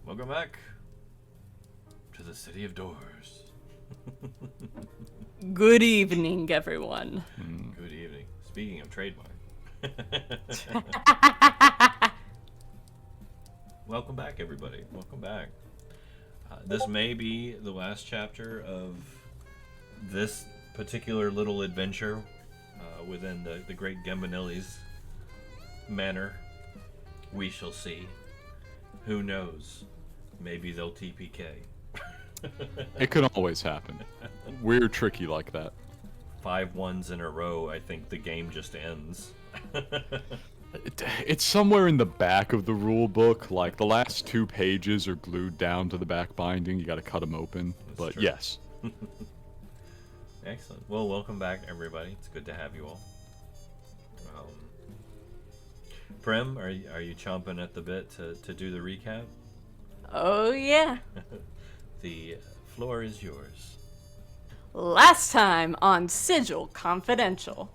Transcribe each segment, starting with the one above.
Welcome back to the City of Doors. Good evening, everyone. Good evening. Speaking of trademark. Welcome back, everybody. Welcome back. This may be the last chapter of this particular little adventure within the Great Gambinelli's manor. We shall see. Who knows? Maybe they'll TPK. It could always happen. We're tricky like that. 5 ones in a row, I think the game just ends. It's somewhere in the back of the rule book. Like, the last 2 pages are glued down to the back binding. You gotta cut them open. But true. Yes. Excellent. Well, welcome back, everybody. It's good to have you all. Prim, are you chomping at the bit to do the recap? Oh, yeah. The floor is yours. Last time on Sigil Confidential,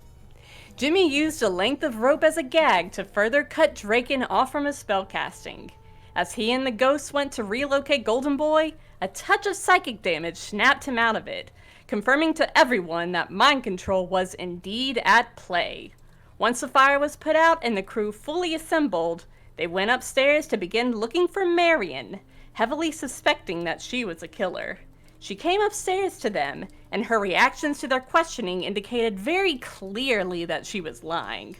Jimmy used a length of rope as a gag to further cut Draken off from his spellcasting. As he and the ghost went to relocate Golden Boy, a touch of psychic damage snapped him out of it, confirming to everyone that mind control was indeed at play. Once the fire was put out and the crew fully assembled, they went upstairs to begin looking for Marion, heavily suspecting that she was a killer. She came upstairs to them, and her reactions to their questioning indicated very clearly that she was lying.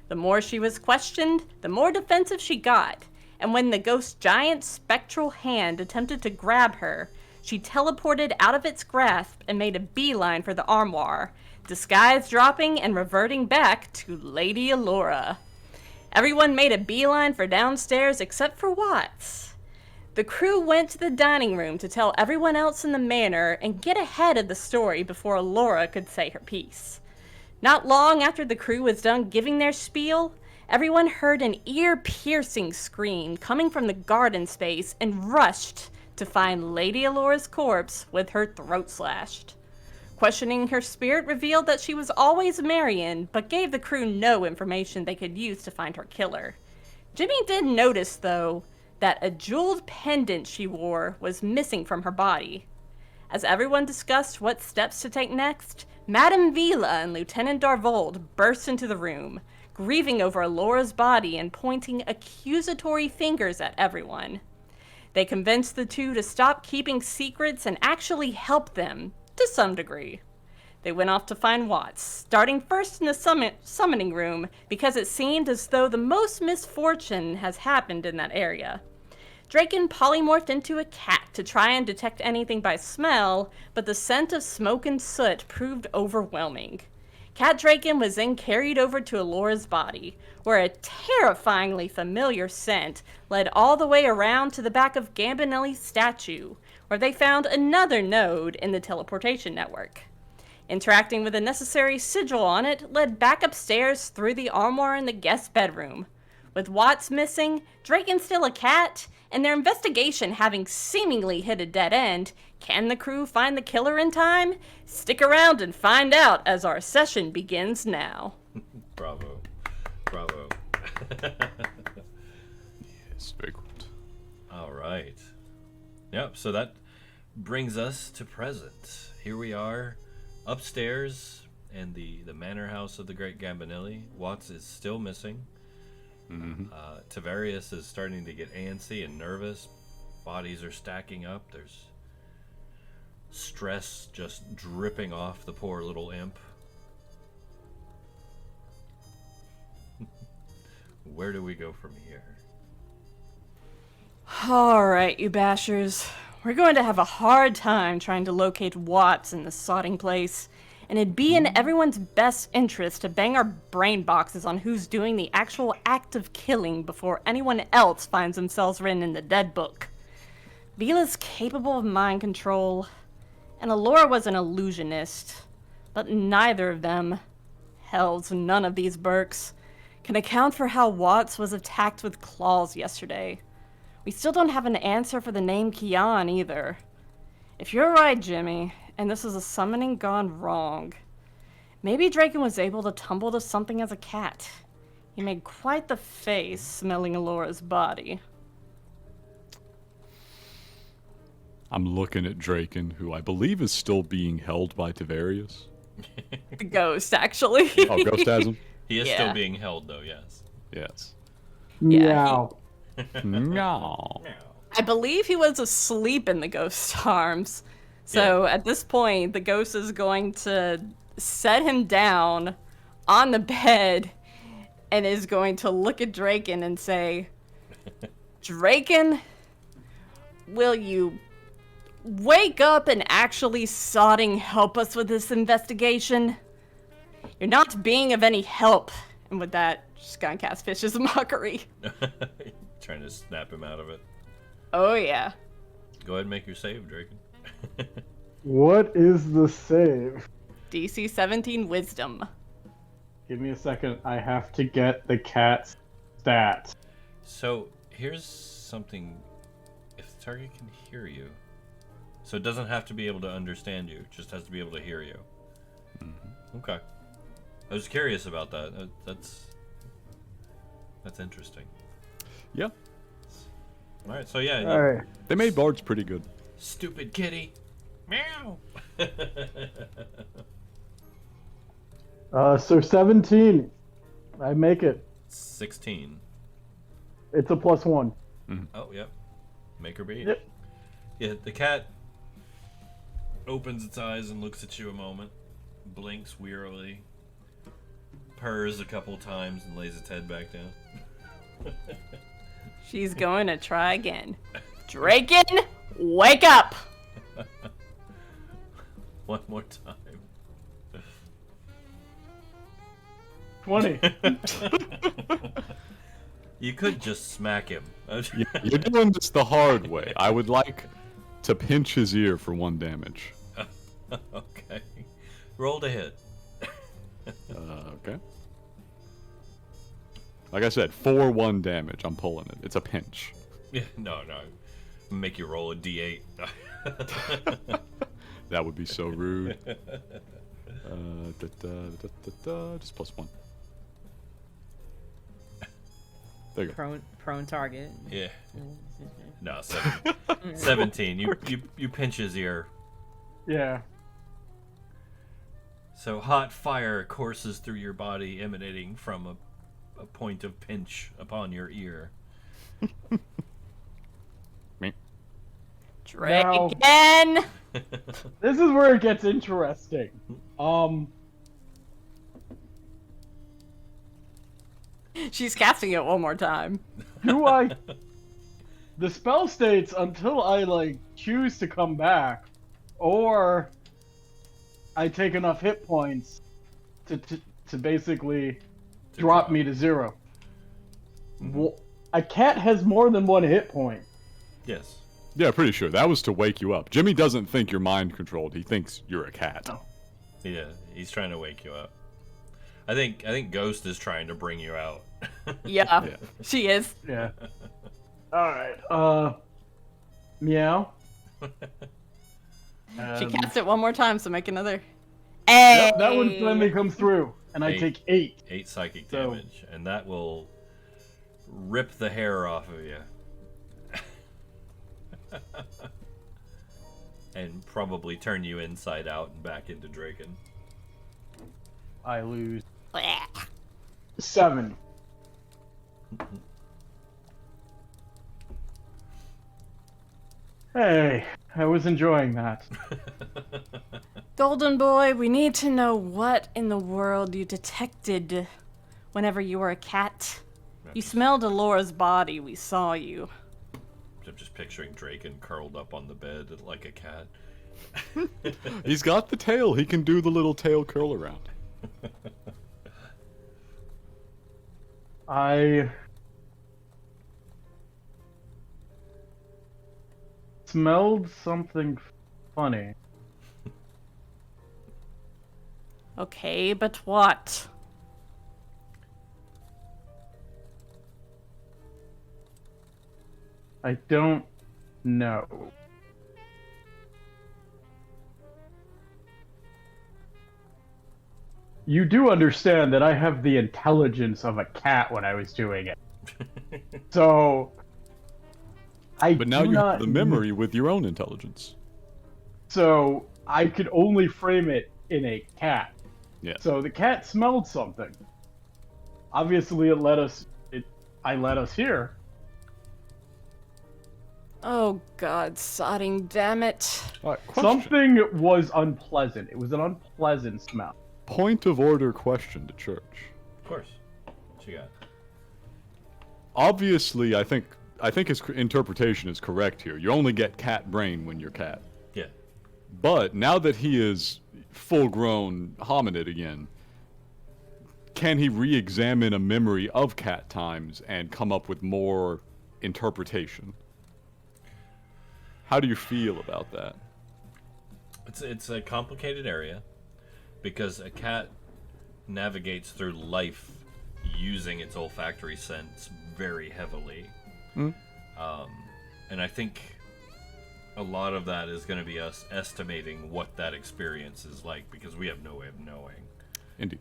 The more she was questioned, the more defensive she got, and when the ghost giant's spectral hand attempted to grab her, she teleported out of its grasp and made a beeline for the armoire, disguise dropping and reverting back to Lady Allura. Everyone made a beeline for downstairs except for Watts. The crew went to the dining room to tell everyone else in the manor and get ahead of the story before Allura could say her piece. Not long after the crew was done giving their spiel, everyone heard an ear-piercing scream coming from the garden space and rushed to find Lady Allura's corpse with her throat slashed. Questioning her spirit revealed that she was always Marion, but gave the crew no information they could use to find her killer. Jimmy did notice, though, that a jeweled pendant she wore was missing from her body. As everyone discussed what steps to take next, Madame Vila and Lieutenant Darvold burst into the room, grieving over Allura's body and pointing accusatory fingers at everyone. They convinced the two to stop keeping secrets and actually help them, to some degree. They went off to find Watts, starting first in the summoning room because it seemed as though the most misfortune has happened in that area. Draken polymorphed into a cat to try and detect anything by smell, but the scent of smoke and soot proved overwhelming. Cat Draken was then carried over to Allura's body, where a terrifyingly familiar scent led all the way around to the back of Gambinelli's statue, where they found another node in the teleportation network. Interacting with a necessary sigil on it led back upstairs through the armoire in the guest bedroom. With Watts missing, Draken still a cat, and their investigation having seemingly hit a dead end, can the crew find the killer in time? Stick around and find out as our session begins now. Bravo. Bravo. Yes, very good. All right. Yep, so that brings us to present. Here we are upstairs in the manor house of the Great Gambinelli. Watts is still missing. Tavarius is starting to get antsy and nervous. Bodies are stacking up. There's stress just dripping off the poor little imp. Where do we go from here? Alright, you bashers. We're going to have a hard time trying to locate Watts in this sodding place, and it'd be in everyone's best interest to bang our brain boxes on who's doing the actual act of killing before anyone else finds themselves written in the dead book. Vila's capable of mind control, and Allura was an illusionist, but neither of them, hells, none of these Burks, can account for how Watts was attacked with claws yesterday. We still don't have an answer for the name Kian either. If you're right, Jimmy, and this is a summoning gone wrong, maybe Draken was able to tumble to something as a cat. He made quite the face smelling Allura's body. I'm looking at Draken, who I believe is still being held by Tavarius. The ghost, actually. Oh, Ghost has him? He is Yeah. still being held, though. Yes. Yes. Yeah, No. I believe he was asleep in the ghost's arms. So at this point, the ghost is going to set him down on the bed and is going to look at Draken and say, Draken, will you wake up and actually sodding help us with this investigation? You're not being of any help. And with that, just gonna cast Fish's Mockery. Trying to snap him out of it. Oh, yeah. Go ahead and make your save, Draken. What is the save? DC 17 Wisdom. Give me a second. I have to get the cat's stats. So, here's something. If the target can hear you. So it doesn't have to be able to understand you. It just has to be able to hear you. Mm-hmm. Okay. I was curious about that. That's interesting. Yeah. Alright, so yeah. All right. They made bards pretty good. Stupid kitty. Meow. So 17. I make it. 16. It's a +1. Oh, yep. Make her beat. Yep. Yeah, the cat opens its eyes and looks at you a moment, blinks wearily, purrs a couple times, and lays its head back down. She's going to try again. Draken, wake up! One more time. 20. You could just smack him. You're doing this the hard way. I would like to pinch his ear for 1 damage. Okay. Roll to hit. Okay. Like I said, for 1 damage, I'm pulling it. It's a pinch. Yeah, no. Make you roll a d8. That would be so rude. Just +1. There you go. Prone target. Yeah. No, 17. You pinch his ear. Yeah. So hot fire courses through your body, emanating from a point of pinch upon your ear. Me. Draken! This is where it gets interesting. She's casting it one more time. Do I... The spell states until I, choose to come back, or I take enough hit points to basically drop me to 0. A cat has more than 1 hit point. Yes. Yeah, pretty sure. That was to wake you up. Jimmy doesn't think you're mind controlled. He thinks you're a cat. Oh. Yeah, he's trying to wake you up. I think Ghost is trying to bring you out. Yeah, Yeah. she is. Yeah. Alright, meow. She cast it one more time, so make another. Yep, that one finally comes through, and I take 8. 8 psychic So- damage, and that will rip the hair off of you. And probably turn you inside out and back into Draken. I lose 7. Hey, I was enjoying that. Golden Boy, we need to know what in the world you detected whenever you were a cat. You smelled Alora's body, we saw you. I'm just picturing Draken curled up on the bed like a cat. He's got the tail. He can do the little tail curl around. I smelled something funny. Okay, but what? I don't know. You do understand that I have the intelligence of a cat when I was doing it. So, But now do you not have the memory with your own intelligence. So I could only frame it in a cat. Yeah. So the cat smelled something. Obviously, I let us here. Oh god, sodding damn it. Alright, question. Something was unpleasant. It was an unpleasant smell. Point of order question to church. Of course. What you got? Obviously, I think his interpretation is correct here. You only get cat brain when you're cat. Yeah. But now that he is full-grown hominid again, can he re-examine a memory of cat times and come up with more interpretation? How do you feel about that? It's a complicated area because a cat navigates through life using its olfactory sense very heavily. And I think a lot of that is going to be us estimating what that experience is like because we have no way of knowing. Indeed.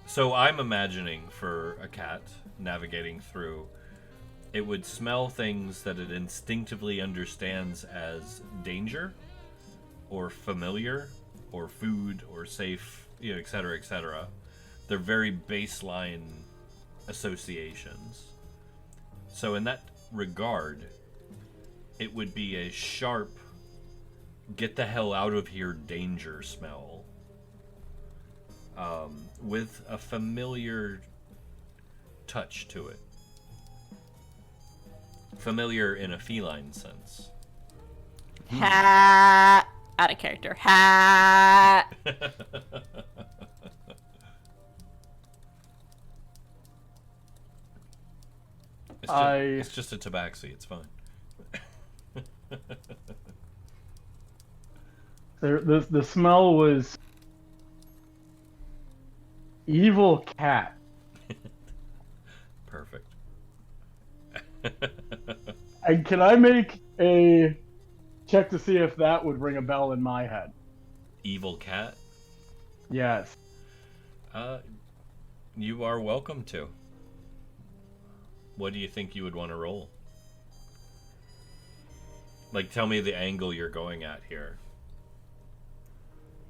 So I'm imagining for a cat navigating through, it would smell things that it instinctively understands as danger or familiar or food or safe, et cetera, et cetera. They're very baseline associations. So in that regard, it would be a sharp, get the hell out of here danger smell. With a familiar touch to it. Familiar in a feline sense. Ha! Out of character. Ha! It's just a tabaxi, it's fine. The smell was evil cat. Perfect. And can I make a check to see if that would ring a bell in my head? Evil cat? Yes. You are welcome to. What do you think you would want to roll? Like, tell me the angle you're going at here.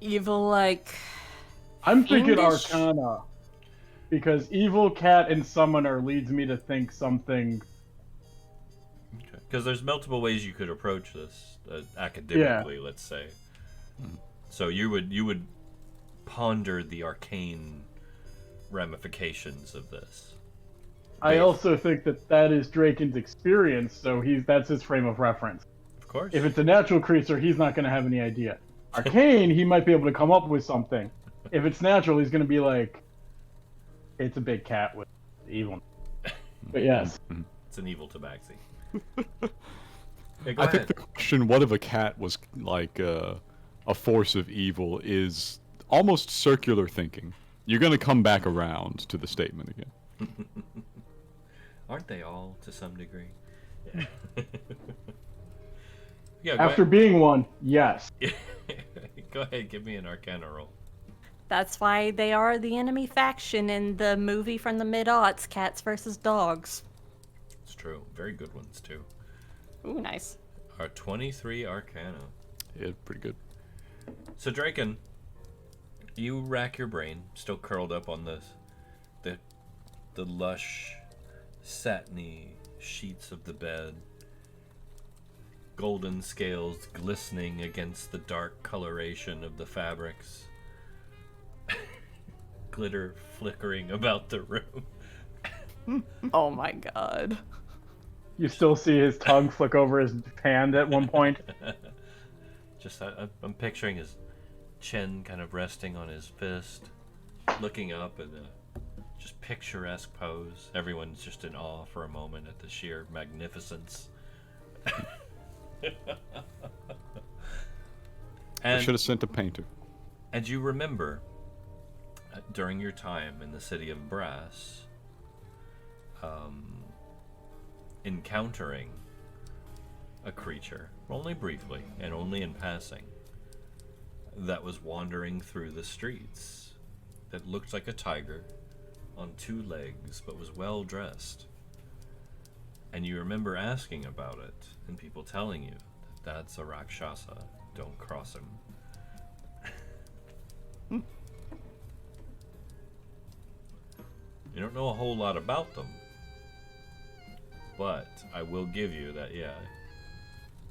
Evil, like... I'm thinking fiendish? Arcana. Because evil cat and summoner leads me to think something. Because there's multiple ways you could approach this academically, let's say. So you would ponder the arcane ramifications of this. I also think that is Draken's experience, so that's his frame of reference. Of course. If it's a natural creature, he's not going to have any idea. Arcane, he might be able to come up with something. If it's natural, he's going to be like, it's a big cat with evil. But yes. It's an evil tabaxi. I think the question, what if a cat was like a force of evil, is almost circular thinking. You're going to come back around to the statement again. Aren't they all to some degree? Yeah. Yeah, After being one, yes. Go ahead, give me an Arcana roll. That's why they are the enemy faction in the movie from the mid-aughts, Cats versus Dogs. It's true. Very good ones, too. Ooh, nice. Our 23 Arcana. Yeah, pretty good. So, Draken, you rack your brain, still curled up on the lush, satiny sheets of the bed. Golden scales glistening against the dark coloration of the fabrics. Glitter flickering about the room. Oh my god. You still see his tongue flick over his hand at one point. Just, I'm picturing his chin kind of resting on his fist, looking up in a just picturesque pose. Everyone's just in awe for a moment at the sheer magnificence. I should have sent a painter. And you remember, during your time in the city of Brass, encountering a creature, only briefly and only in passing, that was wandering through the streets, that looked like a tiger on two legs but was well dressed. And you remember asking about it, and people telling you that that's a Rakshasa. Don't cross him. You don't know a whole lot about them, but I will give you that. Yeah,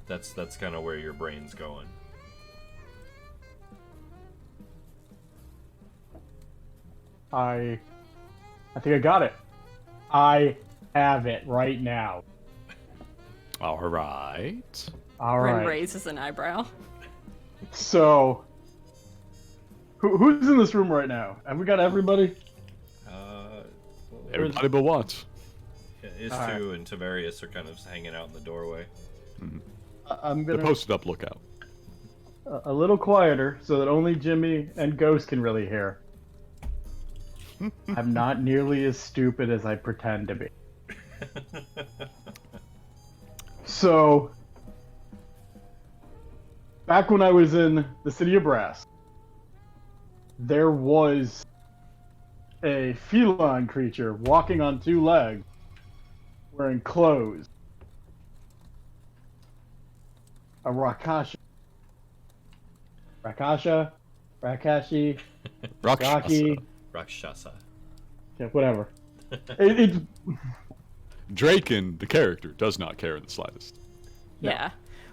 that's kind of where your brain's going. I think I got it. I have it right now. All right. All Ren right. raises an eyebrow. So, who's in this room right now? Have we got everybody? Everybody but Watts. Is All two and Tavarius are kind of hanging out in the doorway. I'm The gonna posted up lookout. a little quieter so that only Jimmy and Ghost can really hear. I'm not nearly as stupid as I pretend to be. So, back when I was in the city of Brass, there was a feline creature walking on two legs, wearing clothes. A Rakasha. Rakashi, Rocky, Rakshasa. yeah, whatever. It's Draken, the character, does not care in the slightest. Yeah.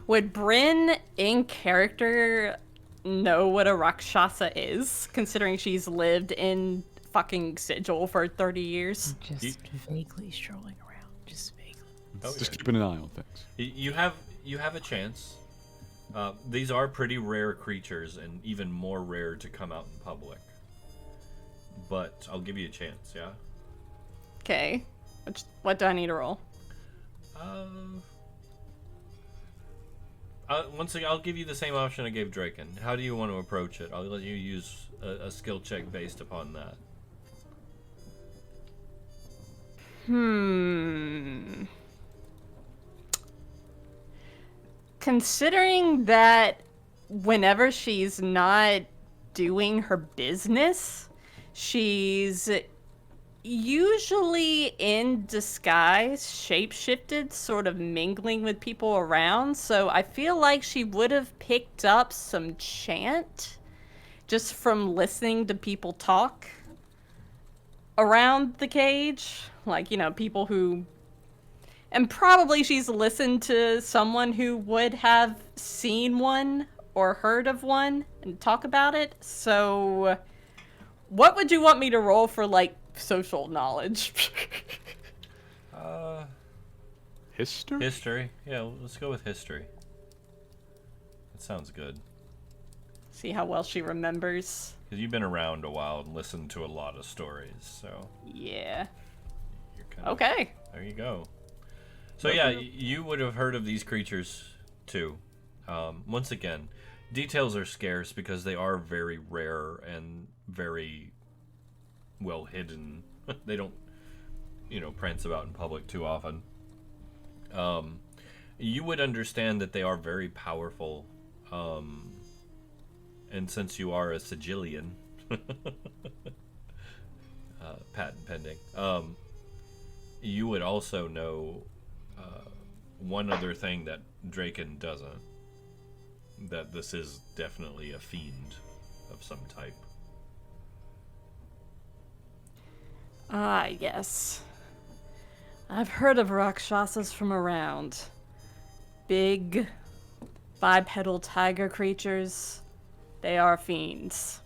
Would Bryn, in character, know what a Rakshasa is, considering she's lived in fucking Sigil for 30 years? Just vaguely strolling around. Just vaguely. Okay. Just keeping an eye on things. You have a chance. These are pretty rare creatures, and even more rare to come out in public. But I'll give you a chance, yeah? Okay. What do I need to roll? Once again, I'll give you the same option I gave Draken. How do you want to approach it? I'll let you use a skill check based upon that. Considering that whenever she's not doing her business, she's usually in disguise, shapeshifted, sort of mingling with people around. So I feel like she would have picked up some chant just from listening to people talk around the cage. Like, you know, people who... And probably she's listened to someone who would have seen one or heard of one and talk about it. So what would you want me to roll for, like, social knowledge? History? History. Yeah, let's go with history. That sounds good. See how well she remembers. Because you've been around a while and listened to a lot of stories, so... Yeah. You're kind of, Okay. there you go. So yeah, you would have heard of these creatures too. Once again, details are scarce because they are very rare and very well hidden. They don't, prance about in public too often. You would understand that they are very powerful. And since you are a Sigilian, patent pending, you would also know one other thing that Draken doesn't. That this is definitely a fiend of some type. Ah, yes. I've heard of Rakshasas from around. Big, bipedal tiger creatures. They are fiends.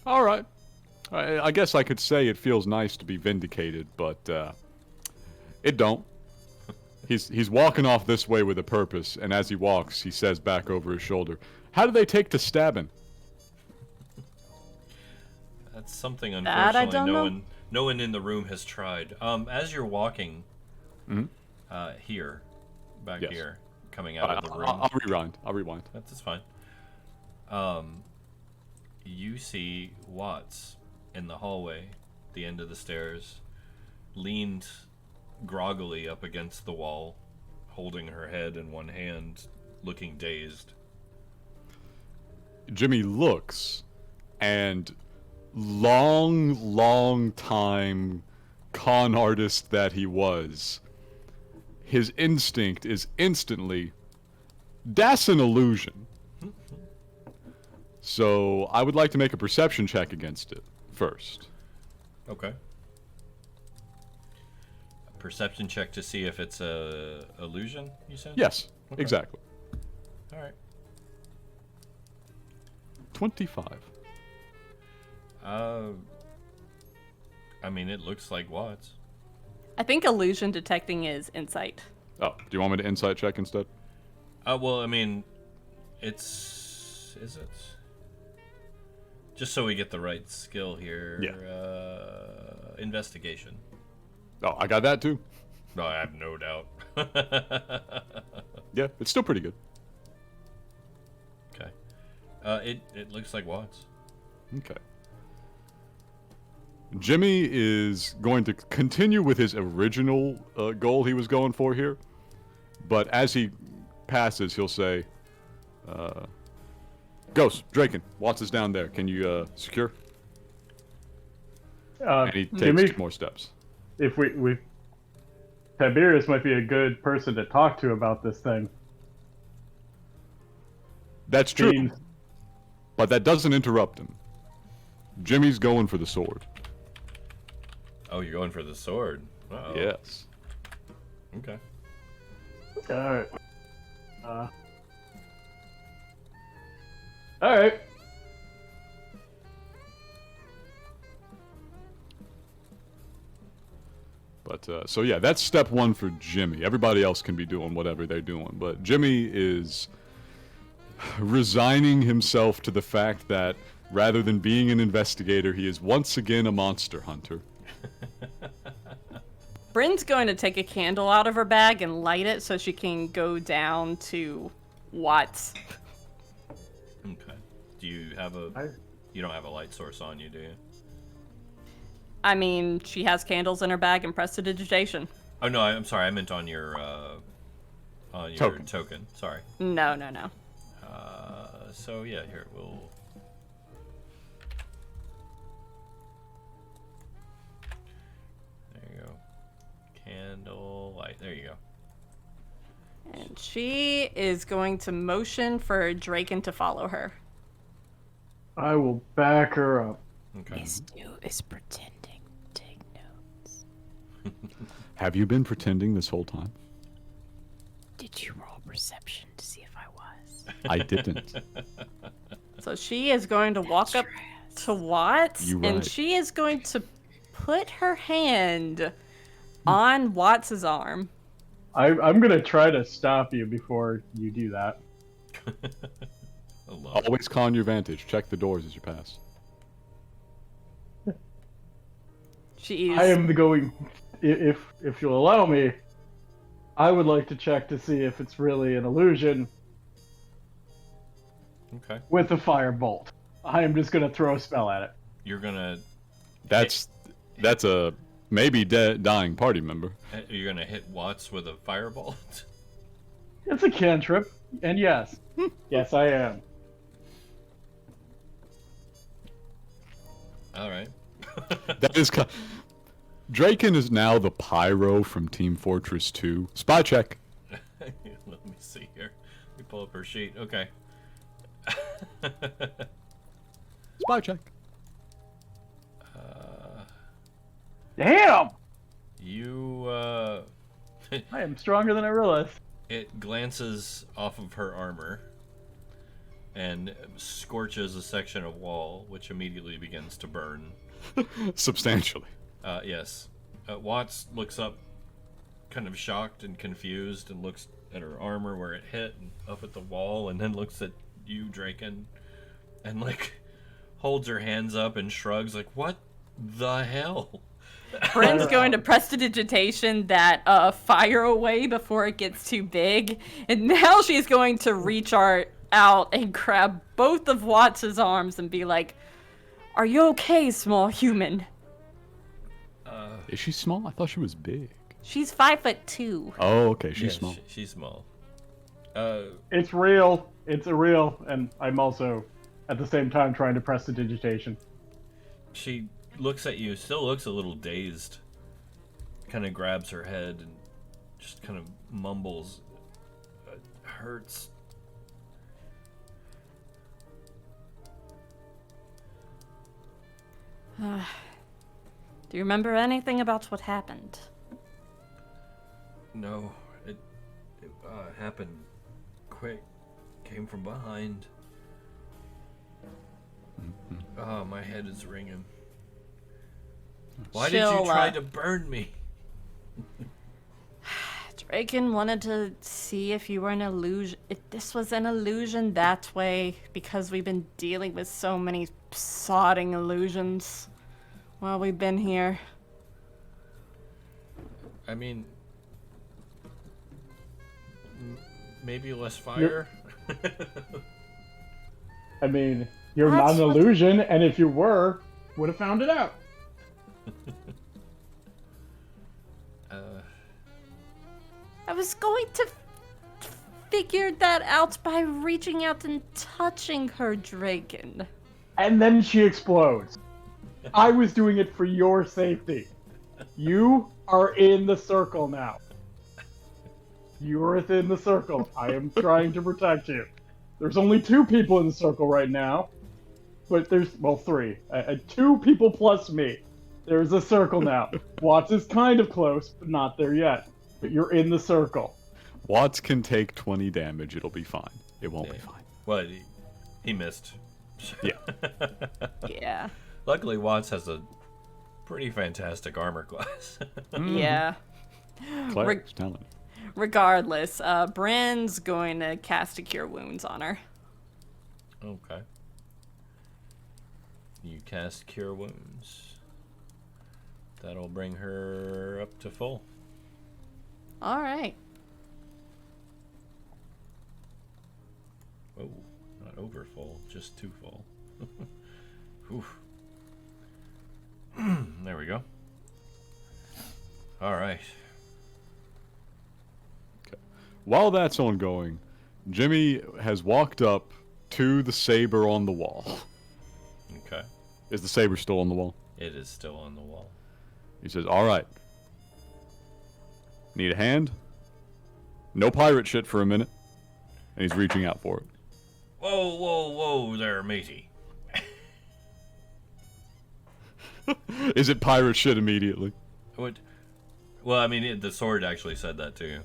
All right. I guess I could say it feels nice to be vindicated, but it don't. He's walking off this way with a purpose, and as he walks, he says back over his shoulder, "How do they take to stabbing?" That's something, That I unfortunately, don't no one in the room has tried. As you're walking here, back Yes. here, coming out of the room. I'll rewind. That's fine. You see Watts in the hallway, the end of the stairs, leaned groggily up against the wall, holding her head in one hand, looking dazed. Jimmy looks, and long time con artist that he was, his instinct is instantly, that's an illusion. So I would like to make a perception check against it first. Okay. A perception check to see if it's a illusion, you said? Yes, Okay. exactly. All right. 25. I mean, it looks like Watts. I think illusion detecting is insight. Oh, do you want me to insight check instead? Well, I mean, is it? Just so we get the right skill here. Yeah. Investigation. Oh, I got that too. No, I have no doubt. Yeah, it's still pretty good. Okay. It looks like Watts. Okay. Jimmy is going to continue with his original goal he was going for here, but as he passes, he'll say, Ghost, Draken, Watts is down there. Can you secure? And he takes Jimmy, more steps. if we Tiberius might be a good person to talk to about this thing. That's true, Seems- but that doesn't interrupt him. Jimmy's going for the sword. Oh, you're going for the sword. Uh-oh. Yes. Okay. Alright. Alright. But, so yeah, that's step one for Jimmy. Everybody else can be doing whatever they're doing, but Jimmy is resigning himself to the fact that rather than being an investigator, he is once again a monster hunter. Bryn's going to take a candle out of her bag and light it so she can go down to Watts. Okay. Do you have You don't have a light source on you, do you? I mean, she has candles in her bag and prestidigitation. Oh no, I'm sorry. I meant on your token. Sorry. No. So yeah, here we'll. There you go. Candle light. There you go. And she is going to motion for Draken to follow her. I will back her up. Okay. Miss New is pretending to take notes. Have you been pretending this whole time? Did you roll perception to see if I was? I didn't. So she is going to walk up to Watts, You and right. she is going to put her hand on Watts's arm. I'm gonna try to stop you before you do that. I love it. Always con your vantage. Check the doors as you pass. She is. I am going. If you'll allow me, I would like to check to see if it's really an illusion Okay. with a firebolt. I am just gonna throw a spell at it. You're gonna That's a maybe dying party member. hit Watts with a firebolt. It's a cantrip, and yes, yes I am. All right. That is. Draken is now the pyro from Team Fortress 2. Spy check. Let me see here. Let me pull up her sheet. Okay. Spy check. Damn! You I am stronger than I realized. it glances off of her armor and scorches a section of wall, which immediately begins to burn. Substantially. Yes. Watts looks up, kind of shocked and confused, and looks at her armor where it hit, and up at the wall, and then looks at you, Draken, and like holds her hands up and shrugs, like, "What the hell?" Bryn's going to prestidigitation that fire away before it gets too big, and now she's going to reach out and grab both of Watts's arms and be like, "Are you okay, small human?" Is she small? I thought she was big. She's 5'2". Oh, okay. She's Yeah, small. She's small. It's real. It's a real, and I'm also at the same time trying to press the digitation. She looks at you, still looks a little dazed, kind of grabs her head and just kind of mumbles, "It hurts." Do you remember anything about what happened? No, it happened quick. Came from behind. Oh, my head is ringing. Why did you try to burn me? Draken wanted to see if you were an illusion. If this was an illusion that way, because we've been dealing with so many sodding illusions while we've been here. I mean, maybe less fire. I mean, you're That's not an what- illusion, and if you were, would have found it out. I was going to figure that out by reaching out and touching her, Draken. And then she explodes. I was doing it for your safety. You are in the circle now. You are within the circle. I am trying to protect you. There's only 2 people in the circle right now. But there's, well, 3. 2 people plus me. There's a circle now. Watts is kind of close, but not there yet. But you're in the circle. Watts can take 20 damage. It'll be fine. It won't be Yeah. fine. Well, he missed. Yeah. Yeah. Luckily, Watts has a pretty fantastic armor class. Yeah. Clark's telling you. Regardless, Bran's going to cast a Cure Wounds on her. Okay. You cast Cure Wounds. That'll bring her up to full. All right. Oh, not over full, just too full. Oof. There we go. All right. While that's ongoing, Jimmy has walked up to the saber on the wall. Okay. Is the saber still on the wall? It is still on the wall. He says, "All right. Need a hand? No pirate shit for a minute." And he's reaching out for it. Whoa, whoa, whoa there, matey. Is it pirate shit immediately? What? Well, I mean, the sword actually said that to you.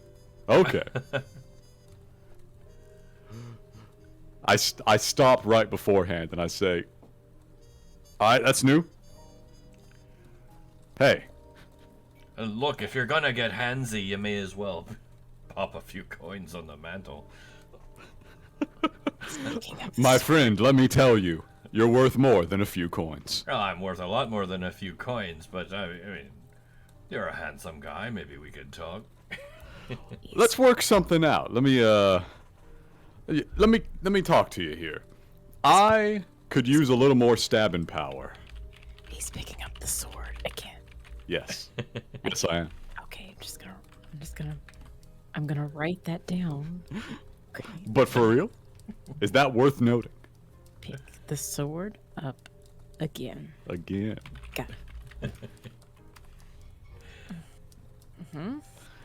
Okay. I stop right beforehand and I say, "Alright, that's new. Hey, Look, if you're gonna get handsy, you may as well pop a few coins on the mantle. my friend, let me tell you, you're worth more than a few coins." Well, I'm worth a lot more than a few coins, but I mean, you're a handsome guy. Maybe we could talk. Let's work something out. Let me talk to you here. I could use a little more stabbing power. He's picking up the sword again. Yes. Yes, I am. Okay, I'm gonna write that down. Okay, But for real? Is that worth noting? pick the sword up again. Again. Got it.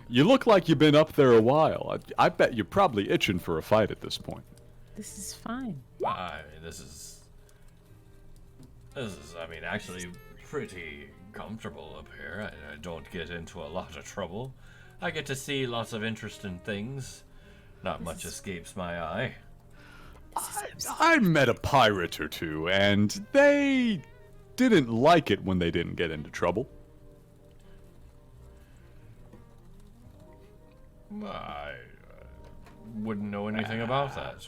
You look like you've been up there a while. I bet you're probably itching for a fight at this point. This is fine. I mean, this is, I mean, actually pretty comfortable up here. I don't get into a lot of trouble. I get to see lots of interesting things. Not much escapes my eye. I met a pirate or two, and they didn't like it when they didn't get into trouble. I wouldn't know anything about that.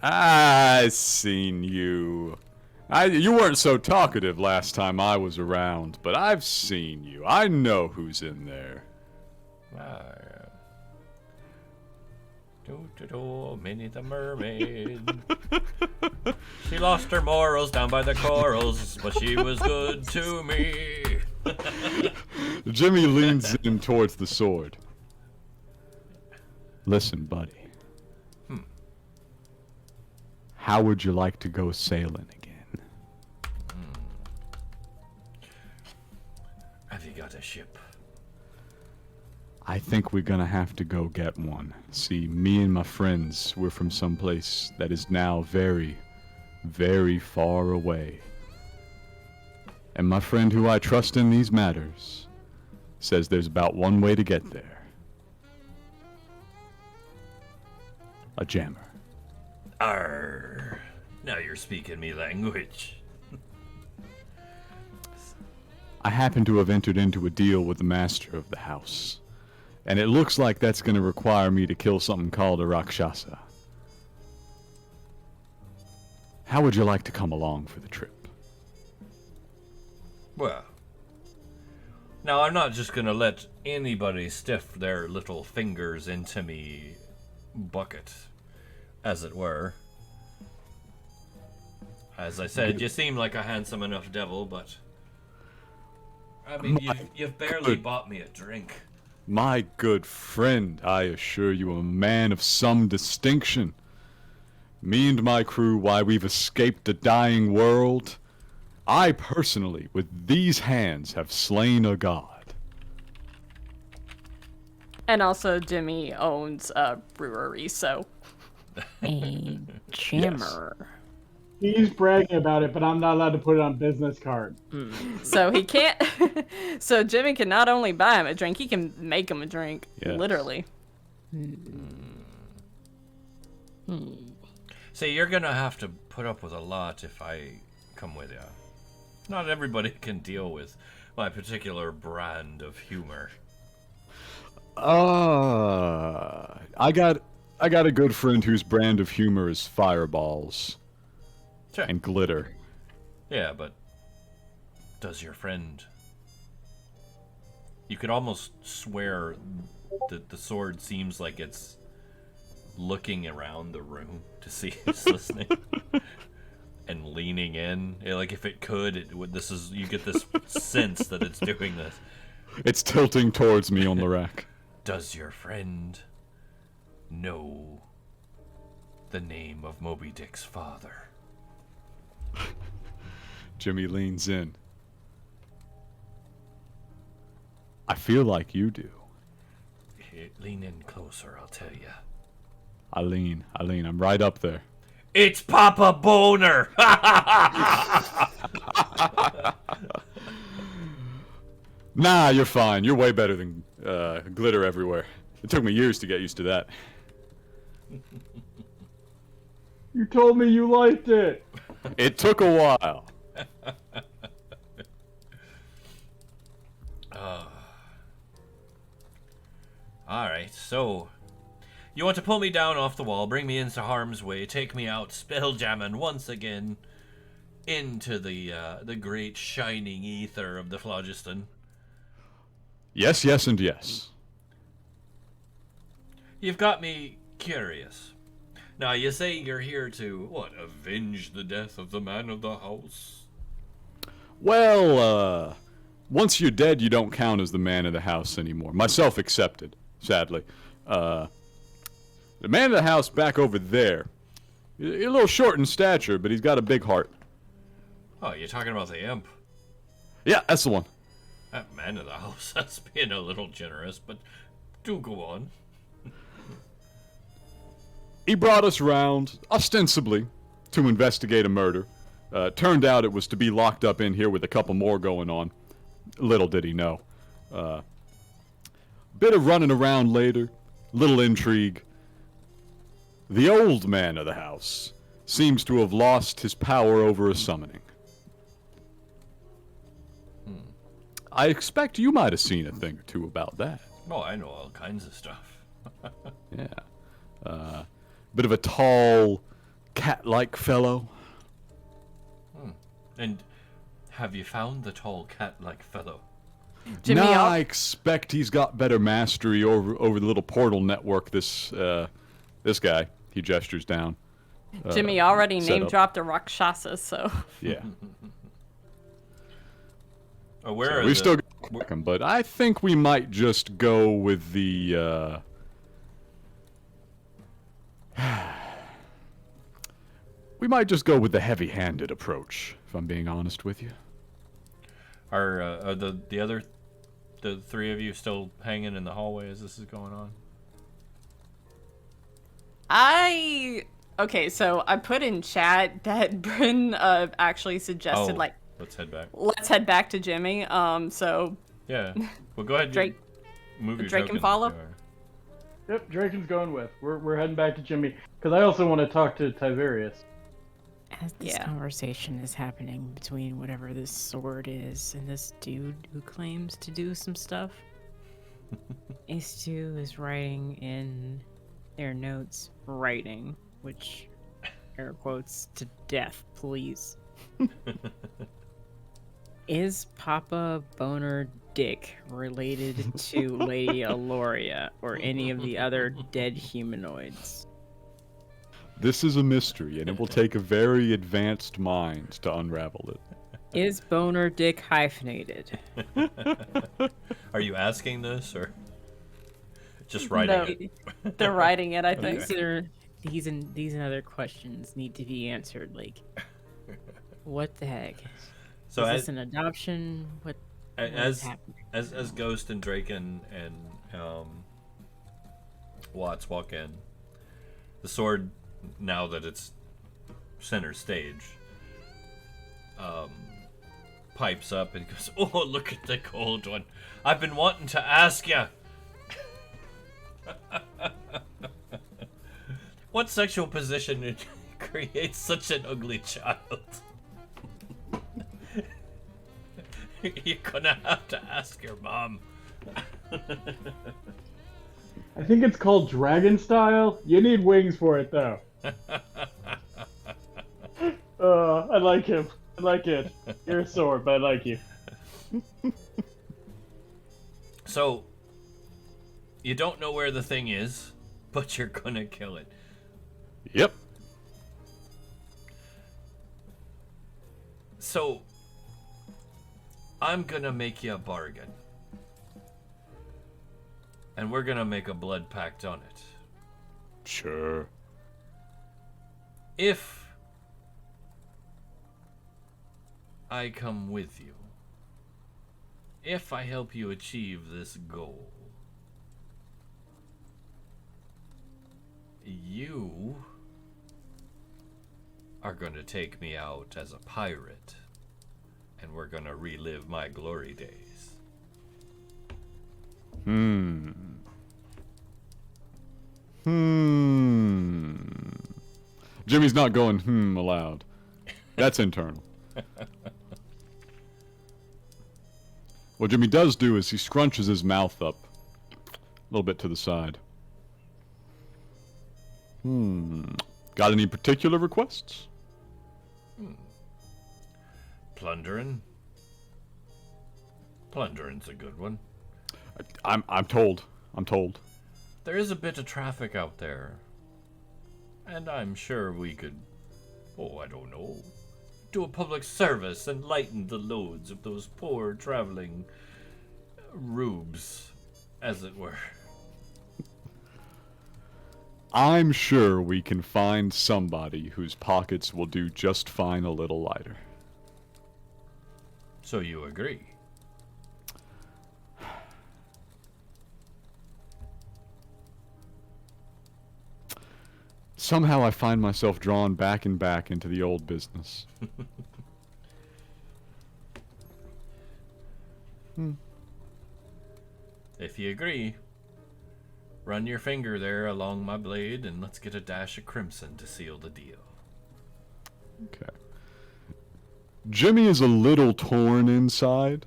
I seen you. You weren't so talkative last time I was around, but I've seen you. I know who's in there. Minnie the mermaid. She lost her morals down by the corals, but she was good to me. Jimmy leans in towards the sword. Listen, buddy. How would you like to go sailing again? Have you got a ship? I think we're gonna have to go get one. See, me and my friends, we're from someplace that is now very, very far away. And my friend who I trust in these matters says there's about one way to get there. A jammer. Arr. Now you're speaking me language. I happen to have entered into a deal with the master of the house. And it looks like that's going to require me to kill something called a Rakshasa. How would you like to come along for the trip? Well, now I'm not just gonna let anybody stiff their little fingers into me bucket, as it were. As I said, you seem like a handsome enough devil, but I mean, you've barely bought me a drink. My good friend, I assure you, a man of some distinction. Me and my crew, why we've escaped a dying world. I personally, with these hands, have slain a god. And also, Jimmy owns a brewery, so. A jammer. He's bragging about it, but I'm not allowed to put it on business card. So he can't. So Jimmy can not only buy him a drink, he can make him a drink. Yes. Literally. See, you're gonna have to put up with a lot if I come with you. Not everybody can deal with my particular brand of humor. I got a good friend whose brand of humor is fireballs Sure. and glitter. Yeah, but does your friend... You could almost swear that the sword seems like it's looking around the room to see who's listening. And leaning in. Yeah, like if it could, it would. This is, you get this sense that it's doing this. It's tilting towards me on the rack. Does your friend know the name of Moby Dick's father? Jimmy leans in. I feel like you do. Lean in closer, I'll tell you. I lean. I'm right up there. It's Papa Boner! Nah, you're fine. You're way better than glitter everywhere. It took me years to get used to that. You told me you liked it. It took a while. Alright, so... You want to pull me down off the wall, bring me into harm's way, take me out, spelljamming once again into the great shining ether of the phlogiston. Yes, yes, and yes. You've got me curious. Now, you say you're here to, what, avenge the death of the man of the house? Well, once you're dead, you don't count as the man of the house anymore. Myself excepted, sadly. The man of the house back over there, he's a little short in stature, but he's got a big heart. Oh, you're talking about the imp. Yeah, that's the one. That man of the house, that's being a little generous, but do go on. He brought us round, ostensibly, to investigate a murder. Turned out it was to be locked up in here with a couple more going on. Little did he know. Bit of running around later, little intrigue. The old man of the house seems to have lost his power over a summoning. I expect you might have seen a thing or two about that. Oh, I know all kinds of stuff. Yeah. Bit of a tall, cat-like fellow. And have you found the tall cat-like fellow? Jimmy, Nah, I expect he's got better mastery over the little portal network this guy, he gestures down. Jimmy already set name up. dropped a Rakshasa, so. Yeah. Where So are we've still got to crack him, but I think we might just go with the, we might just go with the heavy-handed approach, if I'm being honest with you. Are the other the three of you still hanging in the hallway as this is going on? Okay, so I put in chat that Bryn actually suggested let's head back. let's head back to Jimmy. So Yeah. Well, go ahead. Drake, move your Drake token. can follow? Yep, Draken's going with. We're heading back to Jimmy because I also want to talk to Tiberius. As this conversation is happening between whatever this sword is and this dude who claims to do some stuff, Ace 2 is writing in their notes, writing, which air quotes, to death, please. Is Papa Boner Dick related to Lady Aloria or any of the other dead humanoids? This is a mystery, and it will take a very advanced mind to unravel it. Is Boner Dick hyphenated? Are you asking this or just writing it? They're writing it, I think. These and other questions need to be answered. Like, what the heck? So is this an adoption? What is happening? As Ghost and Draken and Watts walk in, the sword, now that it's center stage, pipes up and goes, "Oh, look at the cold one! I've been wanting to ask you, what sexual position creates such an ugly child?" You're gonna have to ask your mom. I think it's called Dragon Style. You need wings for it, though. I like him. I like it. You're a sword, but I like you. So, you don't know where the thing is, but you're gonna kill it. Yep. So, I'm gonna make you a bargain. And we're gonna make a blood pact on it. Sure. If I come with you, if I help you achieve this goal, you are gonna take me out as a pirate, and we're gonna relive my glory days. Jimmy's not going aloud. That's internal. What Jimmy does do is he scrunches his mouth up a little bit to the side. Got any particular requests? Plundering. Plundering's a good one. I'm told. I'm told. There is a bit of traffic out there. And I'm sure we could, I don't know, do a public service and lighten the loads of those poor traveling rubes, as it were. I'm sure we can find somebody whose pockets will do just fine a little lighter. So you agree? Somehow I find myself drawn back and back into the old business. If you agree, run your finger there along my blade and let's get a dash of crimson to seal the deal. Okay. Jimmy is a little torn inside.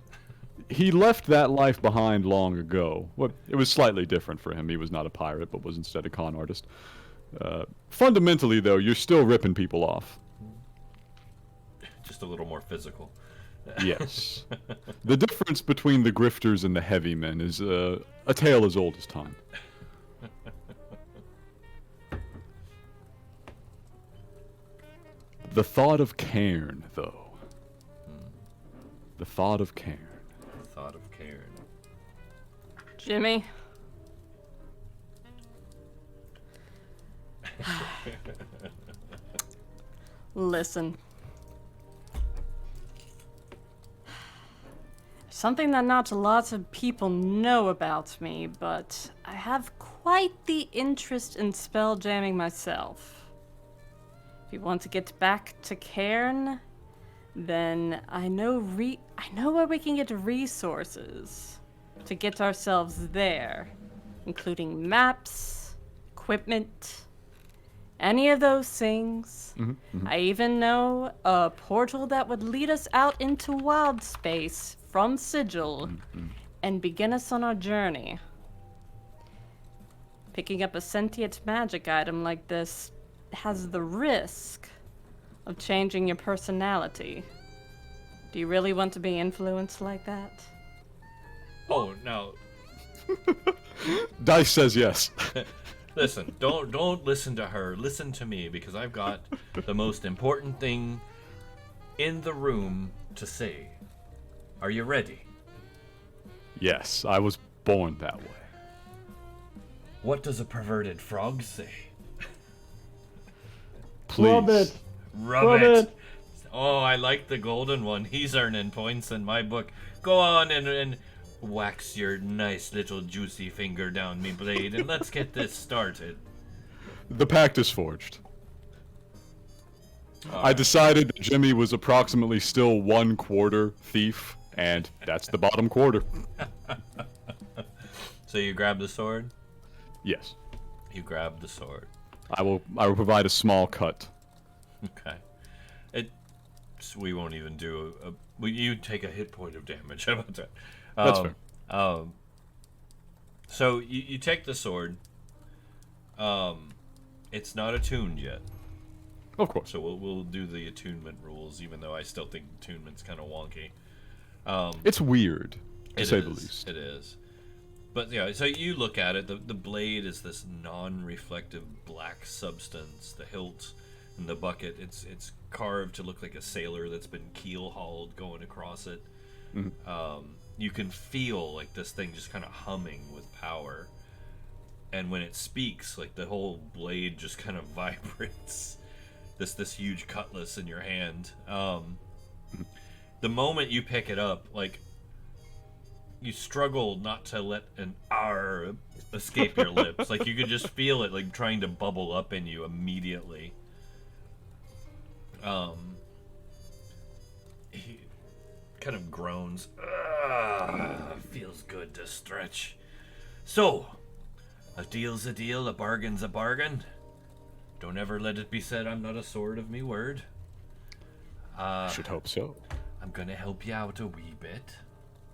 He left that life behind long ago. It was slightly different for him. He was not a pirate, but was instead a con artist. Fundamentally, though, you're still ripping people off. Just a little more physical. Yes. The difference between the grifters and the heavy men is a tale as old as time. The thought of Cairn, though. The thought of Cairn. The thought of Cairn. Jimmy. Listen. Something that not lots of people know about me, but I have quite the interest in spell jamming myself. If you want to get back to Cairn, then I know where we can get resources to get ourselves there, including maps, equipment, any of those things. I even know a portal that would lead us out into wild space from Sigil and begin us on our journey. Picking up a sentient magic item like this has the risk of changing your personality. Do you really want to be influenced like that? Oh, no. Dice says yes. Listen, don't listen to her. Listen to me, because I've got the most important thing in the room to say. Are you ready? Yes, I was born that way. What does a perverted frog say? Please. Rub it. Rub it. Oh, I like the golden one. He's earning points in my book. Go on and wax your nice little juicy finger down me blade, and let's get this started. The pact is forged. I decided that Jimmy was approximately still 1/4 thief, and that's the bottom quarter. So you grab the sword? Yes. You grab the sword. I will provide a small cut. Okay. We won't even do you take a hit point of damage. How about that? That's fair. So you take the sword. It's not attuned yet. Of course. So we'll do the attunement rules, even though I still think attunement's kind of wonky. It's weird, to say the is, least. It is. But yeah, so you look at it. The blade is this non-reflective black substance. The hilt and the bucket, it's carved to look like a sailor that's been keel-hauled going across it. You can feel like this thing just kind of humming with power. And when it speaks, like the whole blade just kind of vibrates. This huge cutlass in your hand. The moment you pick it up, like, you struggle not to let an R escape your lips. Like, you could just feel it, like, trying to bubble up in you immediately. He kind of groans. Feels good to stretch. So, a deal's a deal, a bargain's a bargain. Don't ever let it be said I'm not a sword of me word. Should hope so. I'm gonna help you out a wee bit.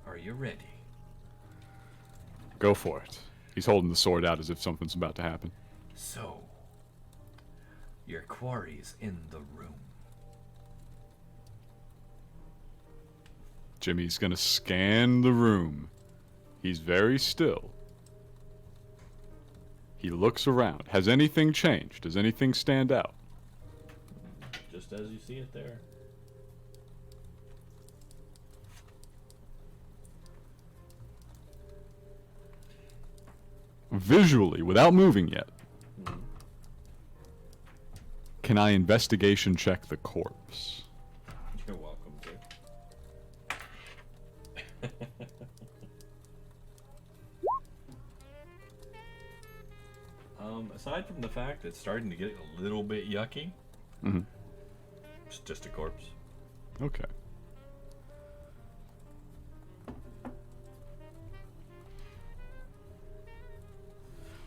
Are you ready? Go for it. He's holding the sword out as if something's about to happen. So, your quarry's in the room. Jimmy's gonna scan the room. He's very still. He looks around. Has anything changed? Does anything stand out? Just as you see it there. Visually, without moving yet. Can I investigation check the corpse? You're welcome to. Aside from the fact it's starting to get a little bit yucky, it's just a corpse. Okay.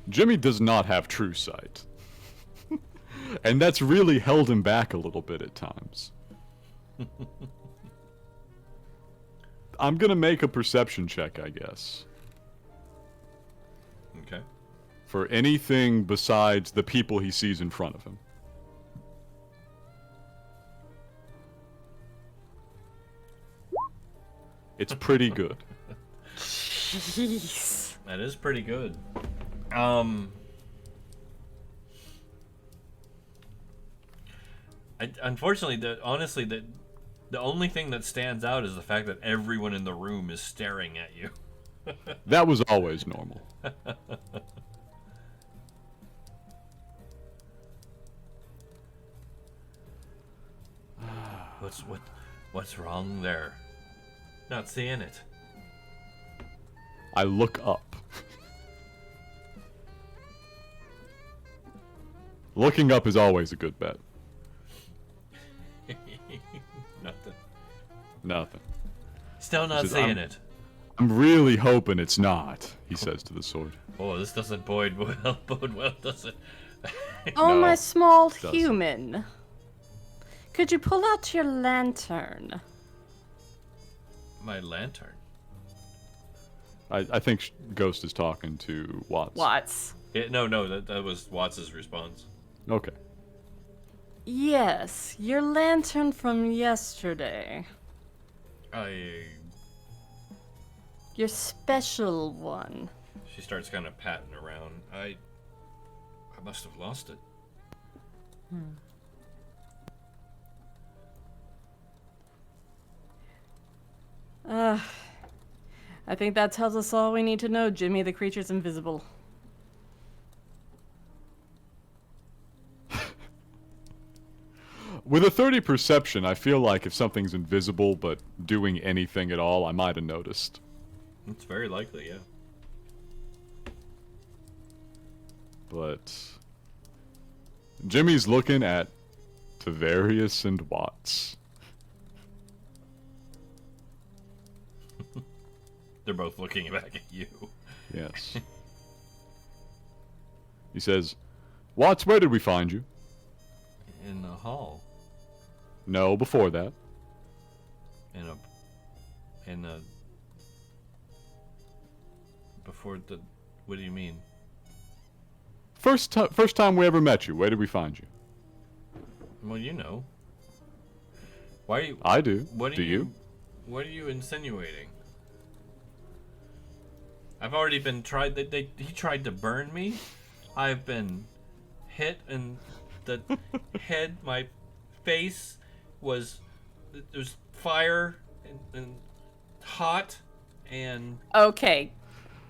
Jimmy does not have true sight. And that's really held him back a little bit at times. I'm gonna make a perception check, I guess. Okay. For anything besides the people he sees in front of him. It's pretty good. Jeez. That is pretty good. Unfortunately, honestly, the only thing that stands out is the fact that everyone in the room is staring at you. That was always normal. What's wrong there? Not seeing it. I look up. Looking up is always a good bet. Nothing. Nothing. Still not says, seeing it. I'm really hoping it's not, he says to the sword. Oh, this doesn't bode well, does it? Oh, No, my small doesn't. human. Could you pull out your lantern? My lantern. I think Ghost is talking to Watts. Watts. Yeah, no, that was Watts' response. Okay. Yes, your lantern from yesterday. Your special one. She starts kind of patting around. I must have lost it. I think that tells us all we need to know, Jimmy. The creature's invisible. With a 30 perception, I feel like if something's invisible but doing anything at all, I might have noticed. It's very likely, yeah. But Jimmy's looking at Tavarius and Watts. They're both looking back at you. Yes. He says, Watts, where did we find you? In the hall. No, before that. Before the, what do you mean? First time we ever met you, where did we find you? Well, you know. Why are you? I do. What do you? What are you insinuating? I've already been tried. He tried to burn me. I've been hit in the head. My face was there's fire and hot and. Okay.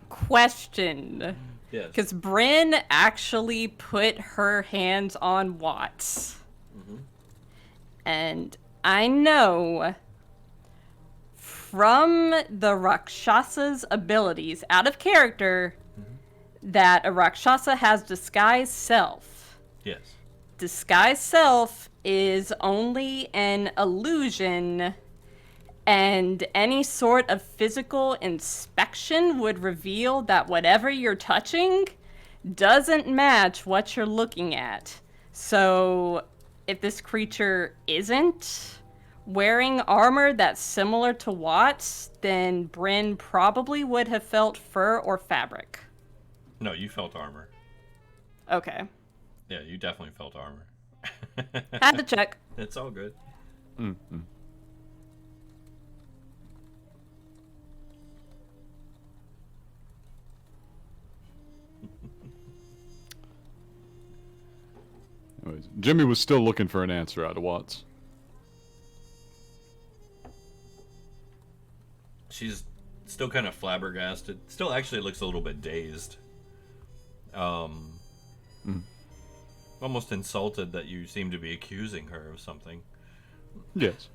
Question. Yes. Because Bryn actually put her hands on Watts. Mm-hmm. And I know from the Rakshasa's abilities, out of character, that a Rakshasa has disguised self. Yes. Disguised self is only an illusion, and any sort of physical inspection would reveal that whatever you're touching doesn't match what you're looking at. So if this creature isn't wearing armor that's similar to Watts, then Bryn probably would have felt fur or fabric. No, you felt armor. Okay. Yeah, you definitely felt armor. Had to check. It's all good. Mm-hmm. Anyways, Jimmy was still looking for an answer out of Watts. She's still kind of flabbergasted. Still actually looks a little bit dazed. Almost insulted that you seem to be accusing her of something. Yes.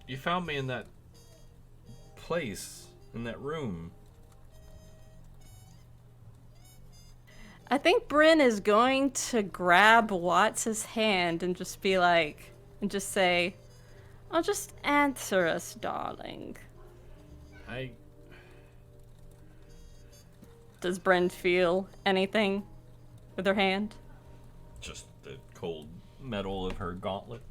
You found me in that place, in that room. I think Bryn is going to grab Watts' hand and just be like, and just say, "Oh, just answer us, darling." Does Bryn feel anything with her hand? Just the cold metal of her gauntlet.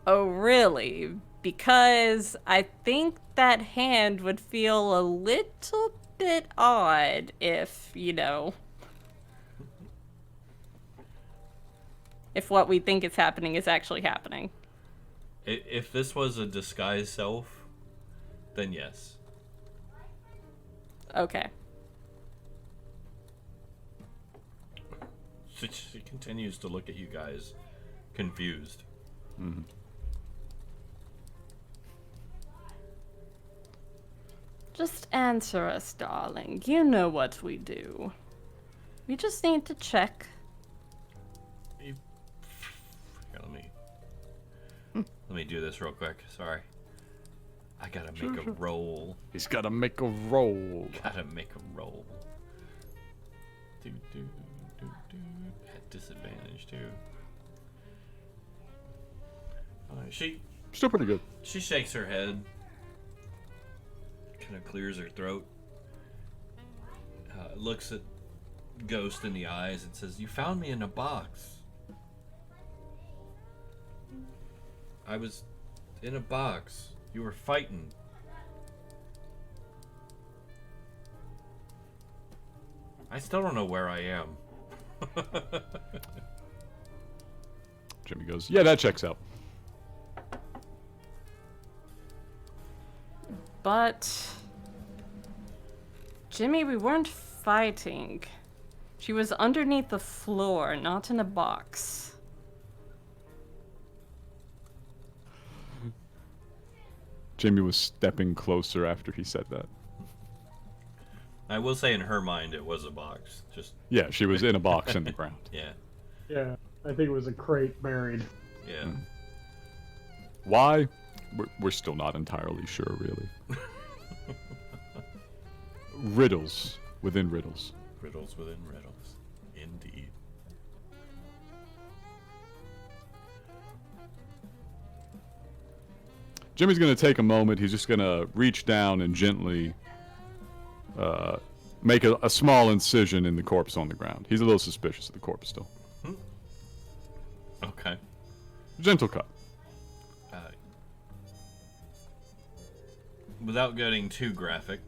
Oh, really? Because I think that hand would feel a little bit odd if, if what we think is happening is actually happening. If this was a disguised self, then yes. Okay. She continues to look at you guys, confused. Mm-hmm. Just answer us, darling. You know what we do. We just need to check. Here, let me Let me do this real quick. Sorry. I gotta make a roll. He's gotta make a roll. Gotta make a roll. At disadvantage too. She Still pretty good. She shakes her head, kind of clears her throat, looks at Ghost in the eyes and says, "You found me in a box. I was in a box. You were fighting." I still don't know where I am. Jimmy goes, yeah, that checks out. But Jimmy, we weren't fighting. She was underneath the floor, not in a box. Jimmy was stepping closer after he said that. I will say in her mind it was a box. Just Yeah, she was in a box in the ground. yeah. Yeah, I think it was a crate buried. Yeah. Why? We're still not entirely sure, really. Riddles within riddles. Riddles within riddles. Indeed. Jimmy's going to take a moment. He's just going to reach down and gently make a small incision in the corpse on the ground. He's a little suspicious of the corpse still. Okay. Gentle cut. Without getting too graphic,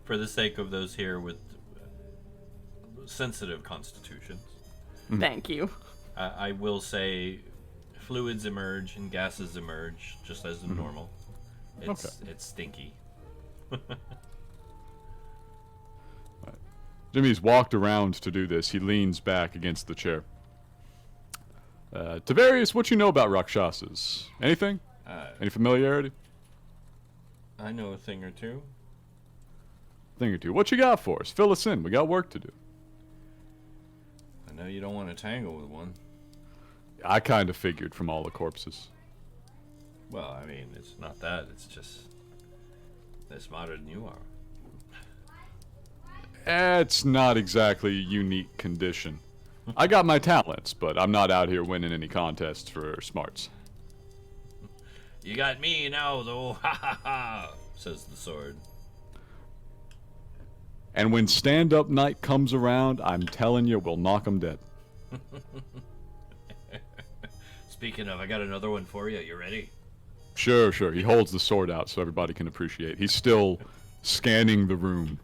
for the sake of those here with sensitive constitutions, Thank you. I will say fluids emerge and gases emerge just as normal. It's stinky. Jimmy's walked around to do this. He leans back against the chair. Tavarius, what you know about Rakshasas? Anything? Any familiarity? I know a thing or two. Thing or two. What you got for us? Fill us in. We got work to do. I know you don't want to tangle with one. I kind of figured from all the corpses. Well, I mean, it's not that. It's just they're smarter than you are. It's not exactly a unique condition. I got my talents, but I'm not out here winning any contests for smarts. You got me now, though. Ha ha ha, says the sword. And when stand-up night comes around, I'm telling you, we'll knock 'em dead. Speaking of, I got another one for you. You ready? Sure. He holds the sword out so everybody can appreciate. He's still scanning the room.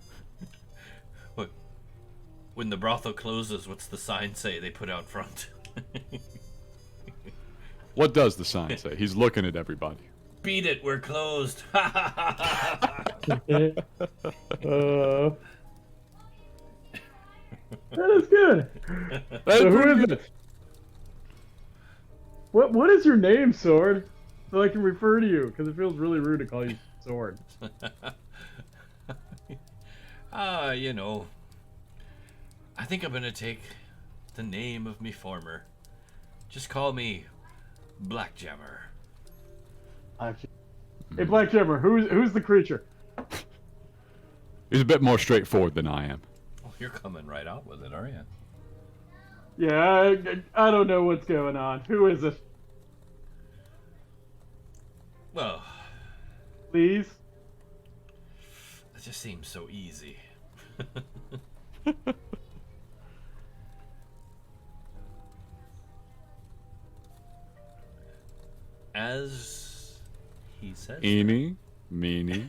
When the brothel closes, what's the sign say they put out front? What does the sign say? He's looking at everybody. Beat it, we're closed. That is good. So who is it? What is your name, Sword? So I can refer to you, because it feels really rude to call you Sword. You know, I think I'm gonna take the name of me former. Just call me Blackjammer. Hey, Blackjammer, who's the creature? He's a bit more straightforward than I am. Oh, you're coming right out with it, are you? Yeah, I don't know what's going on. Who is it? Well, Please? it just seems so easy. As he says, Eeny, meeny,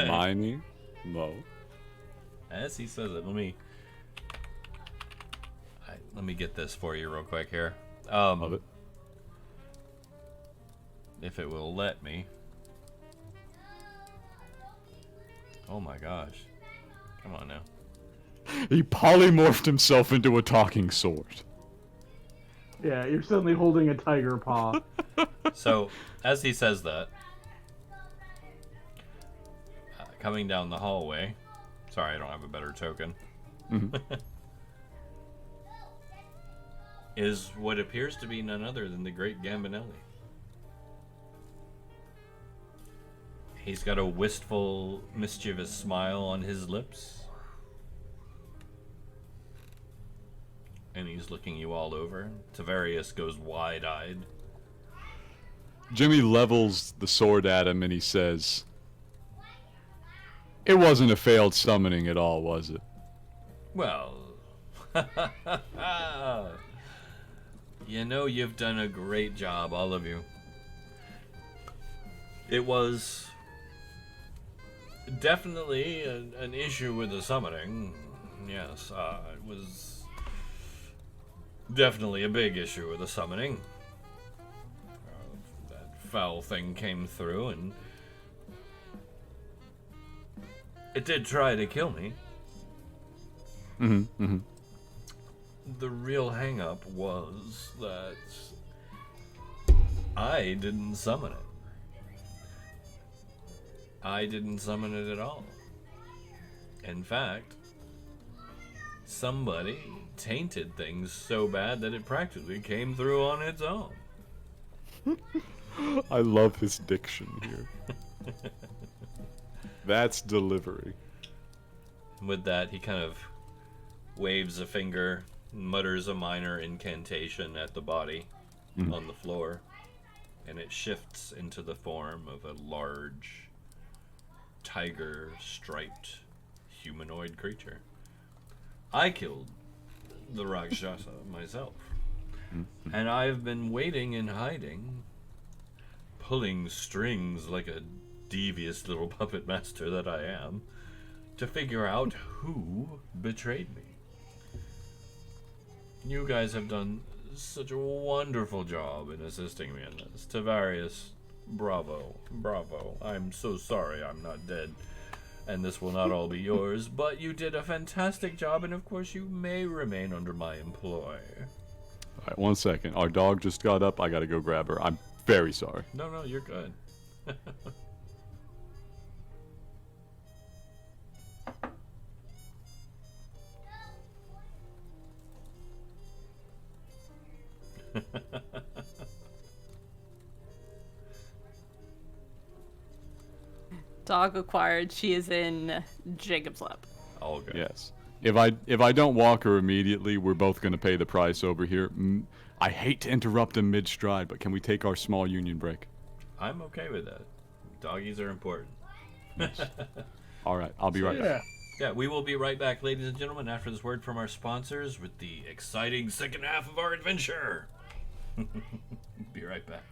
miny, mo. as he says it, let me get this for you real quick here. Love it. If it will let me. Oh my gosh. Come on now. He polymorphed himself into a talking sword. Yeah, you're suddenly holding a tiger paw. So, as he says that, coming down the hallway, sorry, I don't have a better token, Mm-hmm. is what appears to be none other than the great Gambinelli. He's got a wistful, mischievous smile on his lips. And he's looking you all over. Tavarius goes wide-eyed. Jimmy levels the sword at him and he says, "It wasn't a failed summoning at all, was it?" Well, you know, you've done a great job, all of you. It was definitely an issue with the summoning. Yes, it was definitely a big issue with the summoning. That foul thing came through and it did try to kill me. Mm-hmm. Mm-hmm. The real hang-up was that I didn't summon it. I didn't summon it at all. In fact, somebody tainted things so bad that it practically came through on its own. I love his diction here. That's delivery. With that, he kind of waves a finger, mutters a minor incantation at the body on the floor, and it shifts into the form of a large, tiger-striped humanoid creature. I killed the Rakshasa myself, and I've been waiting in hiding, pulling strings like a devious little puppet master that I am, to figure out who betrayed me. You guys have done such a wonderful job in assisting me in this. Tavarius, bravo, bravo. I'm so sorry I'm not dead, and this will not all be yours, but you did a fantastic job, and of course you may remain under my employ. All right, 1 second. Our dog just got up. I gotta go grab her. I'm very sorry. No, you're good. Dog acquired. She is in Jacob's lap. All good. Yes. If I don't walk her immediately, we're both gonna pay the price over here. I hate to interrupt him mid-stride, but can we take our small union break? I'm okay with that. Doggies are important. All right, I'll be right back. Yeah, we will be right back, ladies and gentlemen, after this word from our sponsors with the exciting second half of our adventure. Be right back.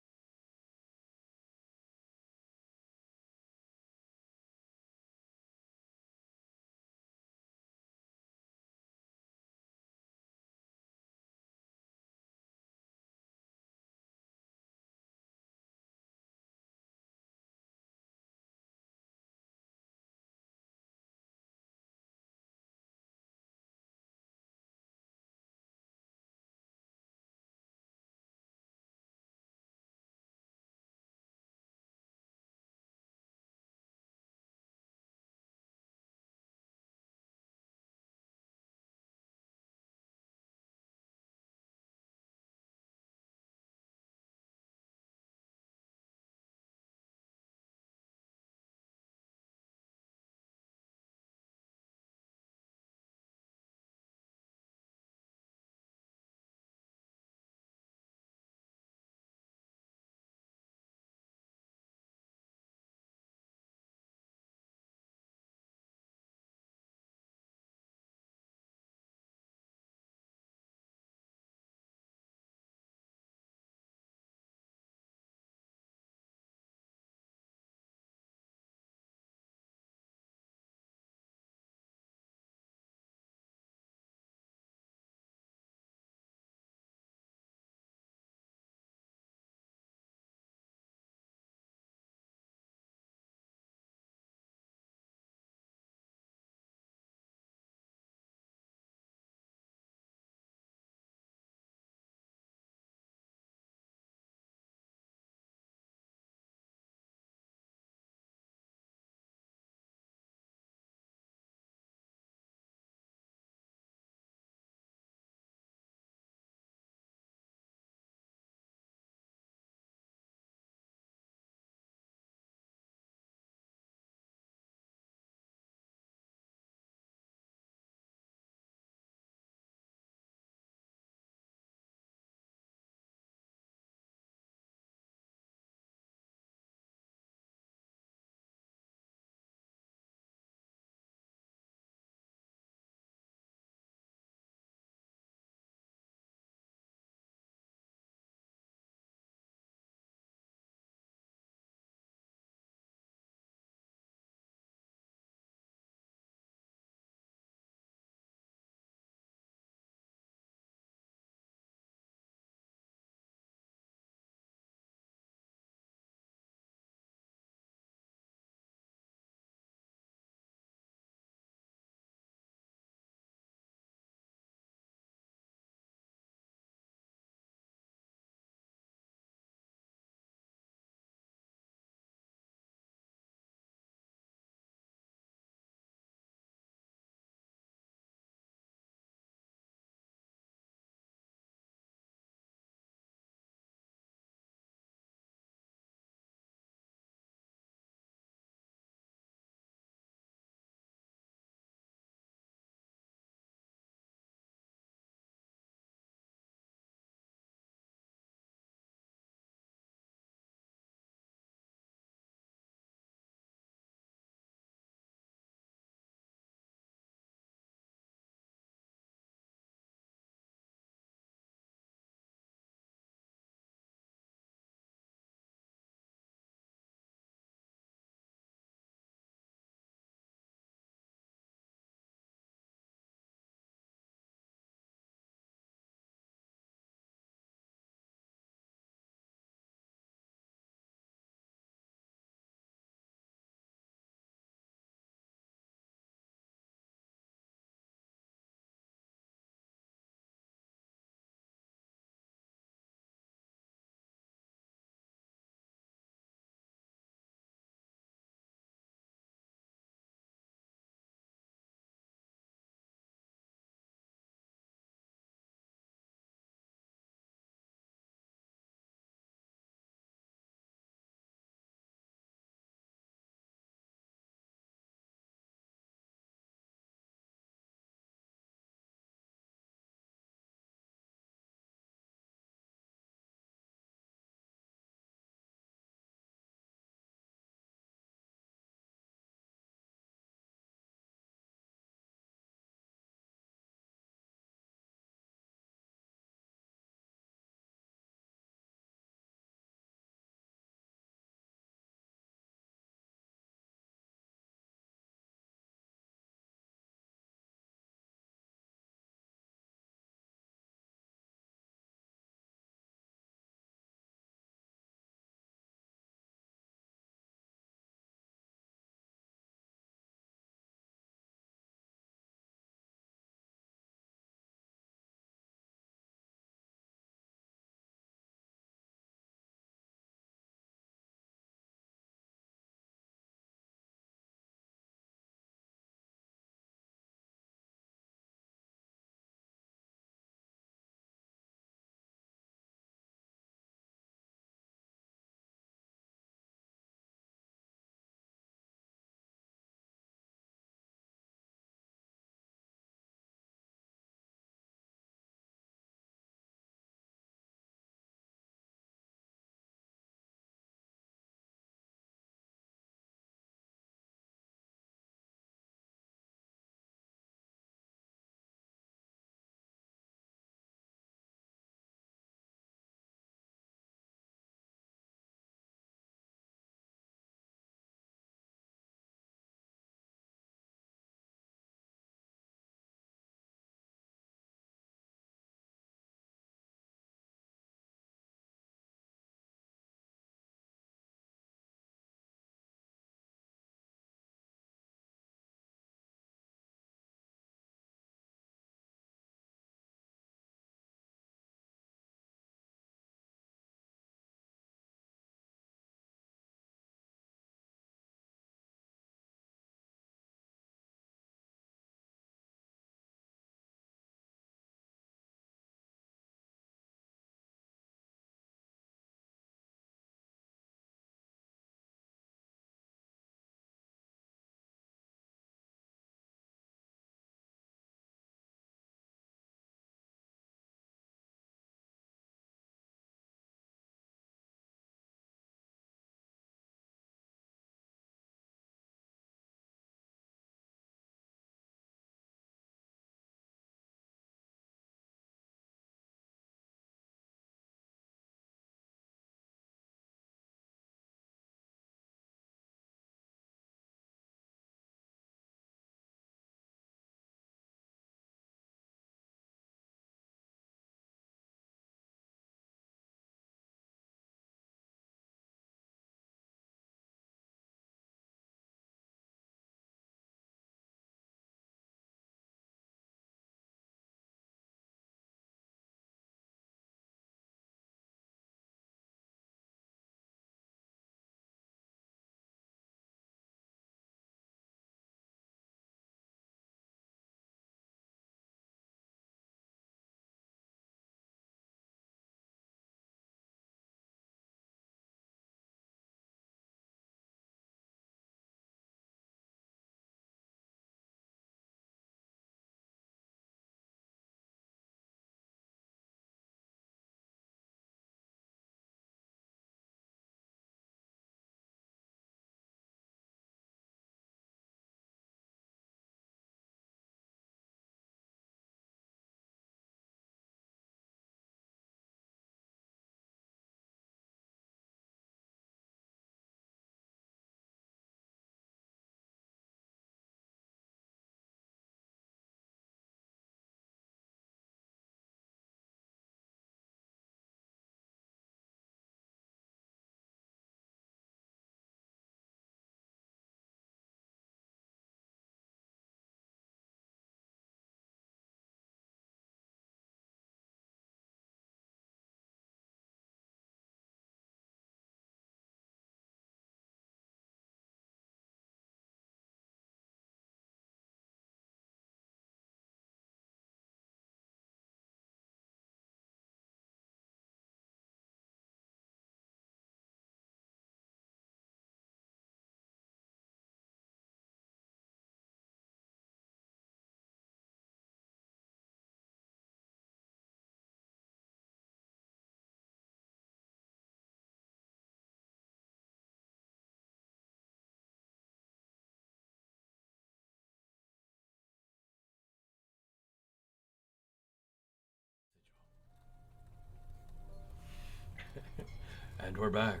And we're back.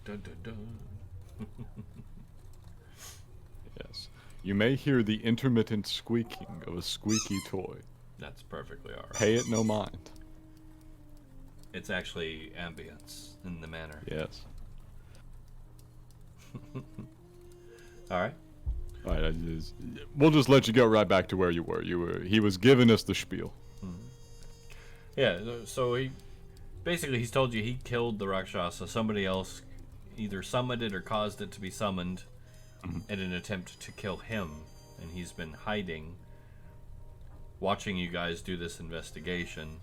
Dun, dun, dun. Yes. You may hear the intermittent squeaking of a squeaky toy. That's perfectly alright. Pay it no mind. It's actually ambience in the manner. Yes. Alright. All right, we'll just let you go right back to where you were. He was giving us the spiel. Yeah, so he's told you he killed the Rakshasa. Somebody else either summoned it or caused it to be summoned in an attempt to kill him. And he's been hiding, watching you guys do this investigation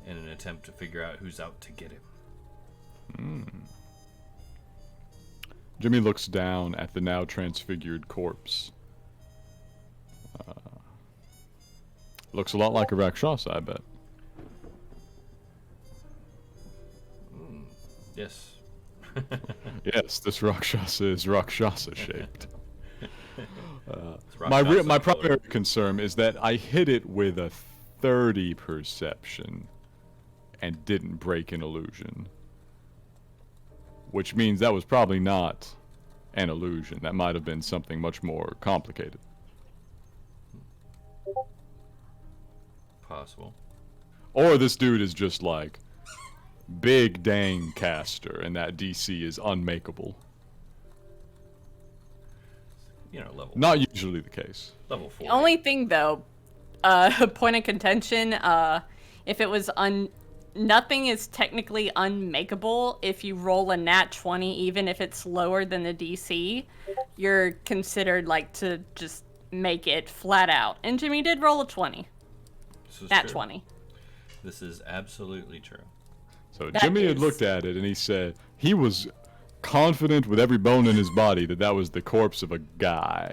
in an attempt to figure out who's out to get him. Jimmy looks down at the now transfigured corpse. Looks a lot like a Rakshasa, I bet. Yes. Yes, this Rakshasa is Rakshasa shaped. It's My Rakshasa primary color. concern is that I hit it with a 30 perception and didn't break an illusion. Which means that was probably not an illusion. That might have been something much more complicated. Possible. Or this dude is just like big dang caster and that DC is unmakeable. You know, level Not usually the case. level 4. The only thing, though, point of contention, if it was nothing is technically unmakeable. If you roll a nat 20, even if it's lower than the DC, you're considered like to just make it flat out. And Jimmy did roll a 20. This is Nat true. 20. This is absolutely true. So That Jimmy had is- looked at it and he said he was confident with every bone in his body that that was the corpse of a guy.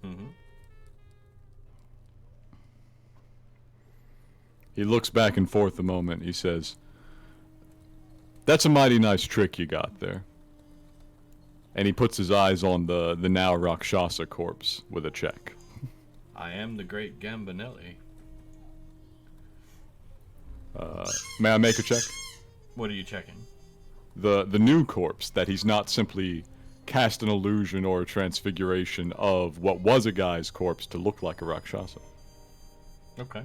Mm-hmm. He looks back and forth a moment. He says, "That's a mighty nice trick you got there." And he puts his eyes on the now Rakshasa corpse with a check. I am the great Gambinelli. May I make a check? What are you checking? The new corpse, that he's not simply cast an illusion or a transfiguration of what was a guy's corpse to look like a Rakshasa. Okay.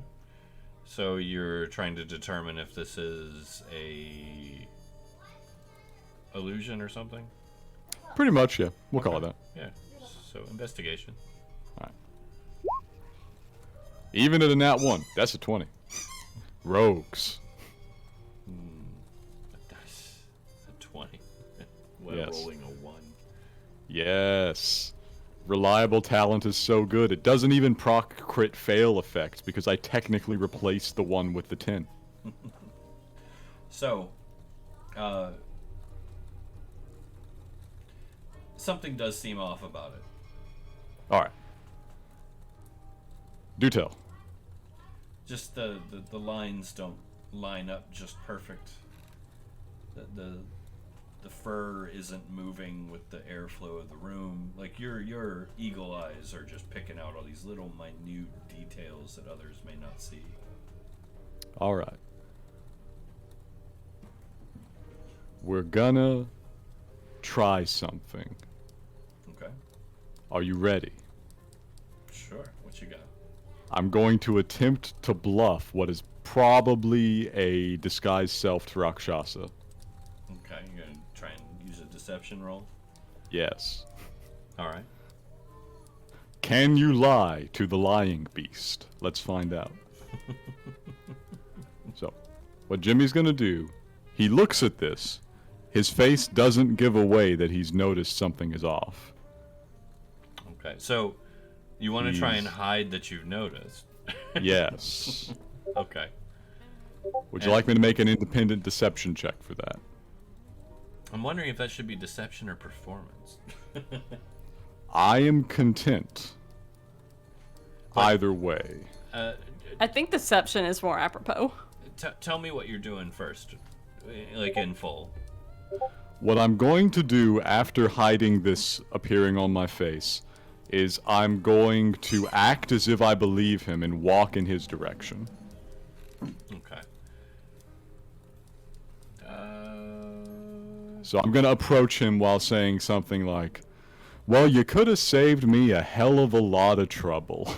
So you're trying to determine if this is a illusion or something? Pretty much, yeah. We'll call it that. Yeah. So investigation. Even at a nat 1, that's a 20. Rogues. That's a 20. Well, Yes. rolling a 1. Yes. Reliable talent is so good. It doesn't even proc crit fail effect because I technically replaced the one with the 10. So, something does seem off about it. Alright. Do tell. Just the lines don't line up just perfect. The fur isn't moving with the airflow of the room. Like your eagle eyes are just picking out all these little minute details that others may not see. Alright. We're gonna try something. Okay. Are you ready? Sure. What you got? I'm going to attempt to bluff what is probably a disguised self to Rakshasa. Okay. You're gonna try and use a deception roll. Yes. All right. Can you lie to the lying beast? Let's find out. So, what Jimmy's gonna do, he looks at this. His face doesn't give away that he's noticed something is off. Okay. So, you want to try and He's- hide that you've noticed. Yes. Okay. Would you like me to make an independent deception check for that? I'm wondering if that should be deception or performance. I am content. Either way. I think deception is more apropos. Tell me what you're doing first, like in full. What I'm going to do after hiding this appearing on my face is I'm going to act as if I believe him and walk in his direction. Okay. So I'm gonna approach him while saying something like, "Well, you could have saved me a hell of a lot of trouble."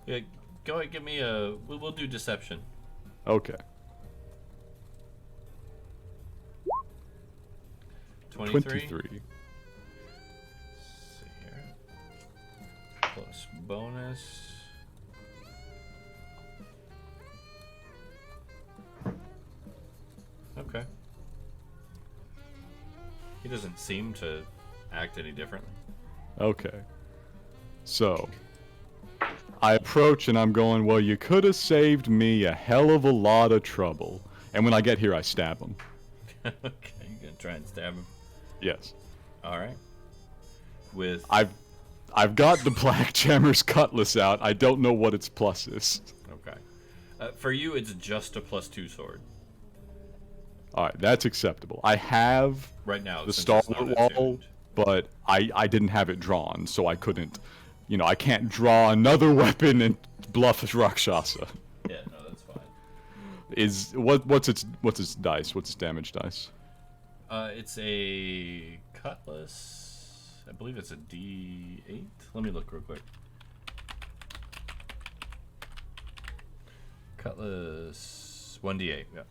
Yeah, go ahead, give me a. We'll do deception. Okay. 23. 23. Let's see here. Plus bonus. Okay. He doesn't seem to act any differently. Okay. So, I approach and I'm going, "Well, you could have saved me a hell of a lot of trouble." And when I get here, I stab him. Okay, you're gonna try and stab him. Yes. All right. With I've got the Black Jammer's cutlass out. I don't know what its plus is. okay. For you, it's just a +2 sword All right, that's acceptable. I have right now. the since it's stalwart not wall, attuned. but I didn't have it drawn, so I couldn't. You know, I can't draw another weapon and bluff a Rakshasa. Yeah, no, that's fine. What's its dice? What's its damage dice? It's a cutlass. I believe it's a D8. Let me look real quick. Cutlass 1D8. Yeah,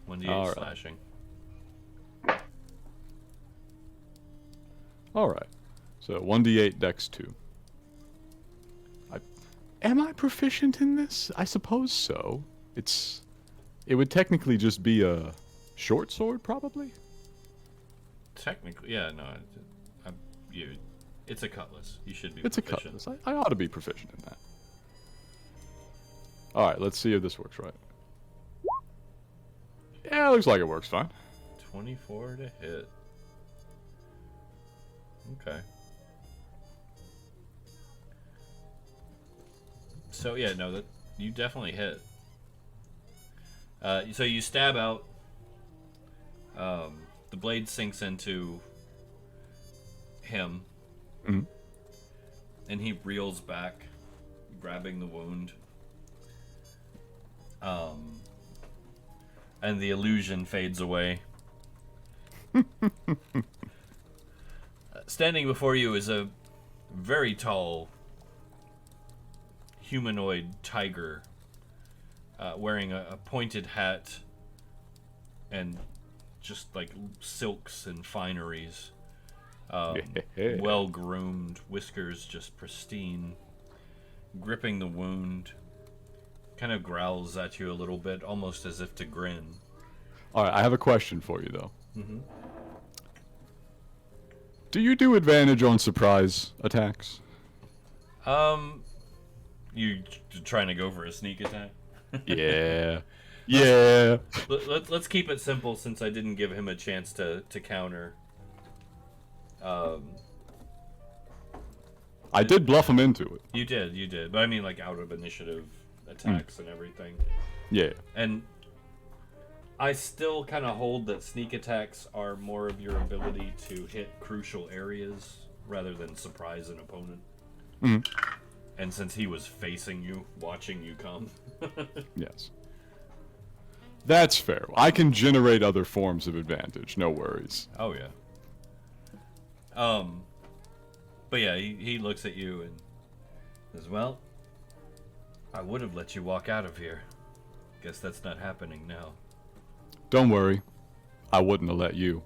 1D8 All right. slashing. All right. So 1d8 dex 2. Am I proficient in this? I suppose so. It would technically just be a short sword, probably. Technically, yeah, no. It's a cutlass. You should be. It's a proficient. cutlass. I ought to be proficient in that. All right, let's see if this works right. Yeah, looks like it works fine. 24 to hit. Okay. So yeah, no, that you definitely hit. So you stab out. The blade sinks into him, Mhm. and he reels back, grabbing the wound. And the illusion fades away. Standing before you is a very tall humanoid tiger, wearing a pointed hat and just like silks and fineries. Well groomed, whiskers just pristine, gripping the wound. Kind of growls at you a little bit, almost as if to grin. All right, I have a question for you though. Mm-hmm. Do you do advantage on surprise attacks? You trying to go for a sneak attack? Yeah. Yeah. Let's keep it simple since I didn't give him a chance to counter. I did bluff him into it. You did. But I mean, like, out of initiative attacks and everything. Yeah. And I still kind of hold that sneak attacks are more of your ability to hit crucial areas rather than surprise an opponent. Mhm. And since he was facing you, watching you come. Yes. That's fair. I can generate other forms of advantage. No worries. Oh, yeah. But yeah, he looks at you and says, "Well, I would have let you walk out of here. Guess that's not happening now." Don't worry. I wouldn't have let you.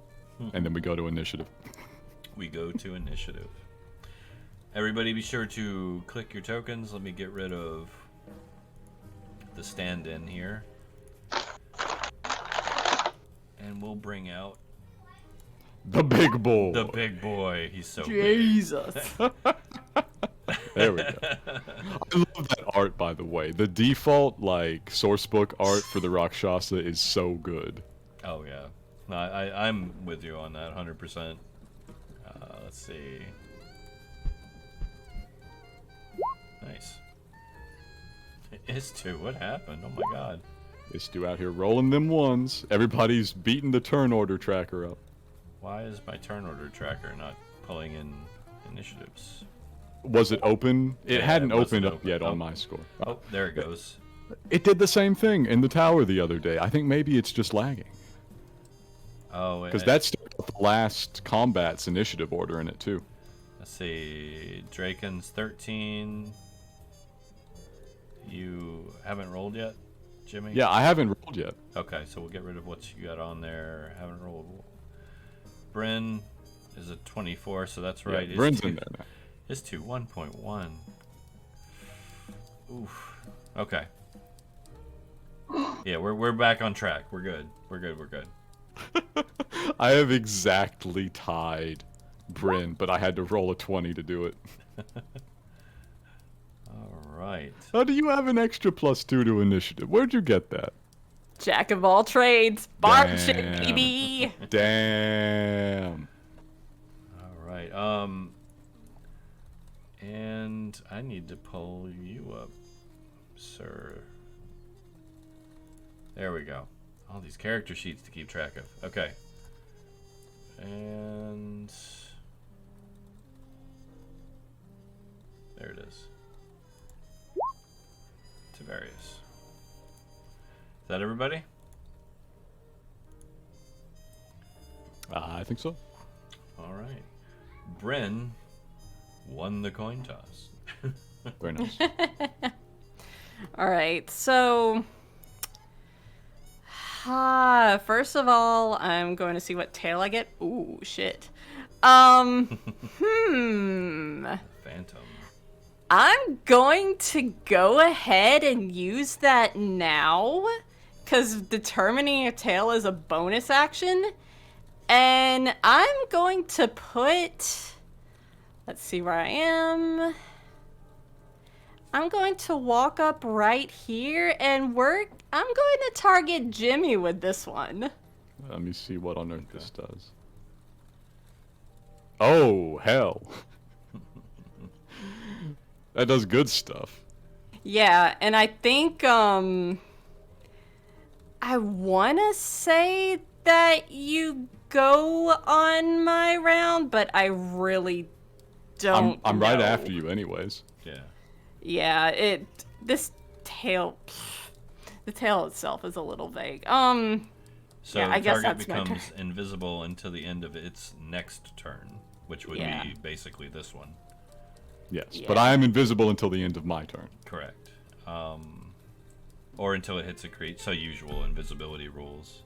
And then we go to initiative. We go to initiative. Everybody be sure to click your tokens. Let me get rid of the stand-in here. And we'll bring out The big boy. the big boy. He's so big. Jesus. There we go. I love that art, by the way. The default, like, sourcebook art for the Rakshasa is so good. Oh, yeah. No, I'm with you on that 100%. Let's see. Nice. It's 2. What happened? Oh my god. They Stu out here rolling them ones. Everybody's beating the turn order tracker up. Why is my turn order tracker not pulling in initiatives? Was it open? It Yeah, hadn't it wasn't opened up open. yet Oh. on my score. Oh, there it goes. It did the same thing in the tower the other day. I think maybe it's just lagging. Oh, Because that's still got the last combat's initiative order in it, too. Let's see. Draken's 13. You haven't rolled yet, Jimmy? Yeah, I haven't rolled yet. Okay, so we'll get rid of what you got on there. Haven't rolled. Bryn is a 24, so that's right. Yeah, Bryn's in there now. Is to 1.1. Oof. Okay. Yeah, we're back on track. We're good. We're good. I have exactly tied Bryn, but I had to roll a 20 to do it. All right. How do you have an extra +2 to initiative? Where'd you get that? Jack of all trades, barb shit, Damn. baby. Damn. All right. And I need to pull you up, sir. There we go. All these character sheets to keep track of. Okay. And there it is. Tavarius. Is that everybody? I think so. All right. Bryn won the coin toss. Very nice. All right, so first of all, I'm going to see what tail I get. Ooh, shit. Phantom. I'm going to go ahead and use that now, because determining a tail is a bonus action. And I'm going to put... Let's see where I am. I'm going to walk up right here and work. I'm going to target Jimmy with this one. Let me see what on earth this does. Oh, hell. That does good stuff. Yeah, and I think, I want to say that you go on my round, but I really don't I'm right know. after you anyways. Yeah. Yeah, this tail, the tail itself is a little vague. So yeah, I the guess target that's my turn. becomes invisible until the end of its next turn, which would Yeah. be basically this one. Yes, Yeah. but I am invisible until the end of my turn. Correct. Or until it hits a creature. So usual invisibility rules.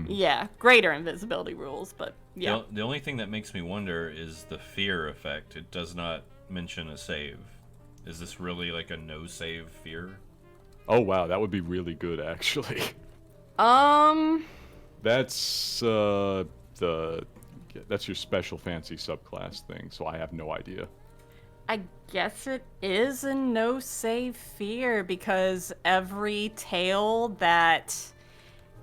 Yeah, greater invisibility rules, but yeah. The only thing that makes me wonder is the fear effect. It does not mention a save. Is this really like a no save fear? Oh wow, that would be really good actually. That's that's your special fancy subclass thing, so I have no idea. I guess it is a no save fear because every tail that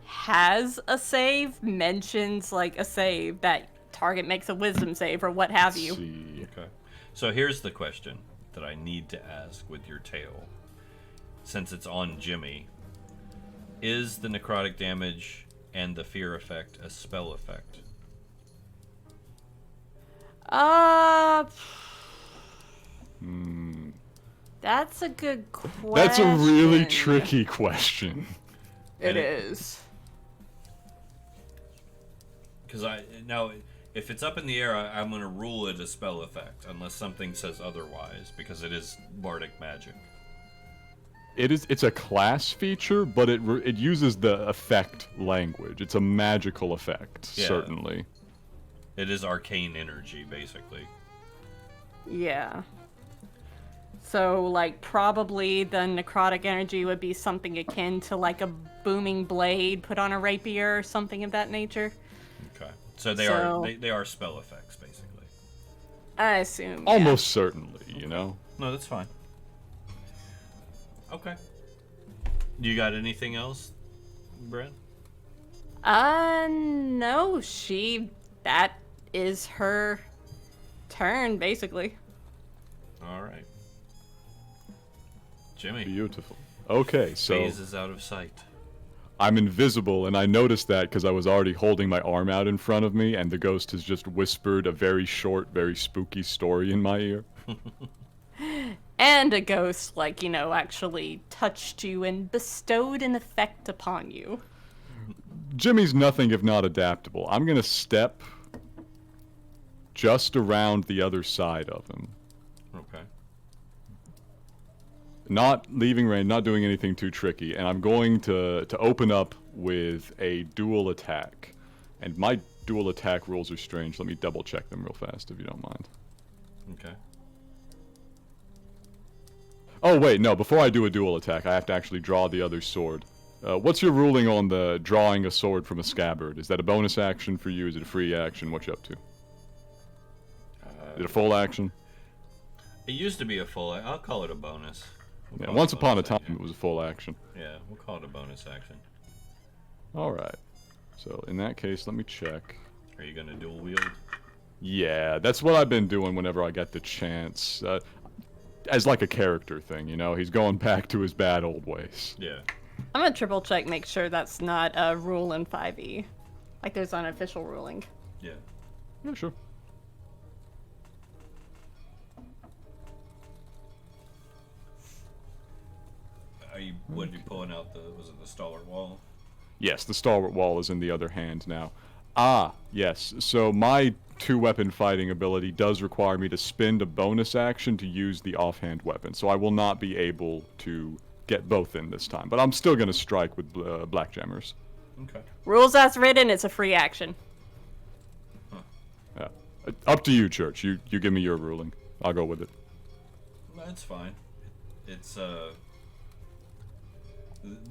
has a save mentions like a save that target makes a wisdom save or what have you. Let's see. Okay. So here's the question that I need to ask with your tail. Since it's on Jimmy, is the necrotic damage and the fear effect a spell effect? That's a good question. That's a really tricky question. It is. Because if it's up in the air, I'm going to rule it a spell effect unless something says otherwise, because it is bardic magic. It's a class feature, but it uses the effect language. It's a magical effect, Yeah. certainly. It is arcane energy, basically. Yeah. So, like, probably the necrotic energy would be something akin to, like, a booming blade put on a rapier or something of that nature. Okay. So they are spell effects, basically. I assume. yeah. Almost certainly, you know? No, that's fine. Okay. You got anything else, Brent? No, that is her turn, basically. All right. Jimmy. Beautiful. Okay, so Phase is out of sight. I'm invisible, and I noticed that because I was already holding my arm out in front of me, and the ghost has just whispered a very short, very spooky story in my ear. And a ghost, like, actually touched you and bestowed an effect upon you. Jimmy's nothing if not adaptable. I'm gonna step just around the other side of him. Okay. Not leaving range, not doing anything too tricky, and I'm going to open up with a dual attack. And my dual attack rules are strange. Let me double check them real fast if you don't mind. Okay. Oh wait, no, before I do a dual attack, I have to actually draw the other sword. What's your ruling on the drawing a sword from a scabbard? Is that a bonus action for you? Is it a free action? What you up to? Is it a full action? It used to be a full. I'll call it a bonus. We'll Yeah, call once it upon a bonus time action. it was a full action. Yeah, we'll call it a bonus action. Alright. So in that case, let me check. Are you gonna dual wield? Yeah, that's what I've been doing whenever I get the chance. As like a character thing, you know? He's going back to his bad old ways. Yeah. I'm gonna triple check, make sure that's not a rule in 5e. Like there's an official ruling. Yeah. Yeah, sure. Are you? What are you pulling out? Was it the stalwart wall? Yes, the stalwart wall is in the other hand now. Ah, yes. So my two-weapon fighting ability does require me to spend a bonus action to use the offhand weapon, so I will not be able to get both in this time. But I'm still going to strike with black jammers. Okay. Rules as written, it's a free action. Yeah. Up to you, Church. You give me your ruling. I'll go with it. That's fine. It's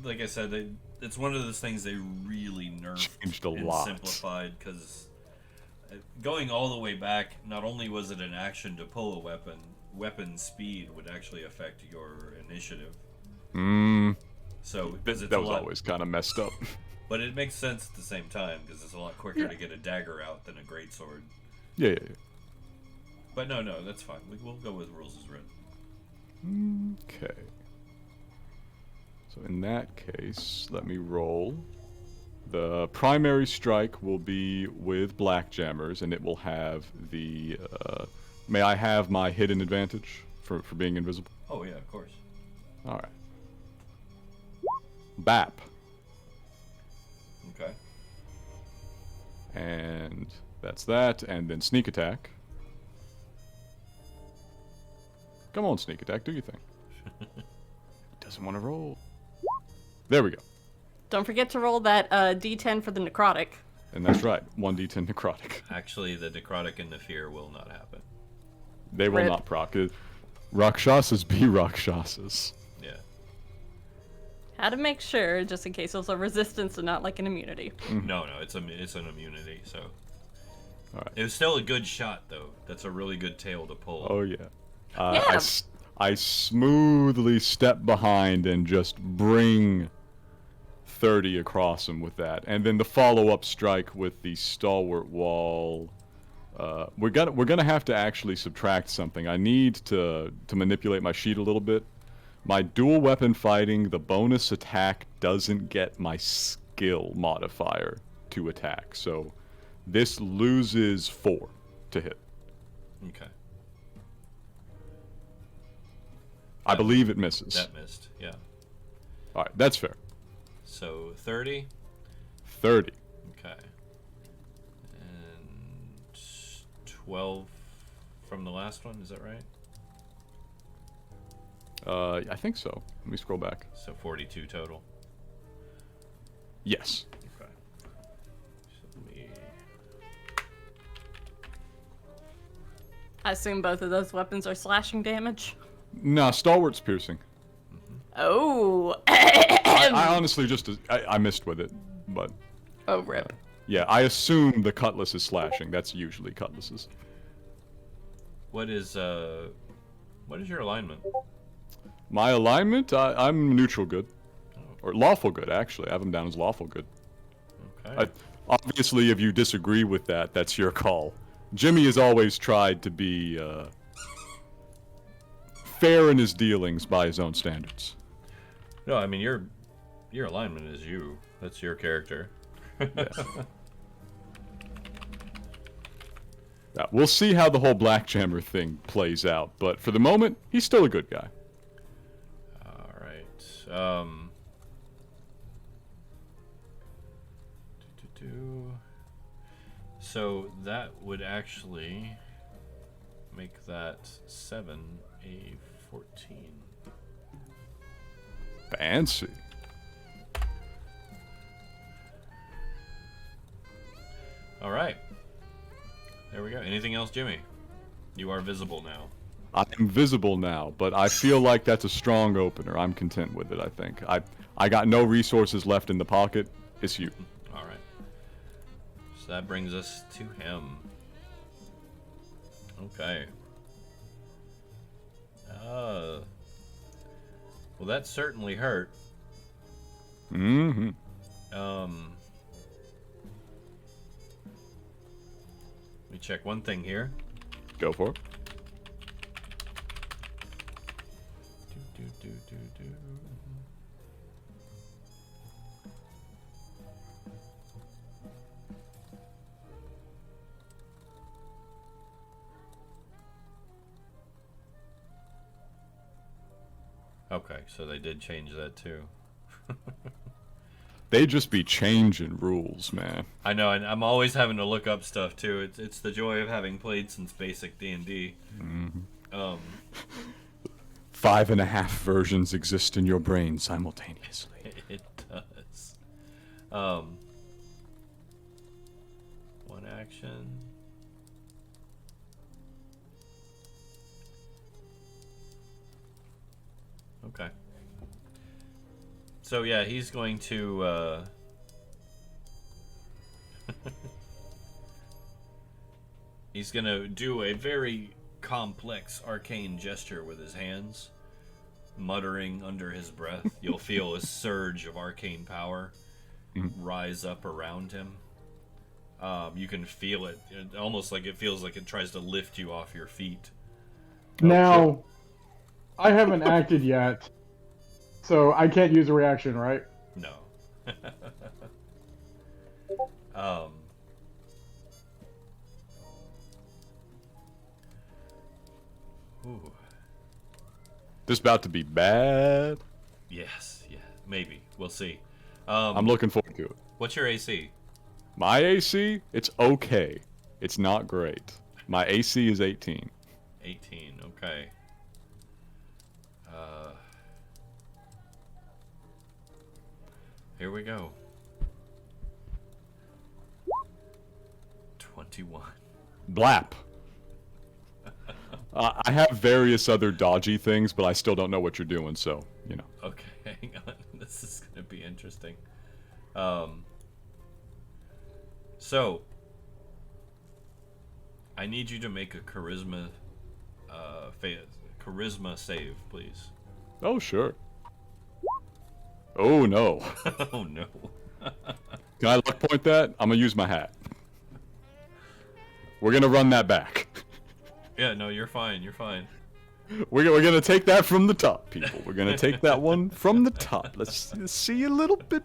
like I said, it's one of those things they really nerfed Changed a and lot. simplified because going all the way back, not only was it an action to pull a weapon speed would actually affect your initiative. So because it's That a was lot, always kind of messed up. but it makes sense at the same time because it's a lot quicker to get a dagger out than a greatsword. Yeah. But no, that's fine. We'll go with rules as written. Okay. So in that case, let me roll. The primary strike will be with black jammers, and it will have the. May I have my hidden advantage for being invisible? Oh yeah, of course. All right. Bap. Okay. And that's that, and then sneak attack. Come on, sneak attack, do your thing. Doesn't want to roll. There we go. Don't forget to roll that d10 for the necrotic. And that's right, 1d10 necrotic. Actually, the necrotic and the fear will not happen. They will Rip. not proc. Rakshasas be Rakshasas. Yeah. How to make sure, just in case there's a resistance and not like an immunity. No, it's an immunity. So. All right. It was still a good shot, though. That's a really good tail to pull. Oh yeah. Yeah. I smoothly step behind and just bring 30 across him with that, and then the follow-up strike with the stalwart wall. We're gonna have to actually subtract something. I need to manipulate my sheet a little bit. My dual weapon fighting, the bonus attack doesn't get my skill modifier to attack, so this loses 4 to hit. Okay. I believe it misses. That missed. Yeah. All right, that's fair. So 30. 30. Okay. And 12 from the last one. Is that right? I think so. Let me scroll back. So 42 total. Yes. Okay. So let me. I assume both of those weapons are slashing damage. Nah, stalwart's piercing. Oh. I honestly just I missed with it, but Oh, rip. yeah, I assume the cutlass is slashing. That's usually cutlasses. What is your alignment? My alignment, I'm neutral good, or lawful good actually. I have them down as lawful good. Okay. Obviously, if you disagree with that, that's your call. Jimmy has always tried to be fair in his dealings by his own standards. No, I mean your alignment is you. That's your character. Yeah, we'll see how the whole Blackjammer thing plays out, but for the moment, he's still a good guy. All right. So that would actually make that 7 a 14. Fancy. All right. There we go. Anything else, Jimmy? You are visible now. I'm visible now, but I feel like that's a strong opener. I'm content with it, I think. I got no resources left in the pocket. It's you. All right. So that brings us to him. Okay. Well, that certainly hurt. Mm-hmm. Let me check one thing here. Go for it. Do. Okay, so they did change that too. They just be changing rules, man. I know, and I'm always having to look up stuff too. It's the joy of having played since basic D&D. Mm-hmm. 5.5 versions exist in your brain simultaneously. It does. One action. Okay. So yeah, he's going to he's gonna do a very complex arcane gesture with his hands, muttering under his breath. You'll feel a surge of arcane power rise up around him. You can feel it, almost like it feels like it tries to lift you off your feet. Now, I haven't acted yet, so I can't use a reaction, right? No. Ooh. This about to be bad. Yes, yeah, maybe. We'll see. I'm looking forward to it. What's your AC? My AC, it's okay. It's not great. My AC is 18. 18, okay. Here we go. 21. Blap. I have various other dodgy things, but I still don't know what you're doing, so, you know. Okay, hang on. This is going to be interesting. So, I need you to make a charisma save, please. Oh, sure. Oh, no. Oh, no. Can I luck point that? I'm gonna use my hat. We're gonna run that back. Yeah, no, you're fine. You're fine. We're gonna take that from the top, people. We're gonna take that one from the top. Let's see a little bit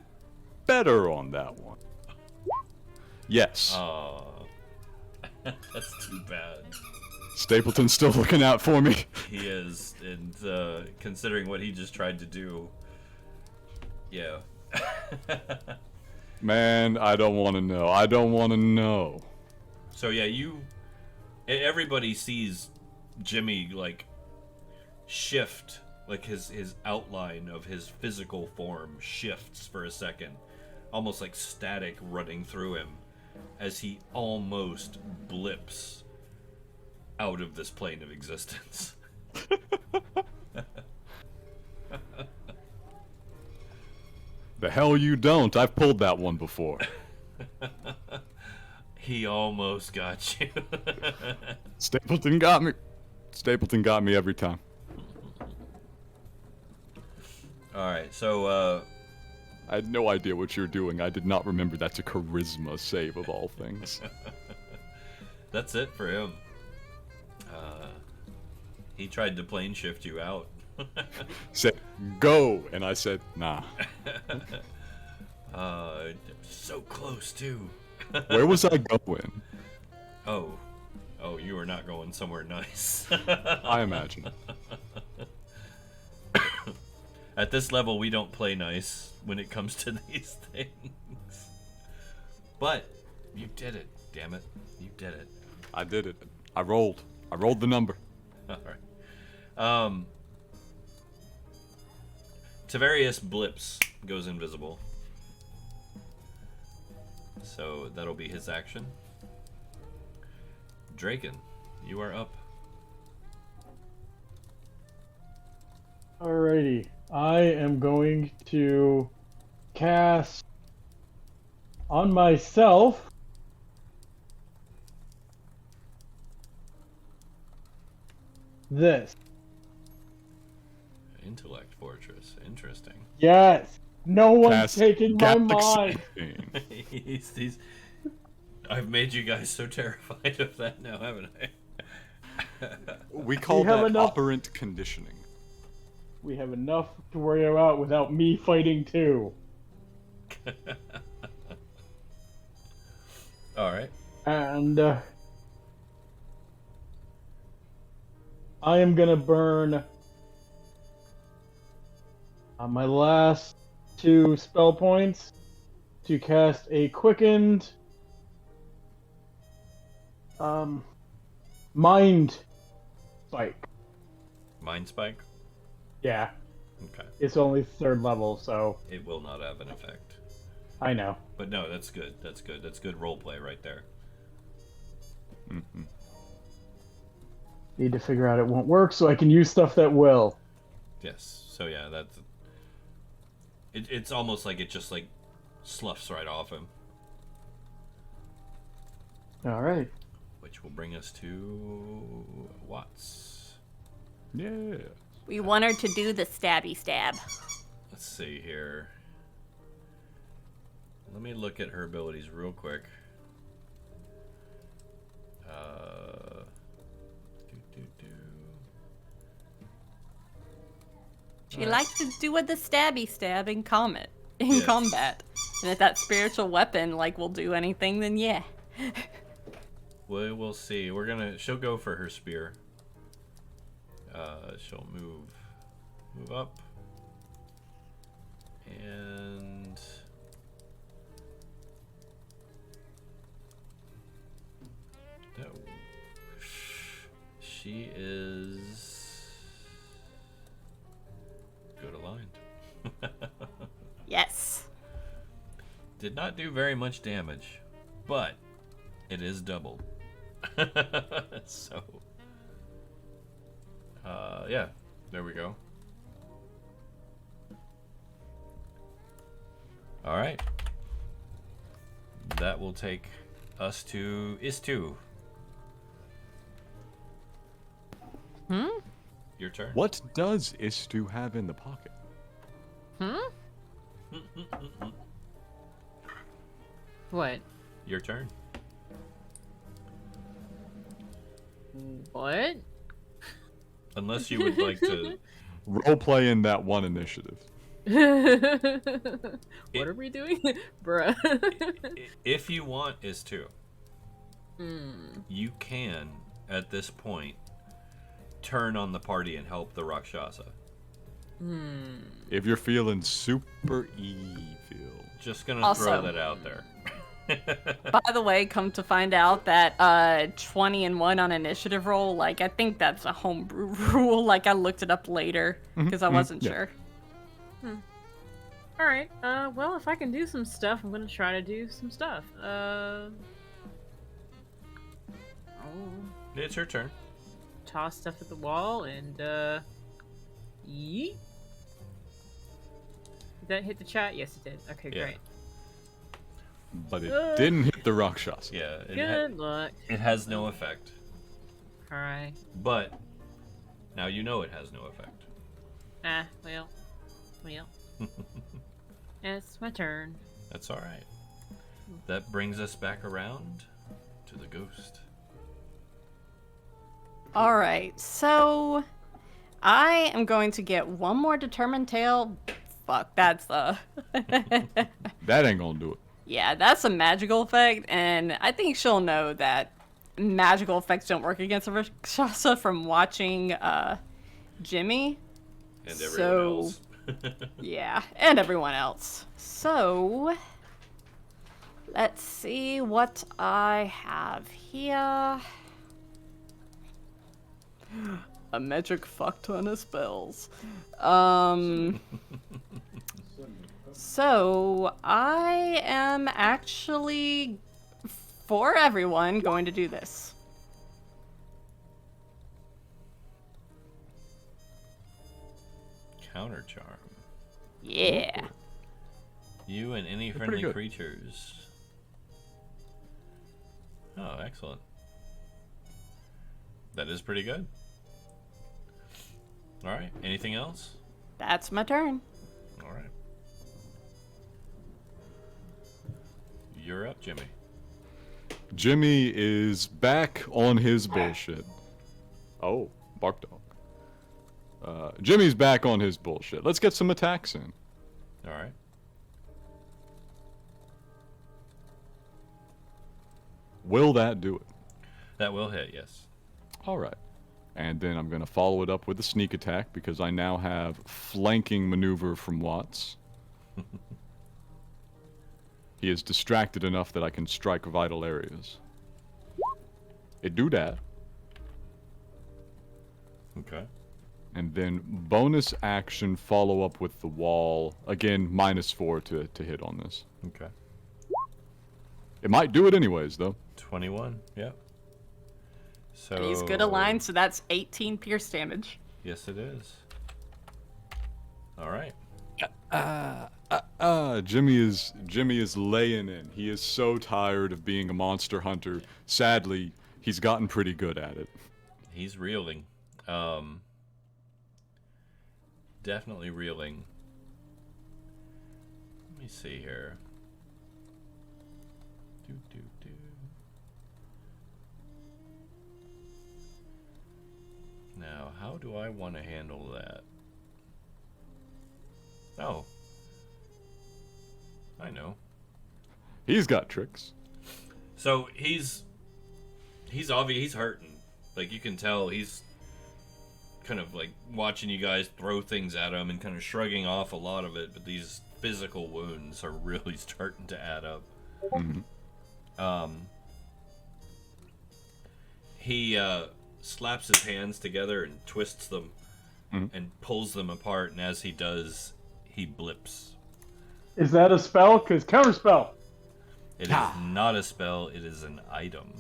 better on that one. Yes. That's too bad. Stapleton's still looking out for me. He is, and considering what he just tried to do, yeah. Man, I don't want to know. I don't want to know. So yeah, everybody sees Jimmy like shift, like his outline of his physical form shifts for a second, almost like static running through him, as he almost blips out of this plane of existence. The hell you don't. I've pulled that one before. He almost got you. Stapleton got me. Stapleton got me every time. Alright, so, I had no idea what you're doing. I did not remember that's a charisma save of all things. that's it for him. He tried to plane shift you out. Said, go! And I said, nah. So close, too. Where was I going? Oh, you were not going somewhere nice. I imagine. At this level, we don't play nice when it comes to these things. But you did it. Damn it. You did it. I did it. I rolled the number. All right. Tavarius blips, goes invisible. So that'll be his action. Draken, you are up. Alrighty. I am going to cast on myself this. Intellect Fortress. Interesting. Yes. No one's Cast taking my mind. Galaxy. he's, I've made you guys so terrified of that now, haven't I? We call have that enough- operant conditioning. We have enough to worry about without me fighting too. Alright. And I am gonna burn my last 2 spell points to cast a quickened mind spike. Mind Spike? Yeah, Okay. it's only 3rd level, so It will not have an effect. I know. But no, that's good. That's good. That's good roleplay right there. Mm-hmm. Need to figure out it won't work so I can use stuff that will. Yes. So yeah, that's... It's almost like it just, like, sloughs right off him. Alright. Which will bring us to... Watts. Yeah. We want her to do the stabby stab. Let's see here. Let me look at her abilities real quick. She likes to do with the stabby stab in combat. Yes. And if that spiritual weapon like will do anything, then yeah. We'll see. She'll go for her spear. She'll move up. And no. She is good aligned. Yes. Did not do very much damage, but it is doubled. So, yeah, there we go. All right. That will take us to Istu. Your turn. What does Istu have in the pocket? What? Your turn. What? Unless you would like to. Roleplay in that one initiative. What are we doing? Bruh. If you want Istu, you can, at this point, turn on the party and help the Rakshasa. If you're feeling super evil. Just gonna Also- throw that out there. By the way, come to find out that 20 and 1 on initiative roll, like I think that's a homebrew rule. Like I looked it up later because I wasn't yeah. sure. All right. Well, if I can do some stuff, I'm gonna try to do some stuff. It's your turn. Toss stuff at the wall and yeet. Did that hit the chat? Yes, it did. Okay, Yeah. great. But it didn't hit the Rakshasa. Yeah, Good luck. it has no effect. All right. But now you know it has no effect. Well. It's my turn. That's all right. That brings us back around to the ghost. All right, so I am going to get one more determined tail. Fuck, that's That ain't gonna do it. yeah, that's a magical effect, and I think she'll know that magical effects don't work against a Rakshasa from watching Jimmy. And everyone So- else. Yeah, and everyone else. So Let's see what I have here. A magic fuck ton of spells. So I am actually, for everyone, going to do this. Counter charm. Yeah. You and any They're friendly pretty good. creatures. Oh, excellent. That is pretty good. All right. Anything else? That's my turn. All right. You're up, Jimmy. Jimmy is back on his bullshit. Oh, bark dog. Jimmy's back on his bullshit. Let's get some attacks in. All right. Will that do it? That will hit, yes. All right. And then I'm going to follow it up with a sneak attack because I now have flanking maneuver from Watts. He is distracted enough that I can strike vital areas. It do that. Okay. And then bonus action follow up with the wall. Again, -4 to hit on this. Okay. It might do it anyways, though. 21. Yep. So And he's good aligned, so that's 18 pierce damage. Yes, it is. All right. Jimmy is laying in. He is so tired of being a monster hunter. Sadly, he's gotten pretty good at it. He's reeling. Definitely reeling. Let me see here. Do. Now, how do I want to handle that? Oh. I know. He's got tricks. So he's obvious. He's hurting. Like, you can tell he's kind of like watching you guys throw things at him and kind of shrugging off a lot of it, but these physical wounds are really starting to add up. Mm-hmm. He slaps his hands together and twists them and pulls them apart, and as he does, he blips. Is that a spell? Because counterspell. It is not a spell, it is an item.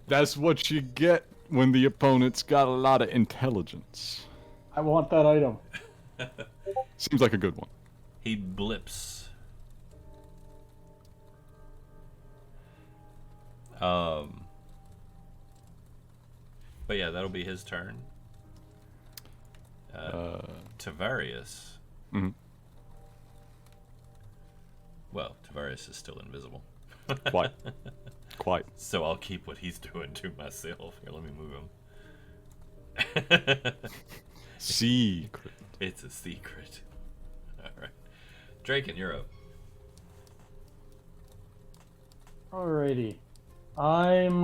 That's what you get when the opponent's got a lot of intelligence. I want that item. Seems like a good one. He blips. But yeah, that'll be his turn. Tavarius. Mm-hmm. Well, Tavarius is still invisible. Quite. So I'll keep what he's doing to myself. Here, let me move him. Secret. It's a secret. Alright. Draken, you're up. Alrighty. I'm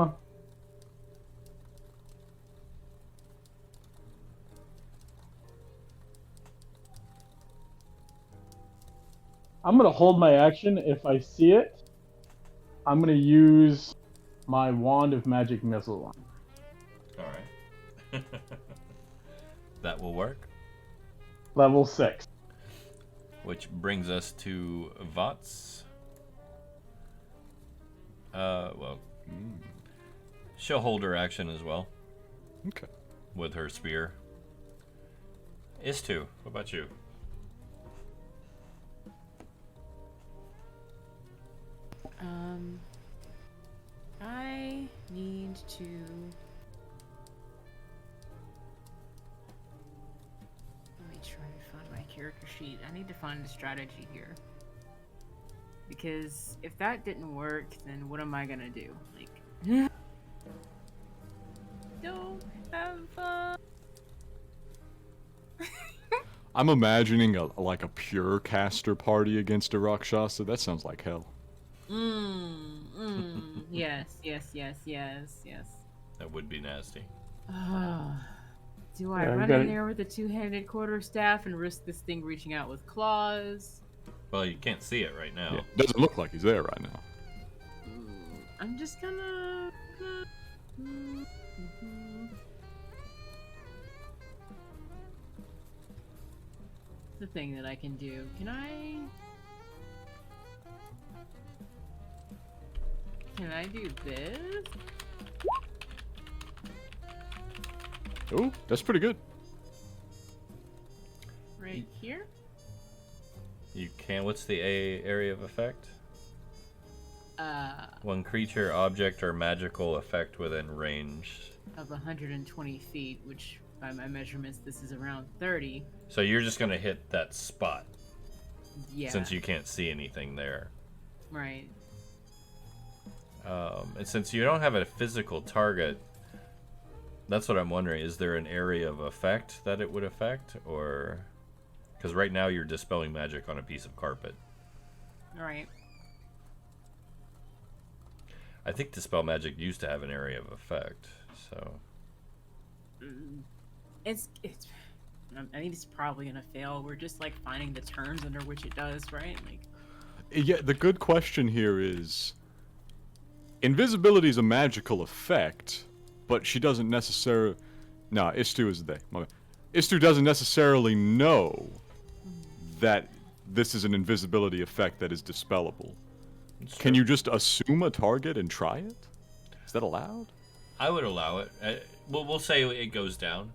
gonna hold my action. If I see it, I'm gonna use my Wand of Magic Missile on it. Alright. That will work. Level 6. Which brings us to Vots. She'll hold her action as well. Okay. With her spear. Istu, what about you? I need to... Let me try to find my character sheet. I need to find a strategy here. Because if that didn't work, then what am I gonna do? Like... Don't have fun. I'm imagining a pure caster party against a Rakshasa. That sounds like hell. Yes. That would be nasty. Do I Yeah, run gotta- in there with a two-handed quarterstaff and risk this thing reaching out with claws? Well, you can't see it right now. Yeah, doesn't look like he's there right now. I'm just gonna. The thing that I can do. Can I do this? Oh, that's pretty good. Right here? You can. What's the area of effect? One creature, object, or magical effect within range. Of 120 feet, which by my measurements, this is around 30. So you're just gonna hit that spot. Yeah. Since you can't see anything there. Right. And since you don't have a physical target, that's what I'm wondering. Is there an area of effect that it would affect? Or... Because right now you're dispelling magic on a piece of carpet. Alright. I think Dispel Magic used to have an area of effect, so... It's I think it's probably gonna fail. We're just like finding the terms under which it does, right? Like, Yeah, the good question here is... Invisibility is a magical effect, but she doesn't necessarily... No, Istu is the day. My bad. Istu doesn't necessarily know that this is an invisibility effect that is dispellable. Can you just assume a target and try it? Is that allowed? I would allow it. We'll say it goes down.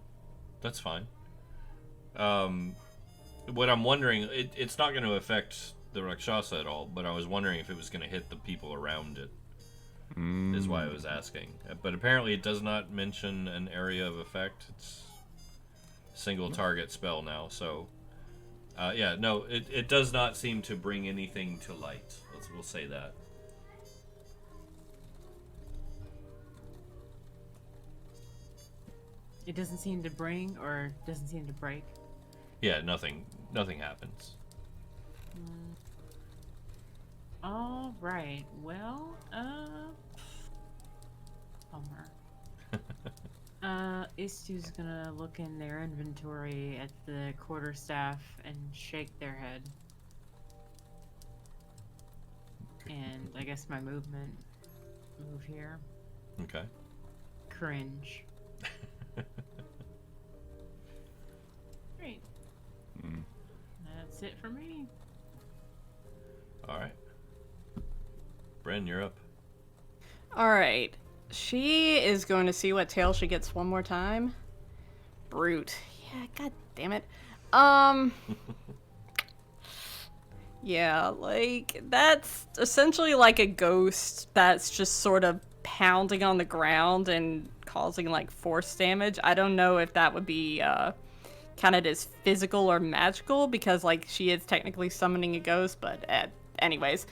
That's fine. What I'm wondering, it's not going to affect the Rakshasa at all, but I was wondering if it was going to hit the people around it. Is why I was asking. But apparently it does not mention an area of effect. It's single target spell now, so... yeah, no, it does not seem to bring anything to light. We'll say that. it doesn't seem to bring or doesn't seem to break. Yeah, nothing happens. All right. Well, bummer. Istu's gonna look in their inventory at the quarterstaff and shake their head. And I guess my move here. Okay. Cringe. Great. That's it for me. All right. Bren, you're up. All right. She is going to see what tail she gets one more time. Brute. Yeah, god damn it. Yeah, like, that's essentially like a ghost that's just sort of pounding on the ground and causing, like, force damage. I don't know if that would be, counted as physical or magical, because, like, she is technically summoning a ghost, but, anyways.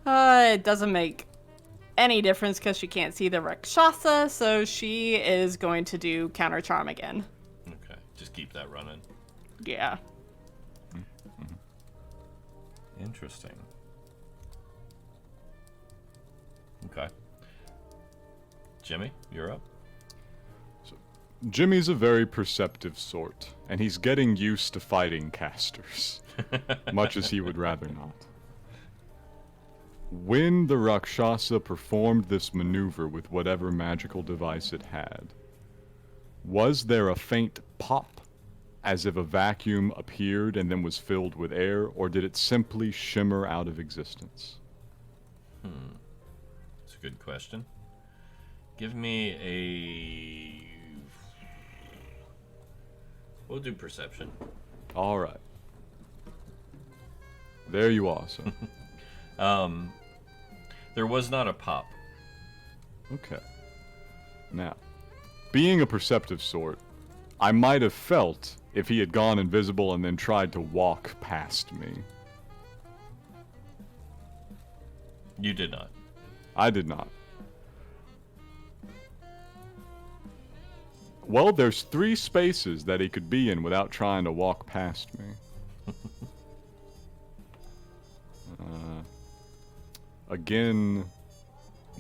It doesn't make any difference because she can't see the Rakshasa, so she is going to do Counter Charm again. Okay, just keep that running. Yeah. Interesting. Okay. Jimmy, you're up. Jimmy's a very perceptive sort, and he's getting used to fighting casters, much as he would rather not. When the Rakshasa performed this maneuver with whatever magical device it had, was there a faint pop, as if a vacuum appeared and then was filled with air, or did it simply shimmer out of existence? That's a good question. Give me a... We'll do perception. Alright. There you are, sir. There was not a pop. Okay. Now, being a perceptive sort, I might have felt if he had gone invisible and then tried to walk past me. You did not. I did not. Well, there's 3 spaces that he could be in without trying to walk past me. Again,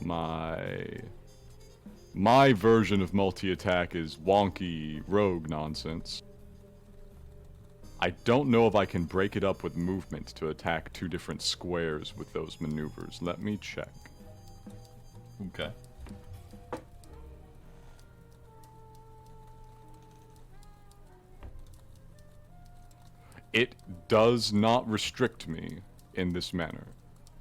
my version of multi-attack is wonky rogue nonsense. I don't know if I can break it up with movement to attack 2 different squares with those maneuvers. Let me check. Okay. It does not restrict me in this manner.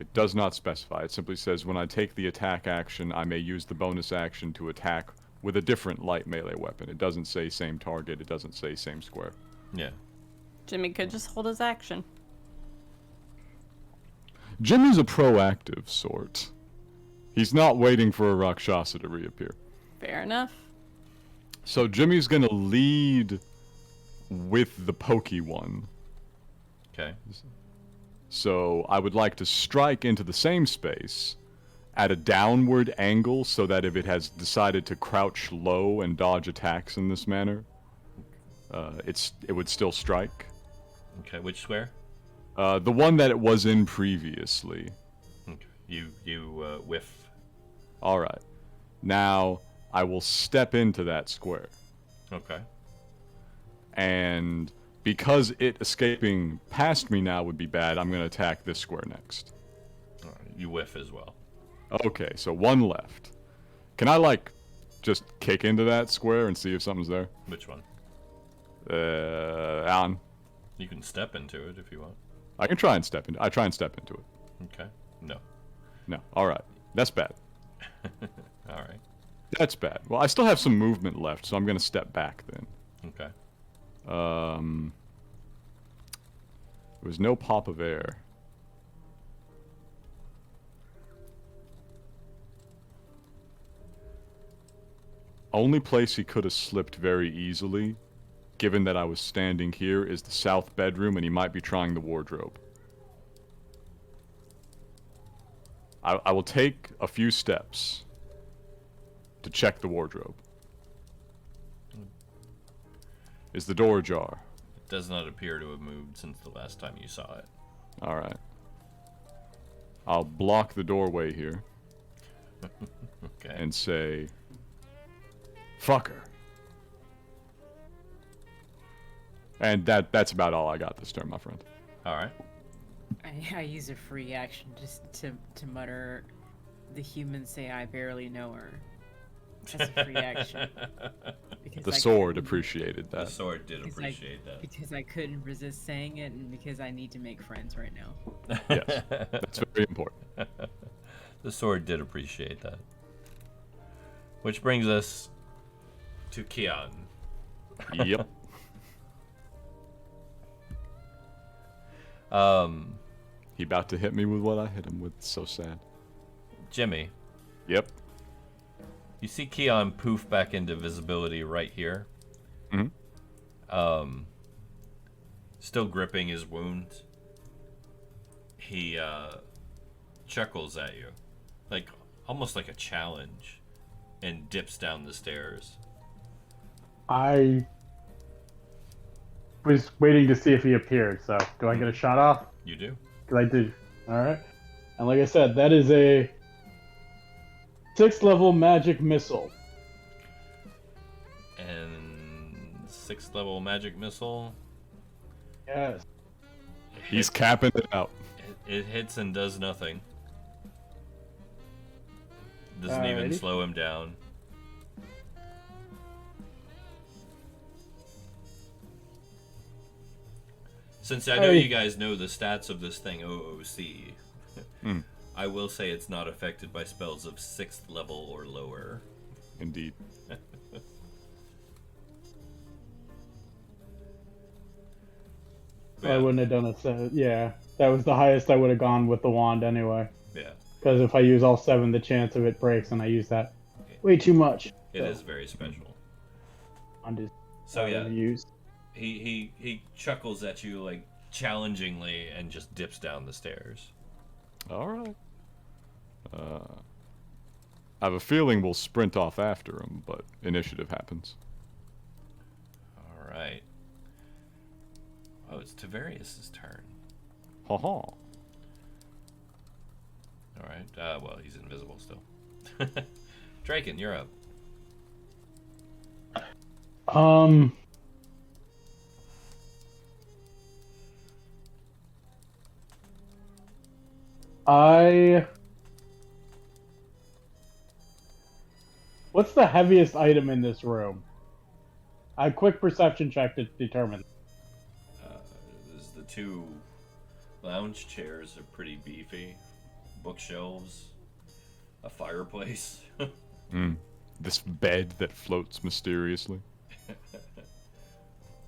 It does not specify. It simply says when I take the attack action, I may use the bonus action to attack with a different light melee weapon. It doesn't say same target. It doesn't say same square. Yeah. Jimmy could just hold his action. Jimmy's a proactive sort. He's not waiting for a Rakshasa to reappear. Fair enough. So Jimmy's gonna lead with the pokey one. Okay. So I would like to strike into the same space at a downward angle so that if it has decided to crouch low and dodge attacks in this manner, it would still strike. Okay, which square? The one that it was in previously. Okay. You whiff. Alright. Now, I will step into that square. Okay. And because it escaping past me now would be bad, I'm going to attack this square next. All right, you whiff as well. Okay, so 1 left. Can I, like, just kick into that square and see if something's there? Which one? On. You can step into it if you want. I can try and step into. I try and step into it. Okay. No. No. All right. That's bad. All right. That's bad. Well, I still have some movement left, so I'm gonna step back then. Okay. There was no pop of air. Only place he could have slipped very easily, given that I was standing here, is the south bedroom, and he might be trying the wardrobe. I will take a few steps to check the wardrobe. Is the door ajar? It does not appear to have moved since the last time you saw it. Alright. I'll block the doorway here Okay. and say, fucker. And that's about all I got this turn, my friend. All right. I use a free action just to mutter, the humans say I barely know her. That's a free action. Because The I sword couldn't- appreciated The that. sword did because appreciate that. Because I couldn't resist saying it, and because I need to make friends right now. Yes, that's very important. The sword did appreciate that. Which brings us to Kian. Yep. He about to hit me with what I hit him with. So sad. Jimmy, Yep. you see Kian poof back into visibility right here. Mhm. Still gripping his wound. He chuckles at you, like almost like a challenge, and dips down the stairs. I was waiting to see if he appeared, so do I get a shot off? You do? Because I did. Alright. And like I said, that is a 6th level magic missile. And 6th level magic missile. Yes. He's capping it out. It hits and does nothing. Doesn't even Alrighty. slow him down. Since I know Hey. you guys know the stats of this thing, OOC, I will say it's not affected by spells of 6th level or lower. Indeed. I wouldn't have done it. So, yeah, that was the highest I would have gone with the wand anyway. Yeah, Because if I use all 7, the chance of it breaks, and I use that way too much. it is very special. On just So yeah, use. he chuckles at you like challengingly and just dips down the stairs. Alright. I have a feeling we'll sprint off after him, but initiative happens. All right. Oh, it's Tavarius's turn. Ha ha. All right. Well, he's invisible still. Draken, you're up. What's the heaviest item in this room? A quick perception check to determine. There's the two lounge chairs are pretty beefy. Bookshelves. A fireplace. This bed that floats mysteriously. I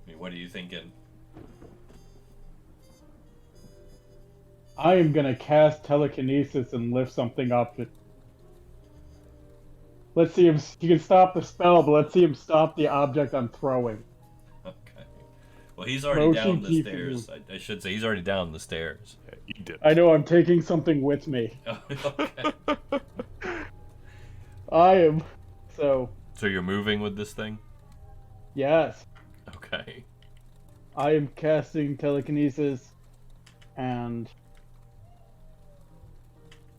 mean, what are you thinking? I am gonna cast telekinesis and lift something up. Let's see him. He can stop the spell, but let's see him stop the object I'm throwing. Okay. Well, he's already Motion down the key stairs. I should say he's already down the stairs. Yeah, he did. I know I'm taking something with me. Okay. I am. So, So you're moving with this thing? yes. Okay. I am casting telekinesis and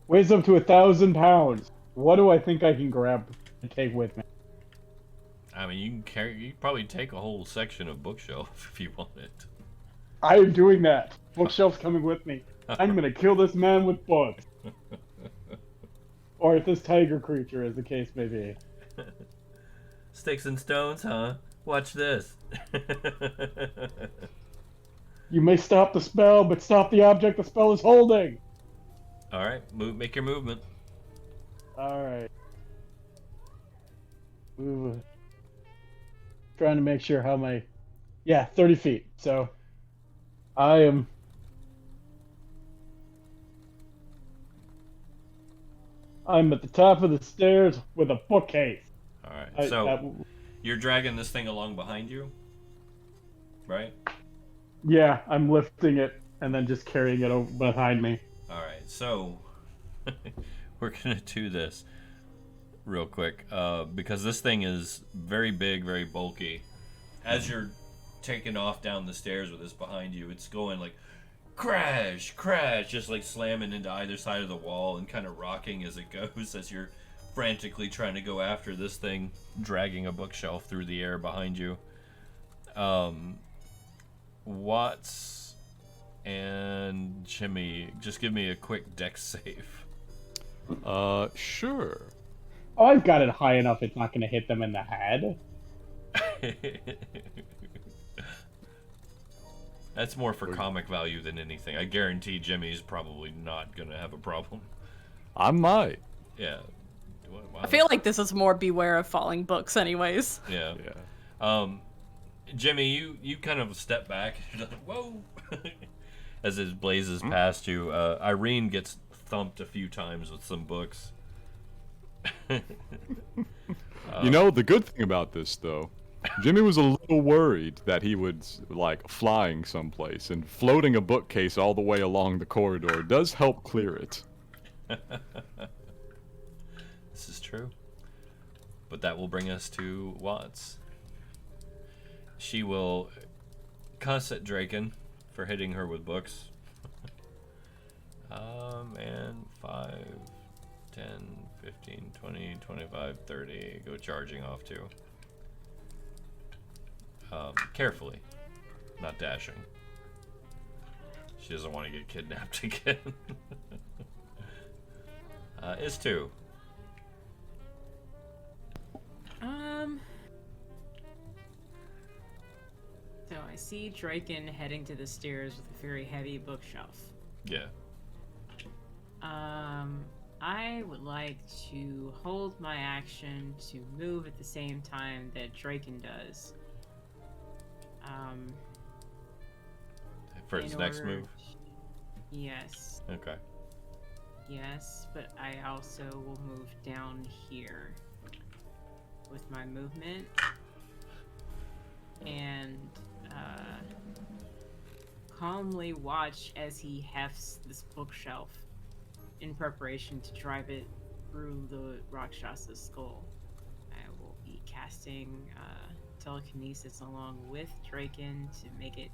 weighs up to 1,000 pounds. What do I think I can grab and take with me? I mean, you can carry. You can probably take a whole section of bookshelf if you want it. I am doing that. Bookshelf's coming with me. I'm gonna kill this man with books. Or this tiger creature, as the case may be. Sticks and stones, huh? Watch this. You may stop the spell, but stop the object the spell is holding. All right, make your movement. All right. Ooh. Trying to make sure how my... Yeah, 30 feet. So, I'm at the top of the stairs with a bookcase. All right, so you're dragging this thing along behind you, right? Yeah, I'm lifting it and then just carrying it over behind me. All right, so we're gonna do this real quick because this thing is very big, very bulky. As you're taking off down the stairs with this behind you, it's going like crash, crash, just like slamming into either side of the wall and kind of rocking as it goes as you're frantically trying to go after this thing, dragging a bookshelf through the air behind you. Watts and Jimmy, just give me a quick dex save. Sure. Oh, I've got it high enough it's not going to hit them in the head. That's more for comic value than anything. I guarantee Jimmy's probably not going to have a problem. I might. Yeah. I feel like this is more beware of falling books anyways. Yeah. Yeah. Jimmy, you kind of step back. You're like, whoa! As it blazes past you. Irene gets thumped a few times with some books. You know, the good thing about this, though, Jimmy was a little worried that he would, like, flying someplace, and floating a bookcase all the way along the corridor does help clear it. This is true. But that will bring us to Watts. She will cuss at Draken for hitting her with books. And 5, 10, 15, 20, 25, 30. Go charging off too. Carefully. Not dashing. She doesn't want to get kidnapped again. Is 2. So I see Draken heading to the stairs with a very heavy bookshelf. Yeah. I would like to hold my action to move at the same time that Draken does. For his next move? Yes. Okay. Yes, but I also will move down here with my movement and calmly watch as he hefts this bookshelf in preparation to drive it through the Rakshasa's skull. I will be casting telekinesis along with Draken to make it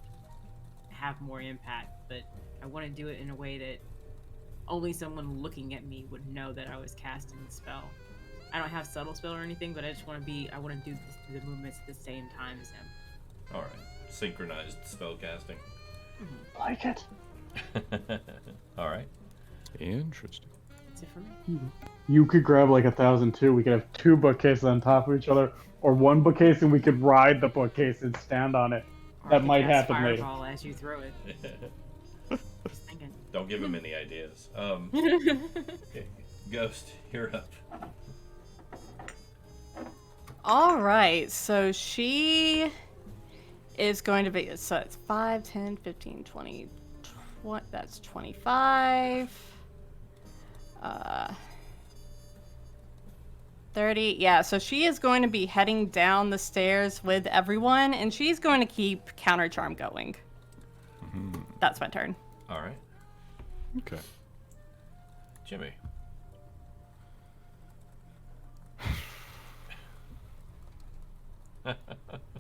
have more impact, but I want to do it in a way that only someone looking at me would know that I was casting the spell. I don't have subtle spell or anything, but I just want to do the movements at the same time as him. Alright. Synchronized spell casting. Like it. Alright. Interesting. That's it for me. You could grab like 1,000 too. We could have 2 bookcases on top of each other, or 1 bookcase and we could ride the bookcase and stand on it. Or That I could might cast happen later. Fireball as you throw it. Just thinking. Don't give him any ideas. Okay. Ghost, you're up. All right, so she is going to be, so it's 5, 10, 15, 20, that's 25. 30, yeah, so she is going to be heading down the stairs with everyone, and she's going to keep counter charm going. Mm-hmm. That's my turn. All right. Okay. Jimmy.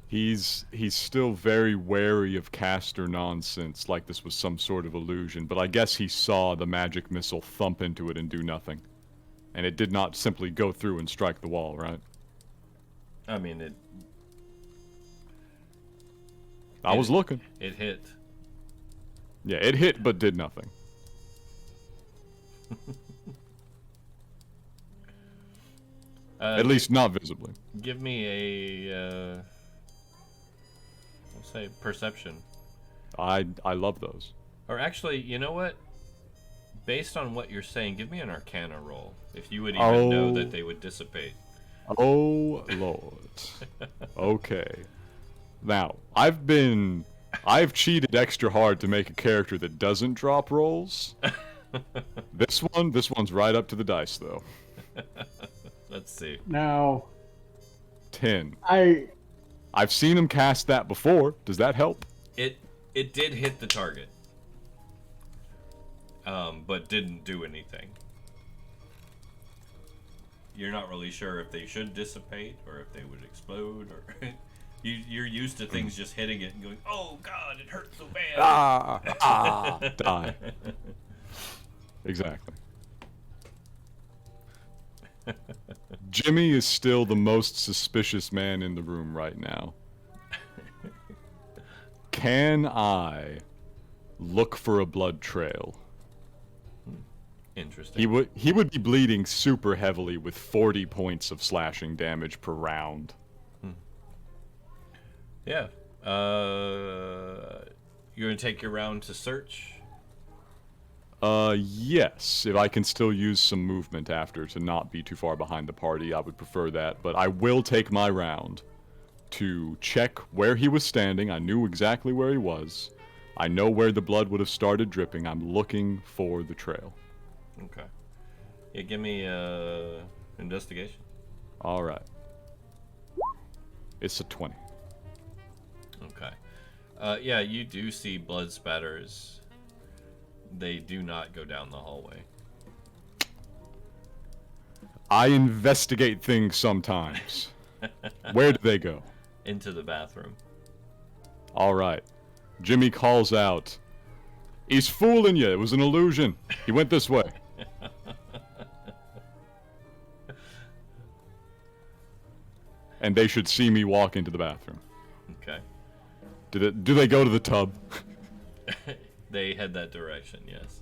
He's still very wary of caster nonsense, like this was some sort of illusion, but I guess he saw the magic missile thump into it and do nothing. And it did not simply go through and strike the wall, right? I mean, I was looking. it hit. Yeah, it hit but did nothing. At least not visibly. Give me a, let's say, perception. I love those. Or actually, you know what? Based on what you're saying, give me an Arcana roll. If you would even know that they would dissipate. Oh, Lord. Okay. Now, I've cheated extra hard to make a character that doesn't drop rolls. This one's right up to the dice, though. Let's see. Now, 10. I've seen him cast that before. Does that help? It did hit the target. But didn't do anything. You're not really sure if they should dissipate or if they would explode, or you're used to things just hitting it and going, "Oh God, it hurts so bad." Die. Exactly. Jimmy is still the most suspicious man in the room right now. Can I look for a blood trail? Interesting. He would be bleeding super heavily with 40 points of slashing damage per round. Yeah. You're gonna take your round to search? Yes. If I can still use some movement after to not be too far behind the party, I would prefer that. But I will take my round to check where he was standing. I knew exactly where he was. I know where the blood would have started dripping. I'm looking for the trail. Okay. Yeah, give me investigation. All right. It's a 20. Okay. Yeah, you do see blood spatters. They do not go down the hallway. I investigate things sometimes. Where do they go? Into the bathroom. All right. Jimmy calls out, "He's fooling you. It was an illusion. He went this way." And they should see me walk into the bathroom. Okay. Do they go to the tub? They head that direction, yes.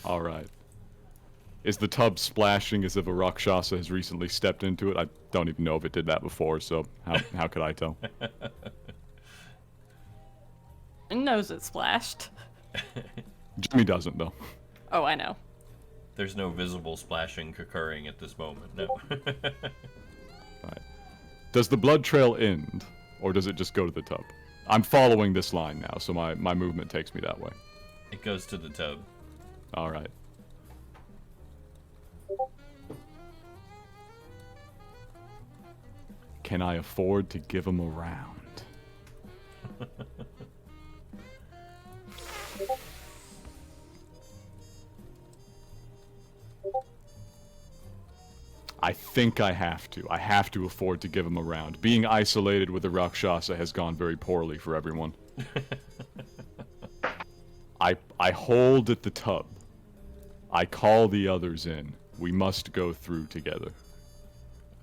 All right. Is the tub splashing as if a Rakshasa has recently stepped into it? I don't even know if it did that before, so how could I tell? It knows it splashed. Jimmy doesn't, though. Oh, I know. There's no visible splashing occurring at this moment, no. Right. Does the blood trail end, or does it just go to the tub? I'm following this line now, so my movement takes me that way. It goes to the tub. All right. Can I afford to give him a round? I think I have to. I have to afford to give him a round. Being isolated with the Rakshasa has gone very poorly for everyone. I hold at the tub. I call the others in. We must go through together.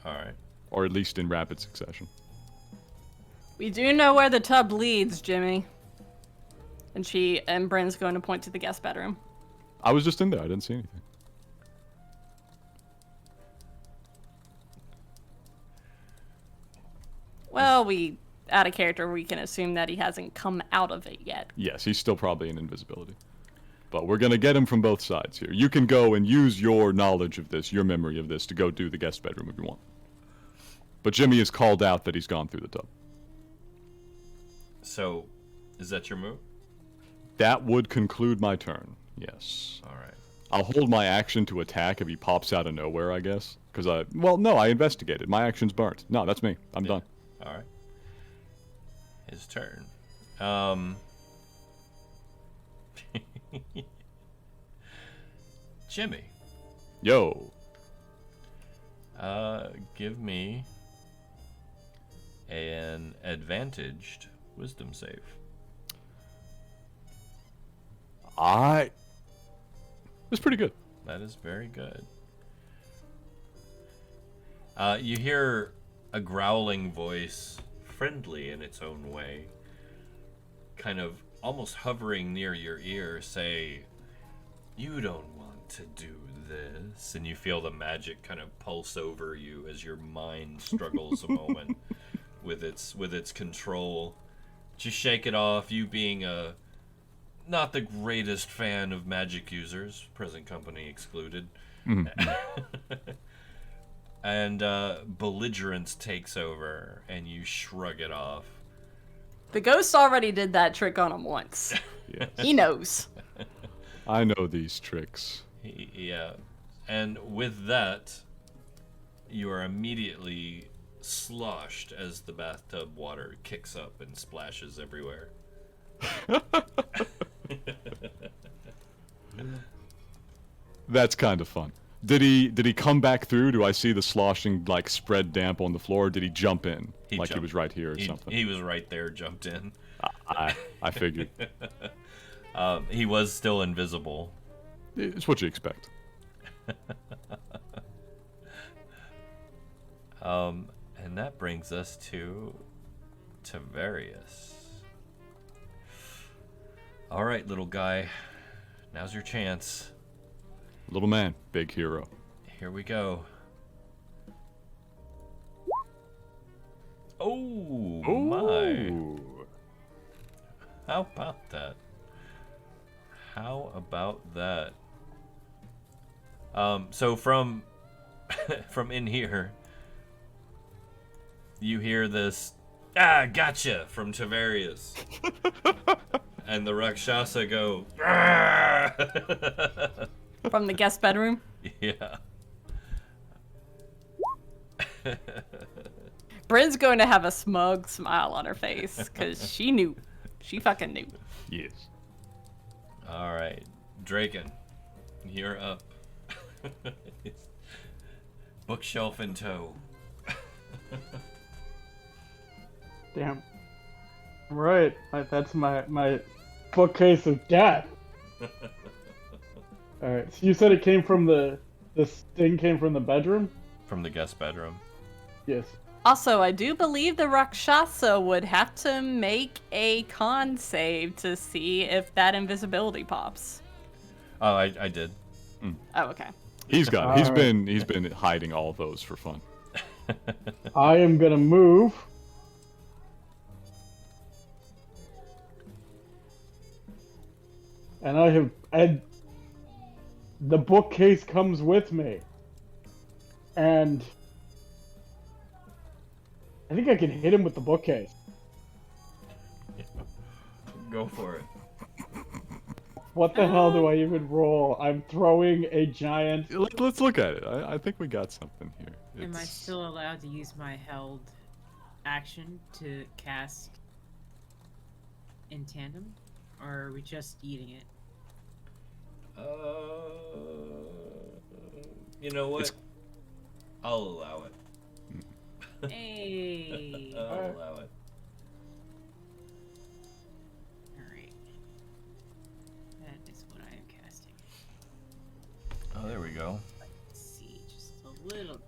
Alright. Or at least in rapid succession. We do know where the tub leads, Jimmy. And Bryn's going to point to the guest bedroom. I was just in there. I didn't see anything. Well, out of character, we can assume that he hasn't come out of it yet. Yes, he's still probably in invisibility. But we're going to get him from both sides here. You can go and use your knowledge of this, your memory of this, to go do the guest bedroom if you want. But Jimmy has called out that he's gone through the tub. So, is that your move? That would conclude my turn, yes. All right. I'll hold my action to attack if he pops out of nowhere, I guess. Because I investigated. My action's burnt. No, that's me. I'm done. All right. His turn. Jimmy. Yo. Give me an advantaged wisdom save. It's pretty good. That is very good. You hear a growling voice, friendly in its own way, kind of almost hovering near your ear, say, "You don't want to do this." And you feel the magic kind of pulse over you as your mind struggles a moment with its control. Just shake it off, you being not the greatest fan of magic users, present company excluded. And belligerence takes over, and you shrug it off. The ghost already did that trick on him once. Yes. He knows. I know these tricks. Yeah. And with that, you are immediately sloshed as the bathtub water kicks up and splashes everywhere. That's kind of fun. Did he come back through? Do I see the sloshing like spread damp on the floor? Or did he jump in he was right here or something? He was right there, jumped in. I figured. He was still invisible. It's what you expect. And that brings us to Tavarius. All right, little guy. Now's your chance. Little man, big hero. Here we go. Oh, my. How about that? How about that? So from in here, you hear this, gotcha, from Tavarius. And the Rakshasa go, From the guest bedroom? Yeah. Bryn's going to have a smug smile on her face, because she knew. She fucking knew. Yes. All right, Draken, you're up. Bookshelf in tow. Damn. Right. That's my bookcase of death. Alright, so you said it came from this thing came from the bedroom? From the guest bedroom. Yes. Also, I do believe the Rakshasa would have to make a con save to see if that invisibility pops. Oh, I did. Oh, okay. He's got it. He's been hiding all of those for fun. I am gonna move. And the bookcase comes with me. And I think I can hit him with the bookcase. Go for it. What the hell do I even roll? I'm throwing a giant... Let's look at it. I think we got something here. Am I still allowed to use my held action to cast in tandem? Or are we just eating it? You know what? I'll allow it. Hey! I'll allow it. Alright. That is what I am casting. Oh, there we go. Let's see, just a little bit.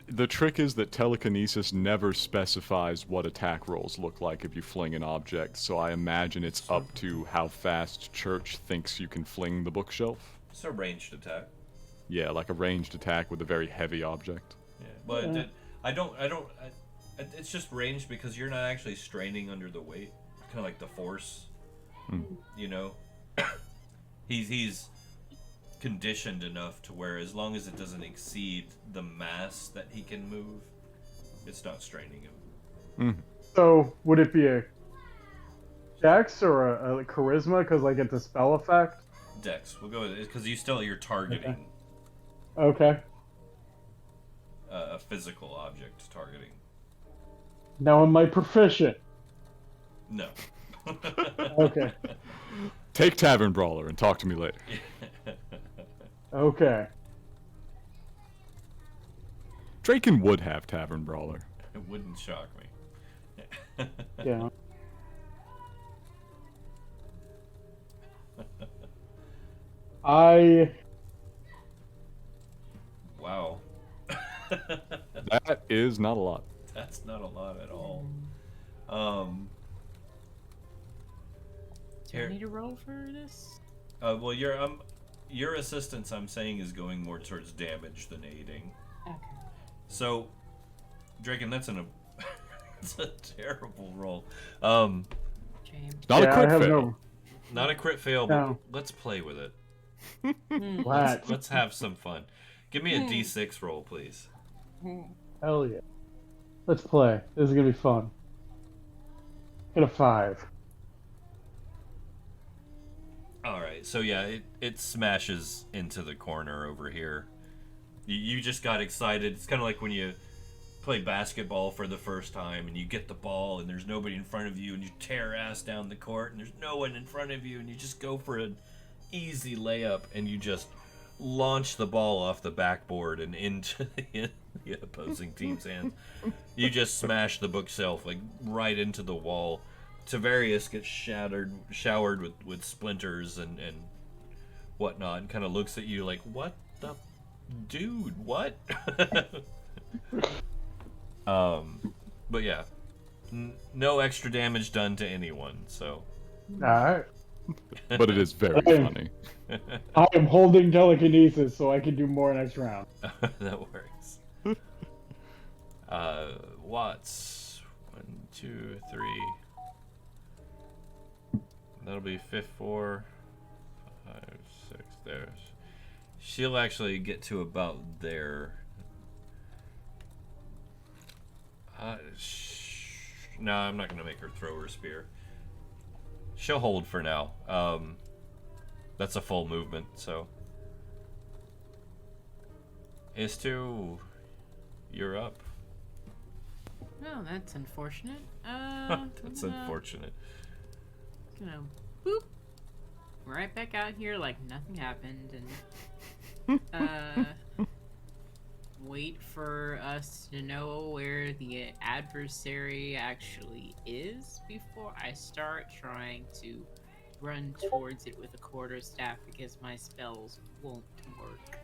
The trick is that telekinesis never specifies what attack rolls look like if you fling an object, so I imagine it's up to how fast Church thinks you can fling the bookshelf. It's a ranged attack. Yeah, like a ranged attack with a very heavy object. Yeah, but It's just ranged because you're not actually straining under the weight. Kind of like the force, you know. he's conditioned enough to where as long as it doesn't exceed the mass that he can move, it's not straining him. So would it be a Dex or a Charisma? Because like it's a spell effect. Dex. We'll go with it because you're targeting Okay. a physical object targeting. Now am I proficient? No. Okay. Take Tavern Brawler and talk to me later. Okay. Draken would have Tavern Brawler. It wouldn't shock me. Yeah. Wow. That is not a lot. That's not a lot at all. Do I need to roll for this? Well, your assistance, I'm saying, is going more towards damage than aiding. Okay. So, Draken, that's it's a terrible roll. James. Not a I crit have fail. Not a crit fail, but No. let's play with it. What? Let's have some fun. Give me a D6 roll, please. Hell yeah. Let's play. This is gonna be fun. Get a 5. All right, so yeah, it smashes into the corner over here. You just got excited. It's kind of like when you play basketball for the first time and you get the ball and there's nobody in front of you and you tear ass down the court and there's no one in front of you and you just go for an easy layup and you just launch the ball off the backboard and into the opposing team's hands. You just smash the bookshelf like right into the wall. Tavarius gets showered with splinters and whatnot, and kind of looks at you like, "What the, dude? What?" But yeah, no extra damage done to anyone. So. Alright. But it is very funny. I am holding telekinesis so I can do more next round. That works. Watts. 1, 2, 3. That'll be 4, 5, 6. There. She'll actually get to about there. No, I'm not gonna make her throw her spear. She'll hold for now. That's a full movement, so. Is2, you're up. Oh, that's unfortunate. That's unfortunate. Gonna boop right back out here like nothing happened and wait for us to know where the adversary actually is before I start trying to run towards it with a quarterstaff because my spells won't work.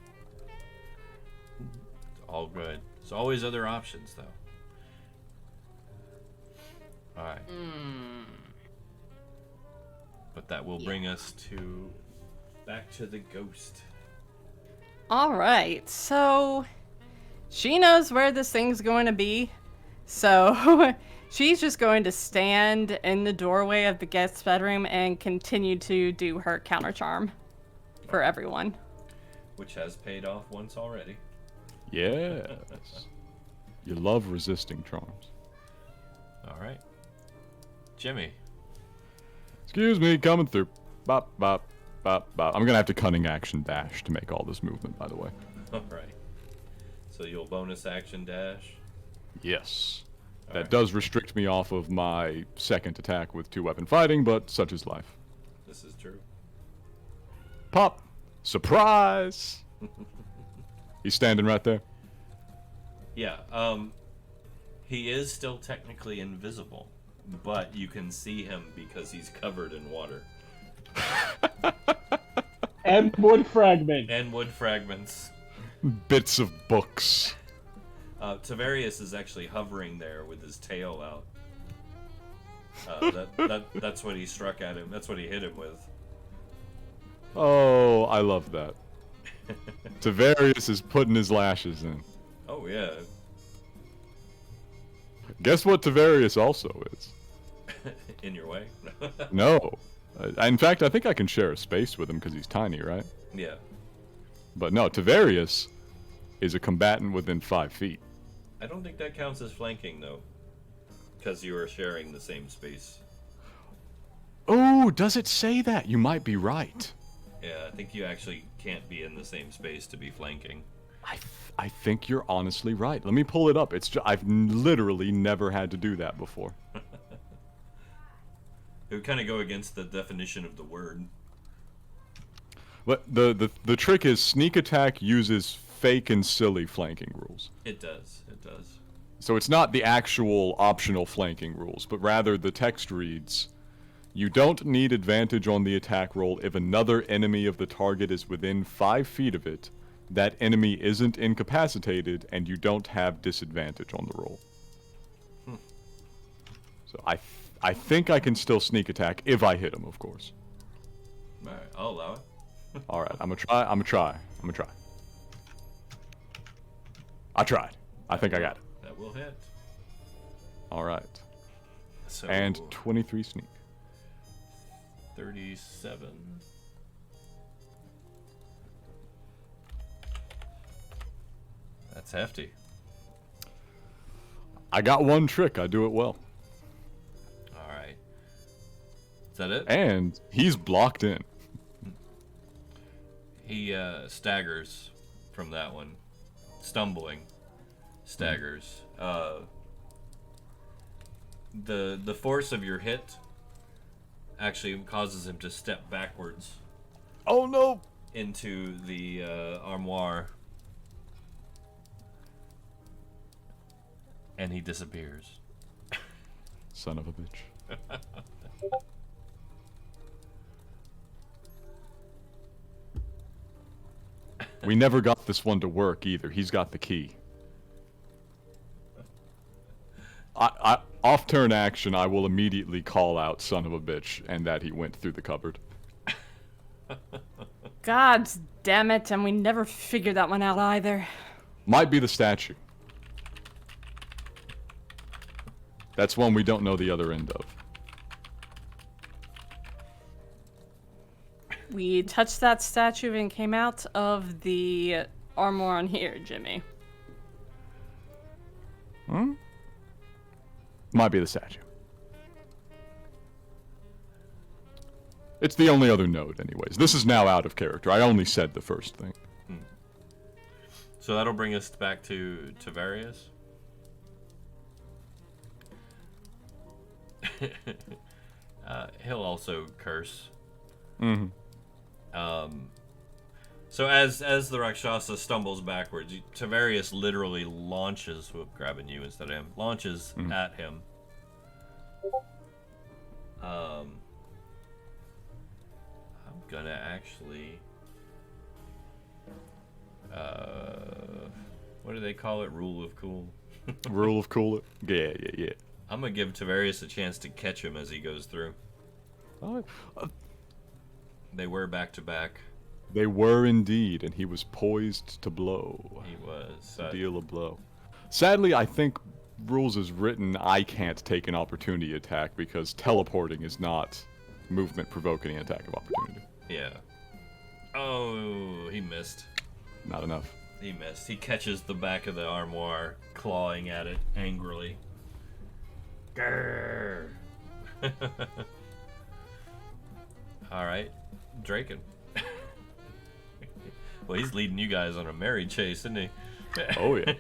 All good. There's always other options, though. Alright. But that will bring us back to the ghost. All right, so she knows where this thing's going to be. So she's just going to stand in the doorway of the guest bedroom and continue to do her counter charm for everyone. Which has paid off once already. Yes. You love resisting charms. Alright. Jimmy. Excuse me, coming through. Bop, bop, bop, bop. I'm gonna have to cunning action dash to make all this movement, by the way. Alright. So you'll bonus action dash? Yes. That Alright. does restrict me off of my second attack with 2-weapon fighting, but such is life. This is true. Pop! Surprise! He's standing right there. Yeah, he is still technically invisible, but you can see him because he's covered in water. And wood fragment. And wood fragments. Bits of books. Tavarius is actually hovering there with his tail out. That's what he struck at him. That's what he hit him with. Oh, I love that. Tavarius is putting his lashes in. Oh, yeah. Guess what Tavarius also is? In your way? No. In fact, I think I can share a space with him because he's tiny, right? Yeah. But no, Tavarius is a combatant within 5 feet. I don't think that counts as flanking, though. Because you are sharing the same space. Oh, does it say that? You might be right. Yeah, I think you actually can't be in the same space to be flanking. I think you're honestly right. Let me pull it up. I've literally never had to do that before. It would kind of go against the definition of the word. But the trick is sneak attack uses fake and silly flanking rules. It does. It does. So it's not the actual optional flanking rules, but rather the text reads, you don't need advantage on the attack roll if another enemy of the target is within 5 feet of it, that enemy isn't incapacitated, and you don't have disadvantage on the roll. So I think I can still sneak attack if I hit him, of course. Alright, I'll allow it. Alright, I'm gonna try. I tried. I think I got it. That will hit. Alright. So, And 23 sneak. 37. That's hefty. I got one trick. I do it well. Alright. Is that it? And he's blocked in. He staggers from that one. Stumbling. Staggers. The force of your hit actually causes him to step backwards Oh no! into the armoire. And he disappears. Son of a bitch. We never got this one to work either. He's got the key. Off turn action, I will immediately call out son of a bitch and that he went through the cupboard. God damn it, and we never figured that one out either. Might be the statue. That's one we don't know the other end of. We touched that statue and came out of the armor on here, Jimmy. Might be the statue. It's the only other node, anyways. This is now out of character. I only said the first thing. So that'll bring us back to Tavarius. He'll also curse. So as the Rakshasa stumbles backwards, Tavarius literally launches, grabbing you instead of him, launches at him. I'm gonna actually, what do they call it? Rule of cool. Rule of cool. Yeah. I'm gonna give Tavarius a chance to catch him as he goes through. They were back to back. They were indeed, and he was poised to blow. He was. To deal a blow. Sadly, I think rules is written, I can't take an opportunity attack because teleporting is not movement provoking an attack of opportunity. Yeah. Oh, he missed. Not enough. He missed. He catches the back of the armoire, clawing at it angrily. Grrr. Alright, Draken. Well, he's leading you guys on a merry chase, isn't he? Oh, yeah.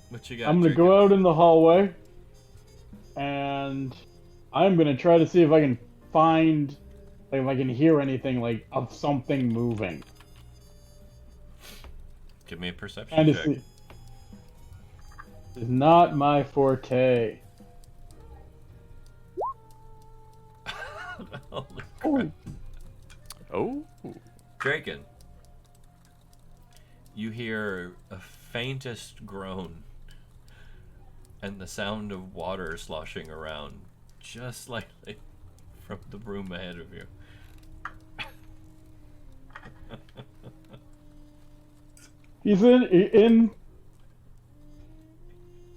What you got, I'm gonna Draken? go out in the hallway, and I'm gonna try to see if I can find, like, if I can hear anything, like, of something moving. Give me a perception Trying to check. see. It's not my forte. Holy Oh, crap. Oh. Draken, you hear a faintest groan and the sound of water sloshing around just slightly from the room ahead of you. He's in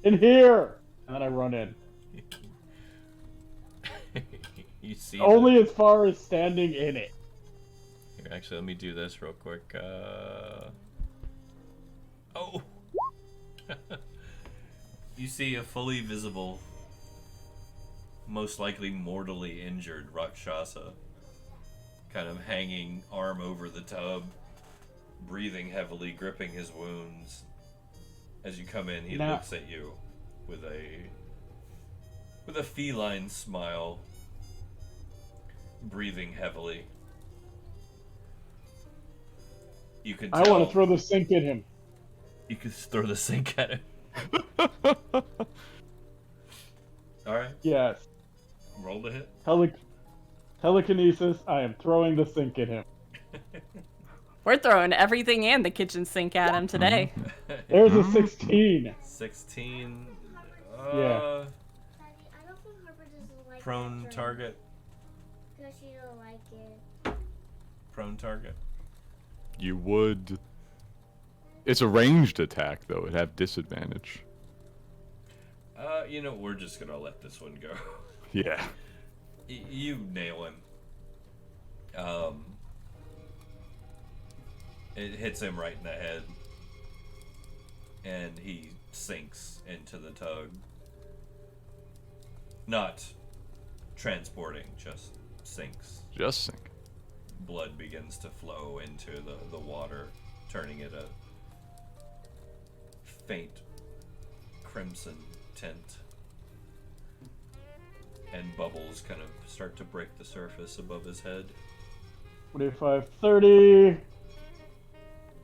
here, and then I run in. You see Only as far as standing in it. Here, actually, let me do this real quick. Oh! You see a fully visible, most likely mortally injured Rakshasa, kind of hanging arm over the tub, breathing heavily, gripping his wounds. As you come in, he looks at you with a feline smile, breathing heavily. You can tell. I want to throw the sink at him. You can throw the sink at him. Alright. Yes. Roll the hit. Telekinesis, I am throwing the sink at him. We're throwing everything and the kitchen sink at him today. There's a 16. 16. Yeah. I don't think Harper doesn't like Prone that target. because she don't like it. Prone target. You would. It's a ranged attack, though. It'd have disadvantage. You know, we're just gonna let this one go. Yeah. You nail him. It hits him right in the head, and he sinks into the tug. Not transporting, just sinks. Just sink. Blood begins to flow into the water, turning it a faint crimson tint. And bubbles kind of start to break the surface above his head. 25, 30.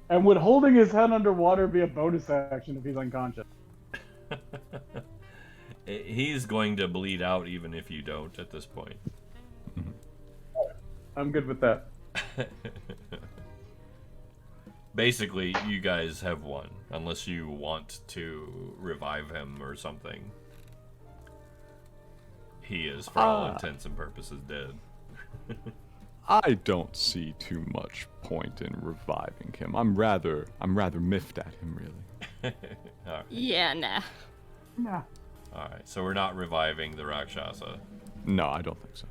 And would holding his head underwater be a bonus action if he's unconscious? He's going to bleed out even if you don't at this point. I'm good with that. Basically, you guys have won, unless you want to revive him or something. He is, for all intents and purposes, dead. I don't see too much point in reviving him. I'm rather miffed at him, really. All right. Yeah, nah. Nah. All right, so we're not reviving the Rakshasa. No, I don't think so.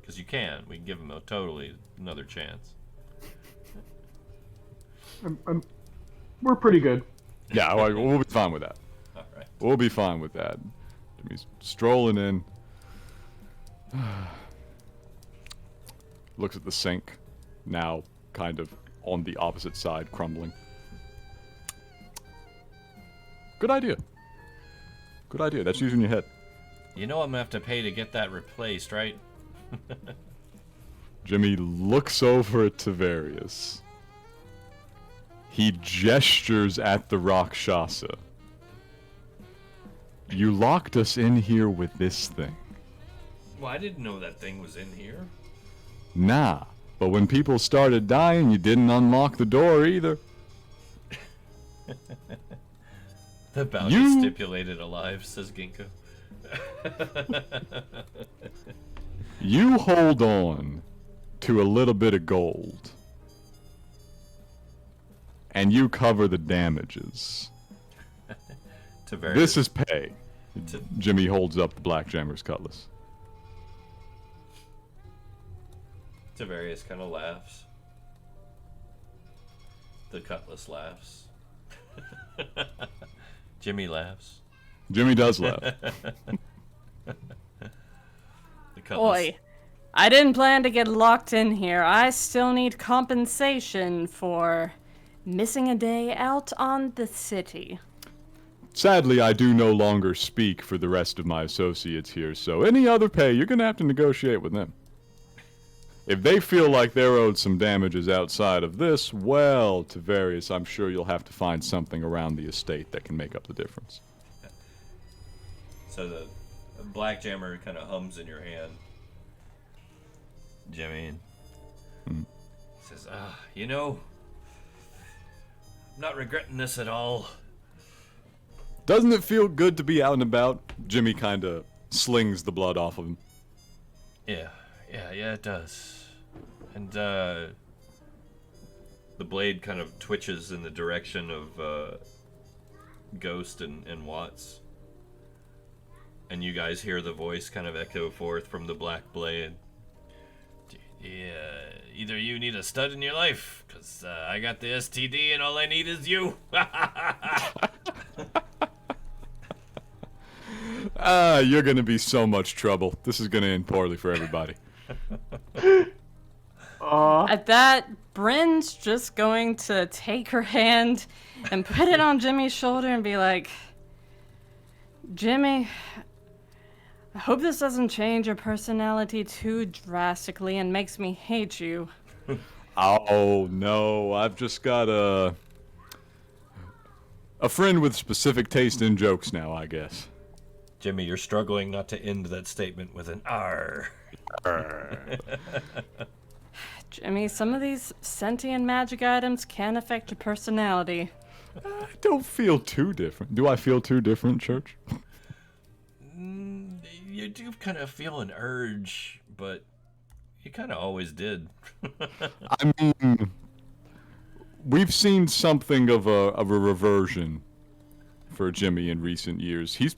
Because you can. We can give him another chance. We're pretty good. Yeah, we'll be fine with that. All right. We'll be fine with that. Jimmy's strolling in. Looks at the sink, now kind of on the opposite side, crumbling. Good idea. Good idea. That's using your head. You know I'm gonna have to pay to get that replaced, right? Jimmy looks over at Tavarius. He gestures at the Rakshasa. You locked us in here with this thing. Well, I didn't know that thing was in here. Nah, but when people started dying, you didn't unlock the door either. The bounty stipulated alive, says Ginkgo. You hold on to a little bit of gold. And you cover the damages. This is pay. Jimmy holds up the Black Jammer's cutlass. Tavarius kind of laughs. The cutlass laughs. Jimmy laughs. Jimmy does laugh. The cutlass. Boy, I didn't plan to get locked in here. I still need compensation for missing a day out on the city. Sadly, I do no longer speak for the rest of my associates here, so any other pay, you're gonna have to negotiate with them. If they feel like they're owed some damages outside of this, well, Tavarius, I'm sure you'll have to find something around the estate that can make up the difference. So the Black Jammer kind of hums in your hand. Jimmy says, you know, I'm not regretting this at all. Doesn't it feel good to be out and about? Jimmy kind of slings the blood off of him. Yeah, it does. And, the blade kind of twitches in the direction of Ghost and Watts. And you guys hear the voice kind of echo forth from the black blade. Yeah, either you need a stud in your life, because I got the STD and all I need is you. You're gonna be so much trouble. This is gonna end poorly for everybody. At that, Bryn's just going to take her hand and put it on Jimmy's shoulder and be like, Jimmy, I hope this doesn't change your personality too drastically and makes me hate you. Oh no, I've just got a friend with specific taste in jokes now, I guess. Jimmy, you're struggling not to end that statement with an R. Jimmy, some of these sentient magic items can affect your personality. I don't feel too different. Do I feel too different, Church? You do kind of feel an urge, but you kind of always did. I mean, we've seen something of a reversion for Jimmy in recent years. He's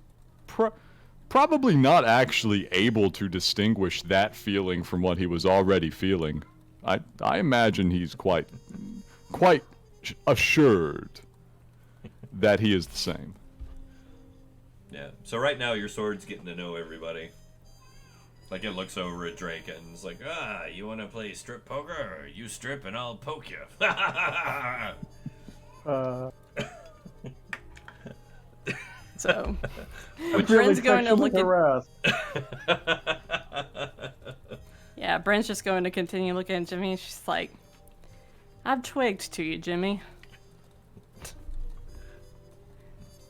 probably not actually able to distinguish that feeling from what he was already feeling. I imagine he's quite assured that he is the same. Yeah. So right now your sword's getting to know everybody. Like it looks over at Draken and it's like, you want to play strip poker? You strip and I'll poke you. So, I'm Bryn's going to sexually look at... harassed. Yeah, Bryn's just going to continue looking at Jimmy. She's like, I've twigged to you, Jimmy.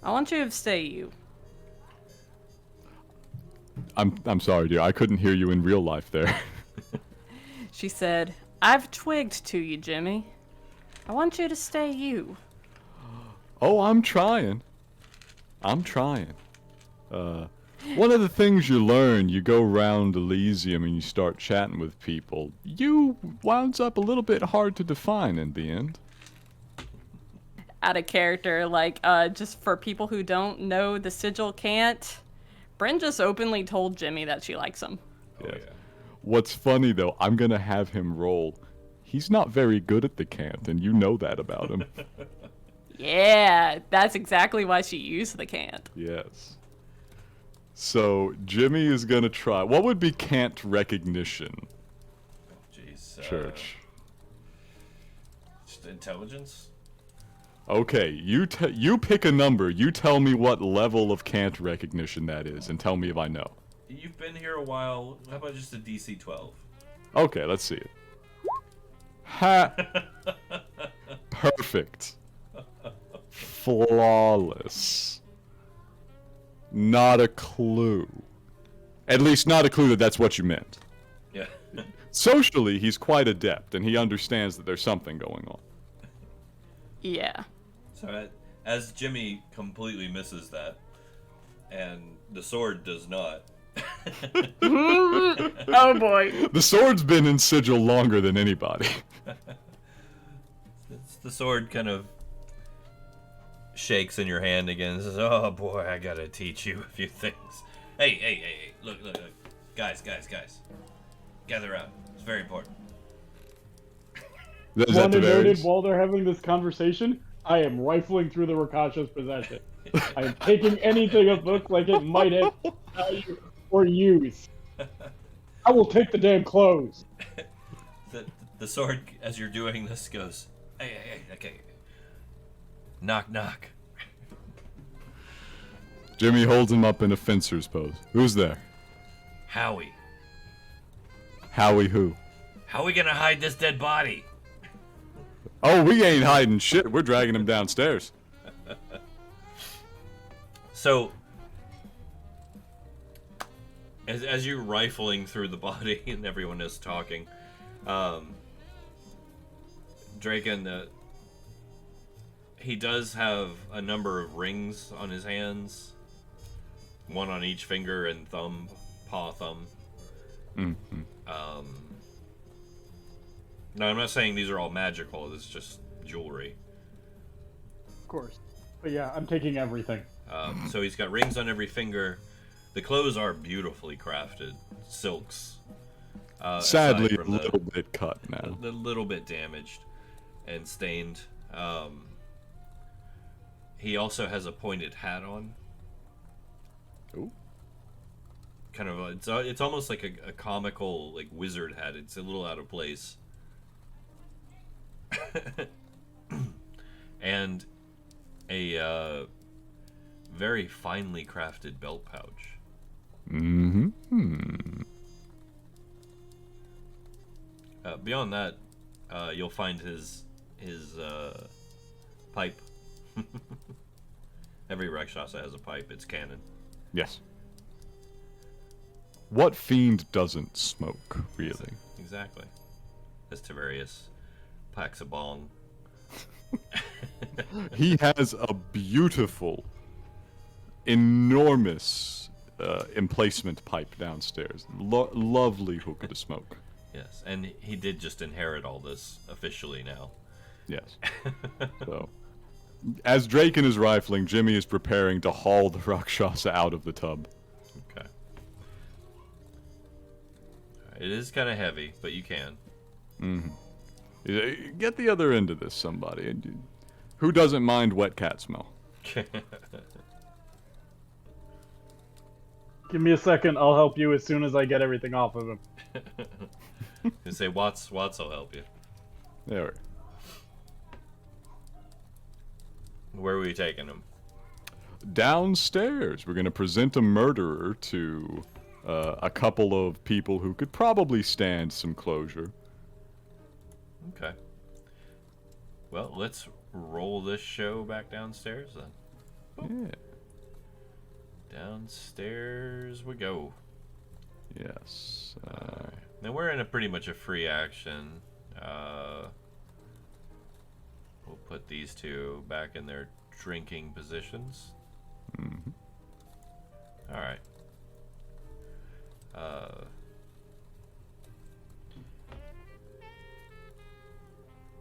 I want you to stay you. I'm sorry, dear. I couldn't hear you in real life there. She said, I've twigged to you, Jimmy. I want you to stay you. Oh, I'm trying. One of the things you learn, you go around Elysium and you start chatting with people, you winds up a little bit hard to define in the end. Out of character, like, just for people who don't know the Sigil can't, Bryn just openly told Jimmy that she likes him. Oh, yeah. What's funny, though, I'm gonna have him roll. He's not very good at the cant, and you know that about him. Yeah, that's exactly why she used the can't. Yes. So, Jimmy is gonna try. What would be cant recognition? Jeez. Church. Just intelligence? Okay, you pick a number. You tell me what level of cant recognition that is, and tell me if I know. You've been here a while. How about just a DC 12? Okay, let's see it. Ha! Perfect. Flawless. Not a clue. At least not a clue that that's what you meant. Yeah. Socially, he's quite adept, and he understands that there's something going on. Yeah. So as Jimmy completely misses that, and the sword does not. Oh boy. The sword's been in Sigil longer than anybody. The sword kind of shakes in your hand again and says, oh boy, I gotta teach you a few things. Hey, look. Guys. Gather around. It's very important. Is that One noted Tavares? while they're having this conversation, I am rifling through the Rakasha's possession. I am taking anything that looks like it might have value or use. I will take the damn clothes. The sword, as you're doing this, goes, hey, okay. Knock. Jimmy holds him up in a fencer's pose. Who's there? Howie. Howie who? How are we gonna hide this dead body? Oh, we ain't hiding shit. We're dragging him downstairs. So, as you're rifling through the body and everyone is talking, Draken, he does have a number of rings on his hands, one on each finger and thumb, paw thumb. Mm-hmm. No, I'm not saying these are all magical. This is just jewelry. Of course. But yeah, I'm taking everything. So he's got rings on every finger. The clothes are beautifully crafted. Silks. Sadly, a little bit cut now. A little bit damaged and stained. He also has a pointed hat on. Ooh. Kind of, it's almost like a comical like wizard hat. It's a little out of place. And a very finely crafted belt pouch. Mm-hmm. Beyond that, you'll find his pipe. Every Rakshasa has a pipe. It's canon. Yes. What fiend doesn't smoke, really? Exactly. As Tavarius packs a bong. He has a beautiful, enormous emplacement pipe downstairs. Lovely hookah to smoke. Yes, and he did just inherit all this officially now. Yes. So, as Draken is rifling, Jimmy is preparing to haul the Rakshasa out of the tub. Okay. It is kind of heavy, but you can. Mm-hmm. Get the other end of this, somebody. Who doesn't mind wet cat smell? Give me a second. I'll help you as soon as I get everything off of him. You say Watts will help you. There. Where are we taking him? Downstairs. We're going to present a murderer to a couple of people who could probably stand some closure. Okay. Well, let's roll this show back downstairs then. Yeah. Downstairs we go. Yes. Now we're in a pretty much a free action. We'll put these two back in their drinking positions. Mm-hmm. All right.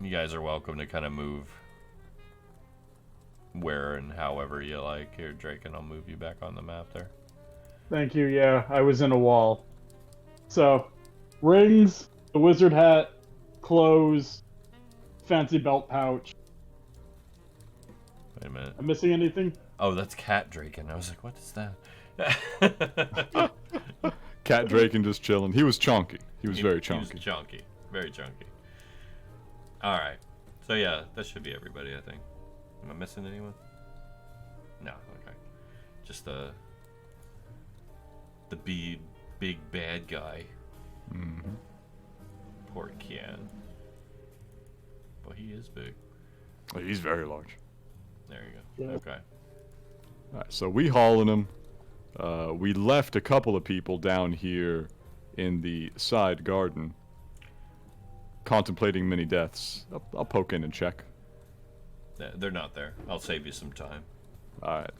You guys are welcome to kind of move where and however you like. Here, Draken, I'll move you back on the map there. Thank you, yeah, I was in a wall. So, rings, the wizard hat, clothes, fancy belt pouch. Wait a minute. I'm missing anything? Oh, that's Cat Draken. I was like, what is that? Cat Draken just chilling. He was chunky. He was very chunky. He was chunky. Very chunky. Alright. So yeah, that should be everybody, I think. Am I missing anyone? No, okay. Just the big bad guy. Mm-hmm. Poor Kian. But he is big. He's very large. There you go. Yeah. Okay. Alright, so we hauling him. We left a couple of people down here in the side garden, contemplating many deaths. I'll poke in and check. They're not there. I'll save you some time. Alright.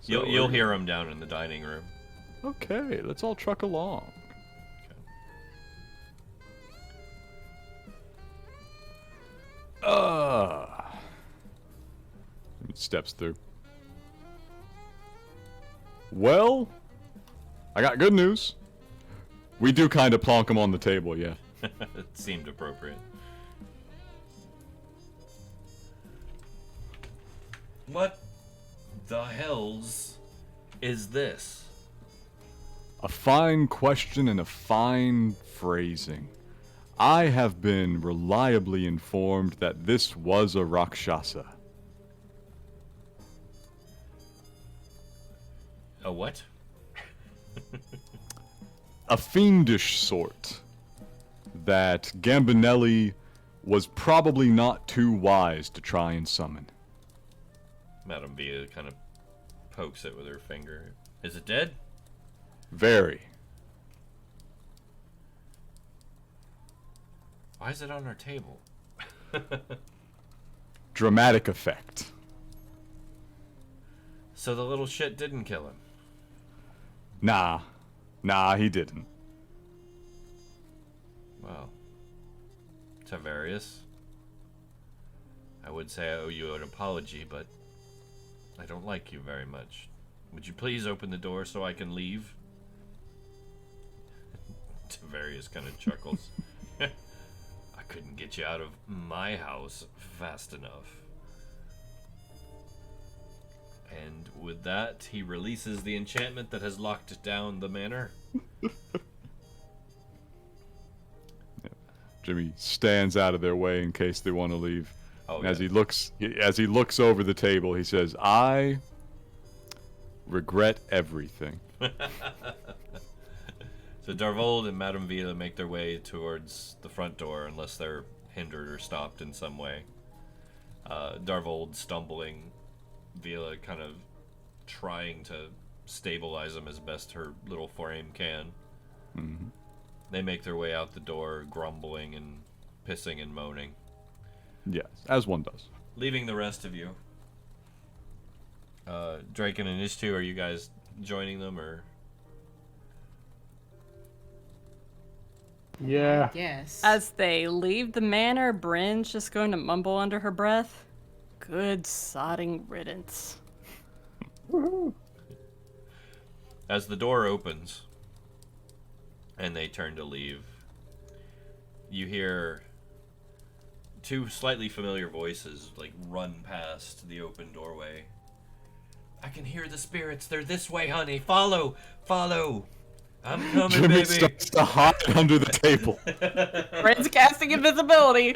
So You'll hear them down in the dining room. Okay, let's all truck along. He steps through. Well, I got good news. We do kind of plonk him on the table, yeah. It seemed appropriate. What the hells is this? A fine question and a fine phrasing. I have been reliably informed that this was a Rakshasa. A what? A fiendish sort that Gambinelli was probably not too wise to try and summon. Madame Via kind of pokes it with her finger. Is it dead? Very. Why is it on our table? Dramatic effect. So the little shit didn't kill him. Nah, he didn't. Well, Tavarius. I would say I owe you an apology, but I don't like you very much. Would you please open the door so I can leave? Tavarius kind of chuckles. I couldn't get you out of my house fast enough. And with that, he releases the enchantment that has locked down the manor. Jimmy stands out of their way in case they want to leave. Oh, As he looks over the table, he says, "I regret everything." So Darvold and Madame Vila make their way towards the front door, unless they're hindered or stopped in some way. Darvold stumbling, Vila kind of trying to stabilize him as best her little frame can. Mm-hmm. They make their way out the door, grumbling and pissing and moaning. Yes, as one does. Leaving the rest of you. Draken and Ishtu, are you guys joining them, or? Yeah. Yes. As they leave the manor, Bryn's just going to mumble under her breath, "Good sodding riddance." As the door opens and they turn to leave, you hear two slightly familiar voices like run past the open doorway. "I can hear the spirits. They're this way, honey. Follow, follow. I'm coming, Jimmy baby." starts to hide under the table. Bryn's casting invisibility.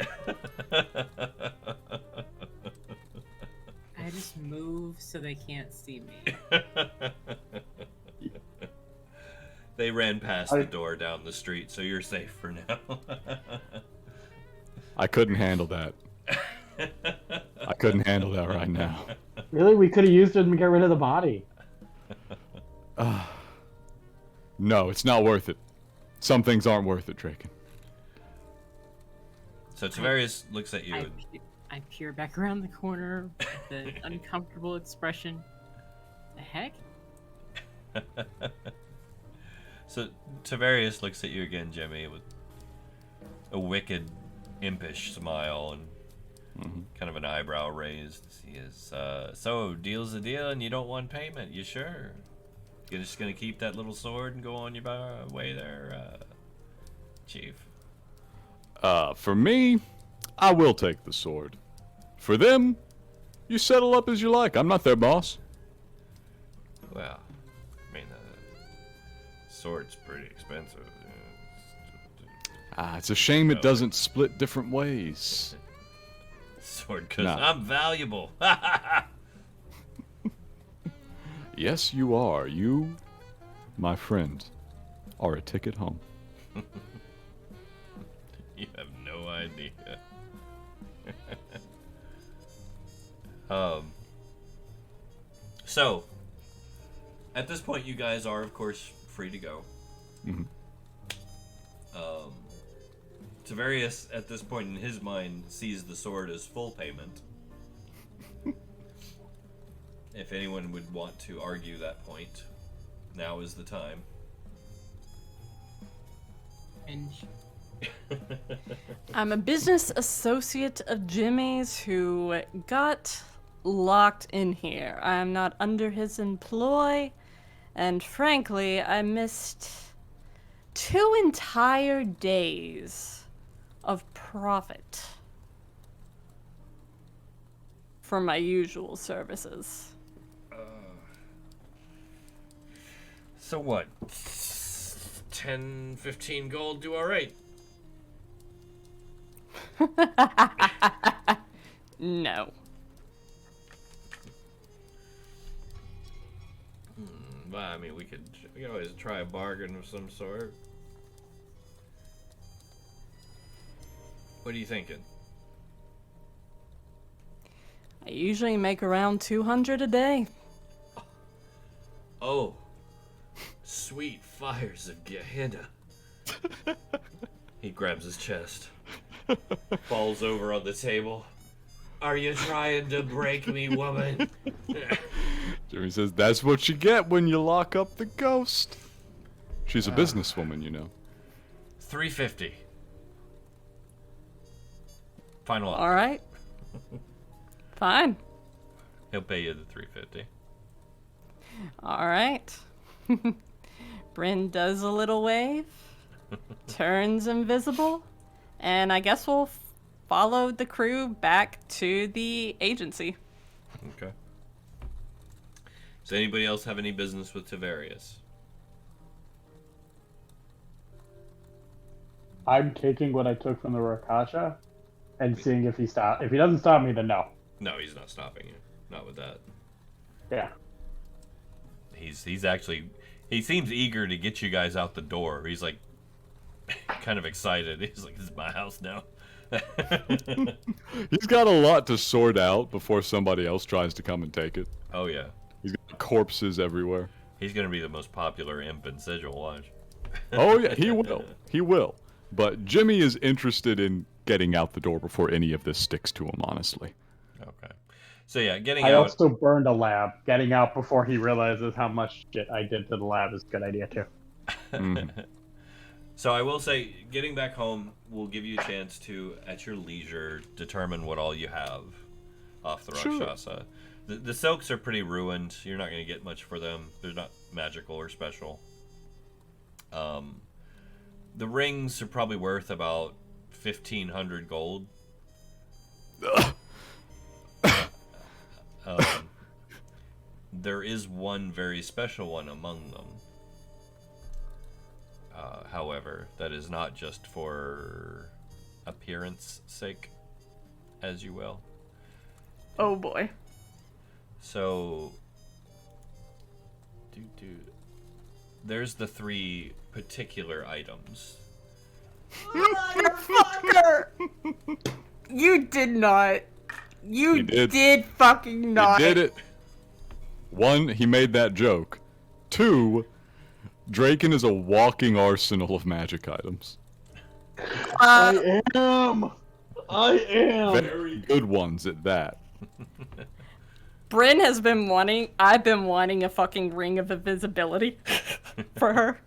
I just move so they can't see me. They ran past the door down the street, so you're safe for now. I couldn't handle that. I couldn't handle that right now. Really? We could have used it to get rid of the body. No, it's not worth it. Some things aren't worth it, Draken. So Tavarius looks at you. I peer back around the corner with an uncomfortable expression. The heck? So Tavarius looks at you again, Jimmy, with a wicked, impish smile and kind of an eyebrow raised. He is, "So, deal's a deal and you don't want payment, you sure? You're just gonna keep that little sword and go on your way there, Chief?" For me, I will take the sword. For them, you settle up as you like. I'm not their boss. Well, I mean, sword's pretty expensive. It's a shame it doesn't split different ways. Sword, because Nah. I'm valuable. Yes, you are. You, my friend, are a ticket home. You have no idea. So, at this point, you guys are, of course, free to go. Mhm. Tavarius, at this point in his mind, sees the sword as full payment. If anyone would want to argue that point, now is the time. And I'm a business associate of Jimmy's who got locked in here. I am not under his employ, and frankly, I missed 2 entire days of profit from my usual services. So what? 10, 15 gold do alright. No. Well, I mean, we could always try a bargain of some sort. What are you thinking? I usually make around 200 a day. Oh, sweet fires of Gehenna. He grabs his chest, falls over on the table. Are you trying to break me, woman? Jimmy says, "That's what you get when you lock up the ghost." She's a businesswoman, you know. 350. Final offer. All right. Fine. He'll pay you the 350. All right. Bryn does a little wave, turns invisible, and I guess we'll follow the crew back to the agency. Okay. Does anybody else have any business with Tavarius? I'm taking what I took from the Rakasha and seeing if he stops. If he doesn't stop me, then no. No, he's not stopping you. Not with that. Yeah. He's actually, he seems eager to get you guys out the door. He's like kind of excited. He's like, this is my house now. He's got a lot to sort out before somebody else tries to come and take it. Oh yeah. He's got corpses everywhere. He's gonna be the most popular imp in Sigil, watch. Oh yeah, he will. He will. But Jimmy is interested in getting out the door before any of this sticks to him, honestly. Okay. So yeah, getting I out. also burned a lab. Getting out before he realizes how much shit I did to the lab is a good idea too. So I will say, getting back home will give you a chance to, at your leisure, determine what all you have off the Rakshasa. The silks are pretty ruined. You're not going to get much for them. They're not magical or special. The rings are probably worth about 1,500 gold. There is one very special one among them. However, that is not just for appearance sake, as you will. Oh boy. So, there's the 3 particular items. Motherfucker! You did not. You He did. did fucking not. He did it. 1, he made that joke. 2, Draken is a walking arsenal of magic items. I am. Very good ones at that. Bryn has been wanting. I've been wanting a fucking ring of invisibility for her.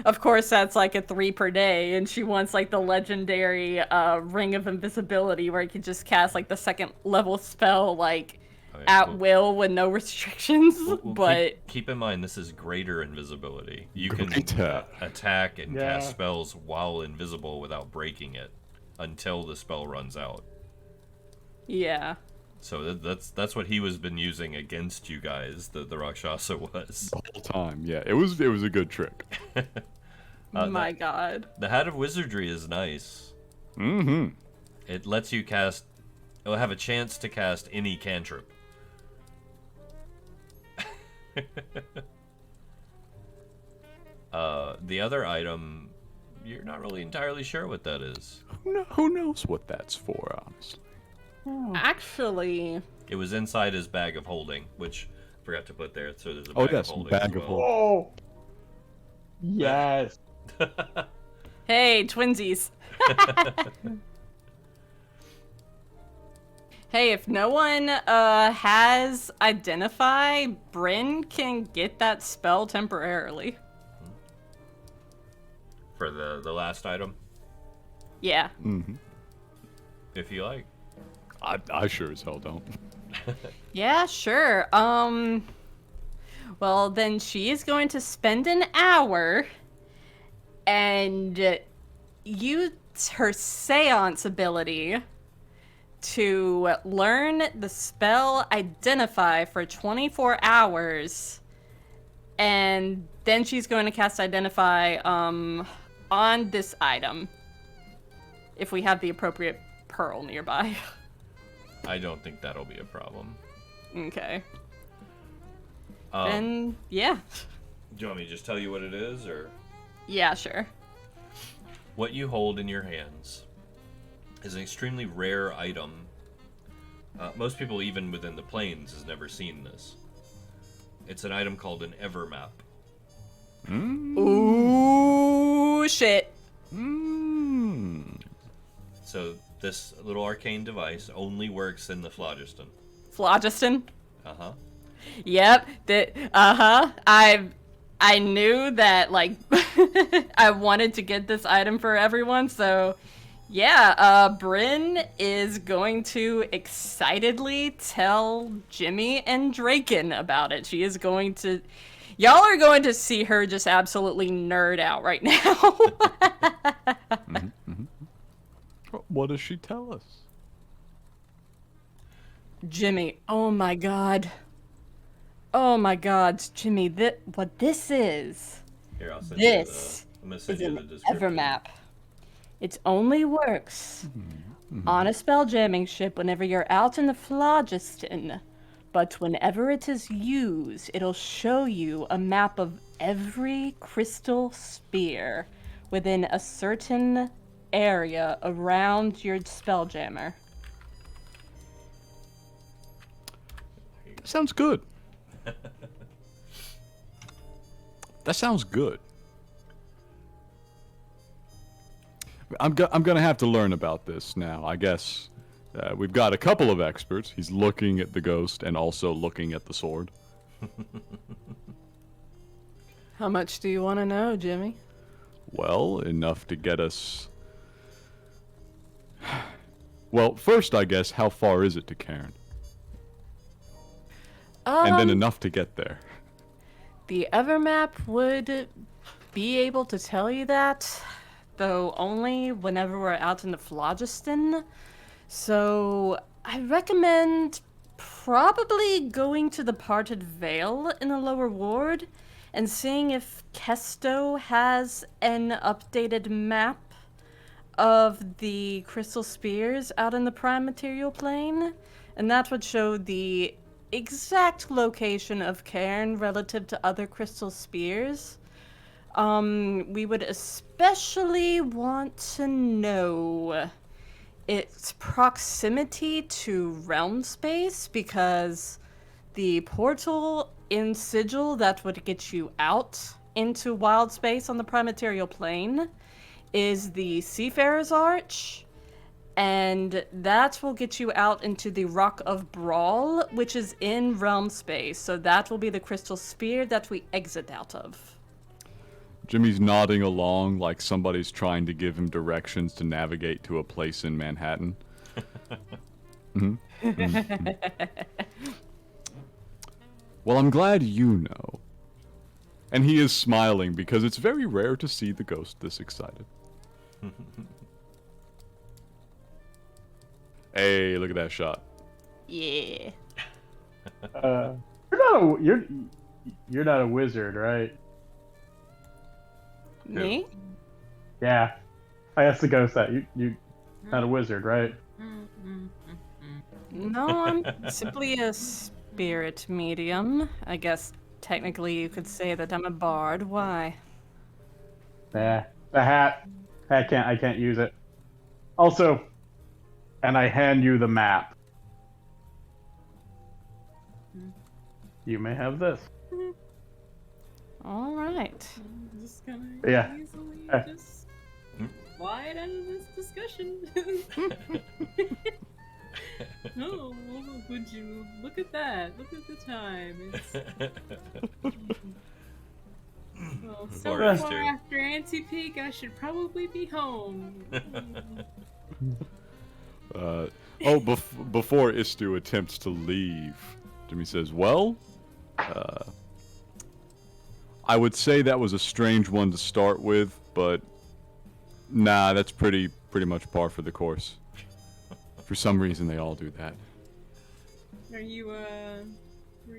Of course, that's like a 3 per day, and she wants like the legendary ring of invisibility where you can just cast like the 2nd level spell like at will with no restrictions. But keep in mind, this is greater invisibility. You can Greater. attack and Yeah. cast spells while invisible without breaking it until the spell runs out. yeah. So that's what he was been using against you guys. The Rakshasa was. The whole time, yeah. It was a good trick. My god. The Hat of Wizardry is nice. Mm-hmm. It lets you cast. It'll have a chance to cast any cantrip. The other item, you're not really entirely sure what that is. Who knows what that's for, honestly? Actually, It was inside his bag of holding, which I forgot to put there. So there's a Oh, bag yes, of holding. bag as of well. Oh. Yes. hey, twinsies. Hey, if no one has identify, Bryn can get that spell temporarily. For the last item, Yeah. Mm-hmm. if you like. I sure as hell don't. Yeah, sure. Well, then she is going to spend an hour and use her seance ability to learn the spell Identify for 24 hours. And then she's going to cast Identify on this item. If we have the appropriate pearl nearby. I don't think that'll be a problem. Okay. Um, Then, yeah. do you want me to just tell you what it is, or Yeah, sure. what you hold in your hands is an extremely rare item. Most people, even within the planes, has never seen this. It's an item called an Evermap. Ooh, shit. So this little arcane device only works in the phlogiston. Phlogiston? Uh-huh. Yep. I knew that, like, I wanted to get this item for everyone, so Yeah, Bryn is going to excitedly tell Jimmy and Draken about it. She is going to... Y'all are going to see her just absolutely nerd out right now. What does she tell us? Jimmy, oh my god. Oh my god, Jimmy, what this is... Here, I'll send This I'm gonna send is you the an description. Evermap. It only works on a spell jamming ship whenever you're out in the phlogiston. But whenever it is used, it'll show you a map of every crystal spear within a certain area around your spelljammer. Sounds good. That sounds good. I'm gonna have to learn about this now. I guess we've got a couple of experts. He's looking at the ghost and also looking at the sword. How much do you want to know, Jimmy? Well, enough to get us... Well, first, I guess, how far is it to Cairn? And then enough to get there. The Evermap would be able to tell you that, though only whenever we're out in the phlogiston. So I recommend probably going to the Parted Veil in the lower ward and seeing if Kesto has an updated map of the crystal spears out in the prime material plane, and that would show the exact location of Cairn relative to other crystal spears. We would especially want to know its proximity to realm space, because the portal in Sigil that would get you out into wild space on the prime material plane is the Seafarer's Arch, and that will get you out into the Rock of Brawl, which is in realm space. So that will be the crystal spear that we exit out of. Jimmy's nodding along like somebody's trying to give him directions to navigate to a place in Manhattan. Well, I'm glad you know. And he is smiling because it's very rare to see the ghost this excited. Hey, look at that shot. Yeah. You're not a wizard, right? Me? Yeah. I asked the ghost that. You're not a wizard, right? No, I'm simply a spirit medium. I guess technically you could say that I'm a bard. Why? Nah. The hat. I can't use it. Also, and I hand you the map. You may have this. All right. I'm just gonna Yeah. easily just slide out of this discussion. No, would you look at that? Look at the time. It's well, so Before far Easter. after anti-peak, I should probably be home. Before Istu attempts to leave, Jimmy says, well, I would say that was a strange one to start with, but nah, that's pretty much par for the course. For some reason, they all do that. Are you, were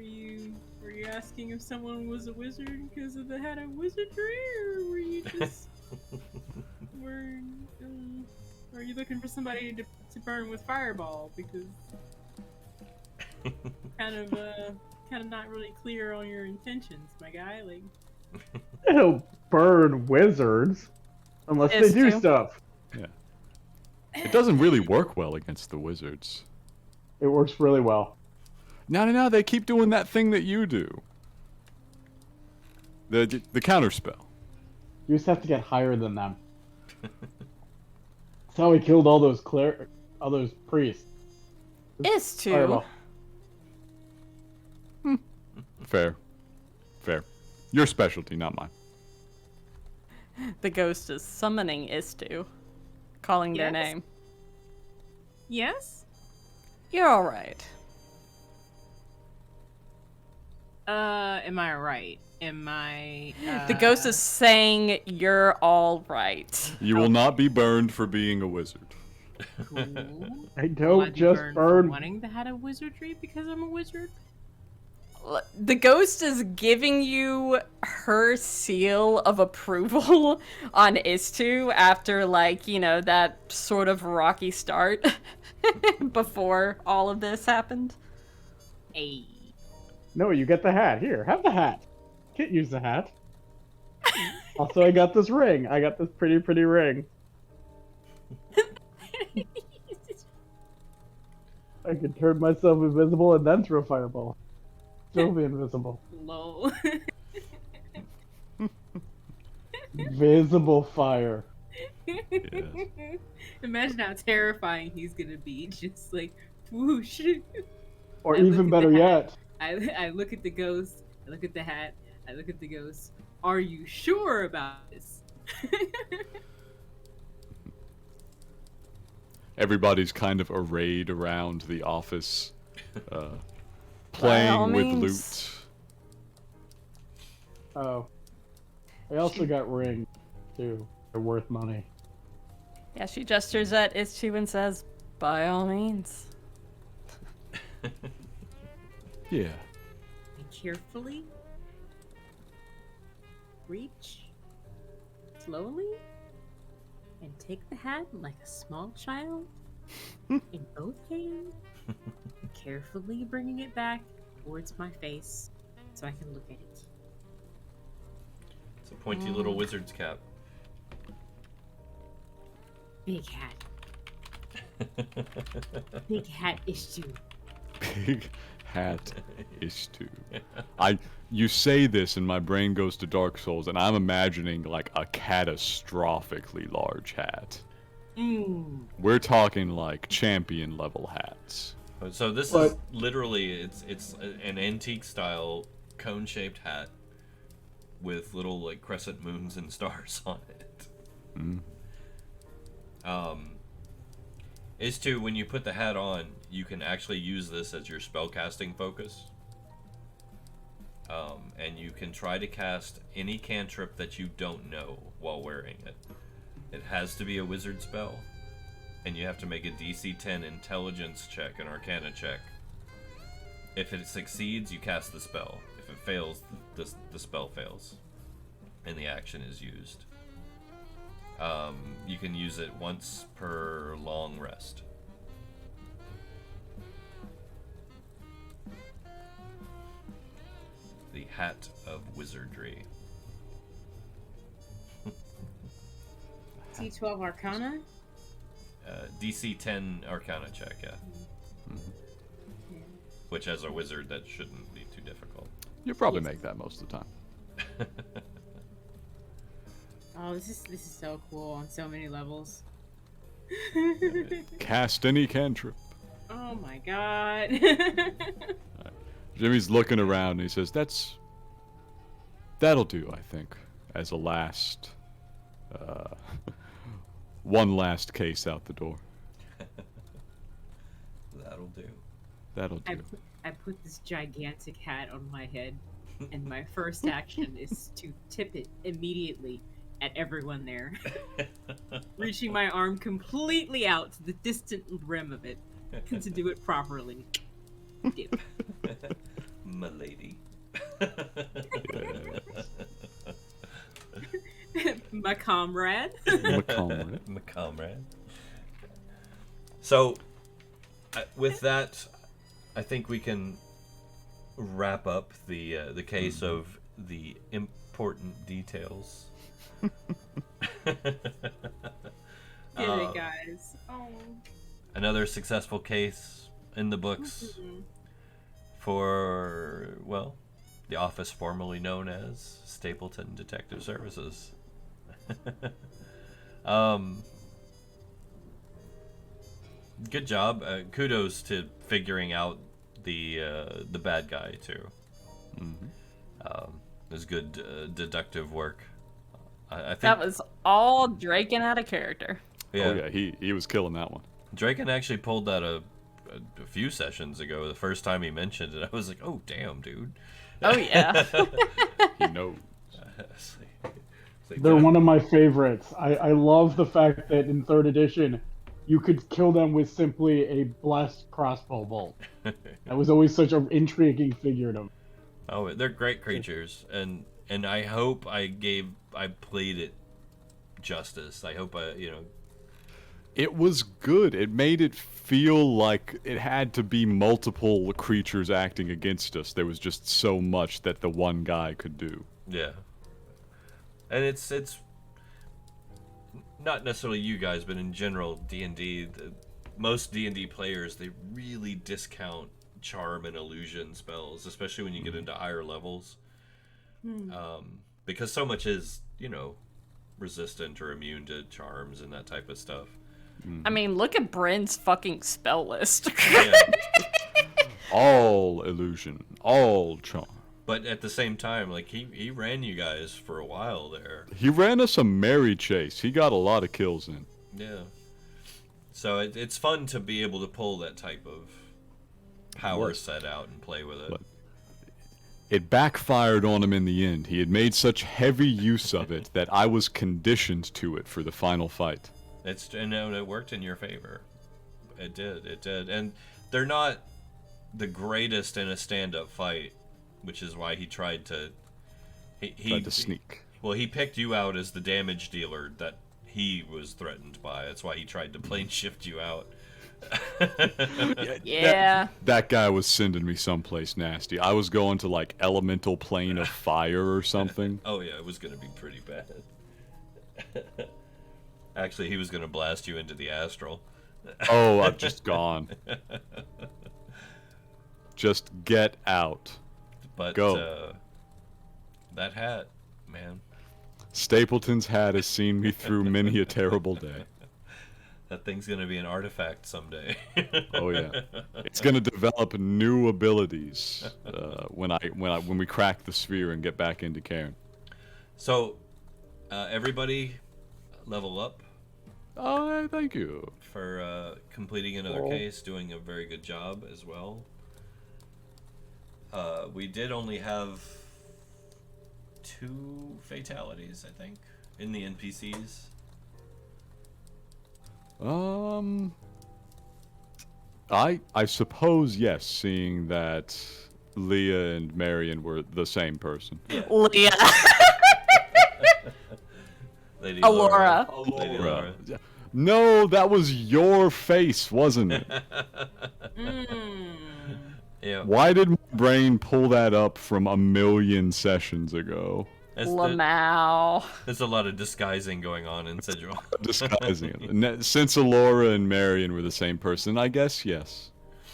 you asking if someone was a wizard because of the hat of wizardry, or were you just, are you looking for somebody to burn with fireball? Because kind of not really clear on your intentions, my guy. Like, They don't burn wizards unless they Is do too. stuff. Yeah. It doesn't really work well against the wizards. It works really well. No, they keep doing that thing that you do. The counterspell. You just have to get higher than them. That's how we killed all those priests. Is to. Fireball. Fair. Your specialty, not mine. The ghost is summoning Istu. calling their Yes? name. Yes? You're all right. Am I right? Am I, The ghost is saying you're all right. You will not be burned for being a wizard. cool? I Will I don't be just burned burn. for wanting to have a wizardry because I'm a wizard? The ghost is giving you her seal of approval on Istu after, like, you know, that sort of rocky start before all of this happened. Hey. No, you get the hat. Here, have the hat. Can't use the hat. Also, I got this ring. I got this pretty ring. I can turn myself invisible and then throw a fireball. Still be invisible. Lol. Visible fire. Yes. Imagine how terrifying he's gonna be. Just like, whoosh. Or I look even at better the hat. yet, I look at the ghost. I look at the hat. I look at the ghost. Are you sure about this? Everybody's kind of arrayed around the office, By all playing with means. loot. oh. I also got rings, too. They're worth money. Yeah, she gestures at Istu and says, by all means. Yeah. And carefully reach slowly and take the hat like a small child in both hands, carefully bringing it back towards my face so I can look at it. It's a pointy little wizard's cap. Big hat. Big hat issue. Big hat is too. You say this and my brain goes to Dark Souls and I'm imagining like a catastrophically large hat. We're talking like champion level hats. So this is But- literally it's an antique style cone shaped hat with little like crescent moons and stars on it. Is to when you put the hat on, you can actually use this as your spellcasting focus. And you can try to cast any cantrip that you don't know while wearing it. It has to be a wizard spell, and you have to make a DC 10 intelligence check, an arcana check. If it succeeds, you cast the spell. If it fails, the spell fails, and the action is used. You can use it once per long rest. The Hat of Wizardry. T12 Arcana? DC 10 Arcana check, yeah. Which, as a wizard, that shouldn't be too difficult. You'll probably make that most of the time. Oh, this is so cool on so many levels. Cast any cantrip. Oh my god. Jimmy's looking around and he says, that'll do, I think, as a last, one last case out the door. That'll do. That'll do. I put this gigantic hat on my head, and my first action is to tip it immediately at everyone there, reaching my arm completely out to the distant rim of it, and to do it properly. Dip. M'lady. My comrade. McComrade. My comrade. So, with that, I think we can wrap up the case of the important details. Get it, guys. Oh. Another successful case in the books for, well, the office formerly known as Stapleton Detective Services. Good job. Kudos to figuring out the bad guy too. It was good deductive work. I think That was all Draken out of character. Yeah. Oh yeah, he was killing that one. Draken actually pulled that a few sessions ago. The first time he mentioned it, I was like, "Oh damn, dude." Oh yeah. He knows. It's like, They're one of my favorites. I love the fact that in 3rd edition, you could kill them with simply a blessed crossbow bolt. That was always such an intriguing figure to me. Oh, they're great creatures, and I hope I played it justice. I hope It was good. It made it feel like it had to be multiple creatures acting against us. There was just so much that the one guy could do. yeah. And it's not necessarily you guys, but in general, D&D, most D&D players, they really discount charm and illusion spells, especially when you get into higher levels. Because so much is, resistant or immune to charms and that type of stuff. I mean, look at Bryn's fucking spell list. Yeah. All illusion, all charm. But at the same time, like, he ran you guys for a while there. He ran us a merry chase. He got a lot of kills in. Yeah. So it's fun to be able to pull that type of power set out and play with it. But it backfired on him in the end. He had made such heavy use of it that I was conditioned to it for the final fight. And it worked in your favor. It did. And they're not the greatest in a stand-up fight, which is why he tried to... He Tried to sneak. Well, he picked you out as the damage dealer that he was threatened by. That's why he tried to plane shift you out. Yeah. That guy was sending me someplace nasty. I was going to, like, elemental plane of fire or something. Oh, yeah, it was going to be pretty bad. Actually, he was going to blast you into the astral. Oh, I've just gone. Just get out. But Go. That hat, man. Stapleton's hat has seen me through many a terrible day. That thing's gonna be an artifact someday. Oh yeah, it's gonna develop new abilities when we crack the sphere and get back into Cairn. So, everybody, level up Oh, thank you. for completing another case, doing a very good job as well. We did only have 2 fatalities, I think, in the NPCs. I suppose yes, seeing that Leah and Marion were the same person. Leah. Lady Alora. Lady Laura. No, that was your face, wasn't it? Yeah. Why did my brain pull that up from a million sessions ago? Lamau. There's a lot of disguising going on in Sigil. Disguising it. Since Alora and Marion were the same person, I guess yes.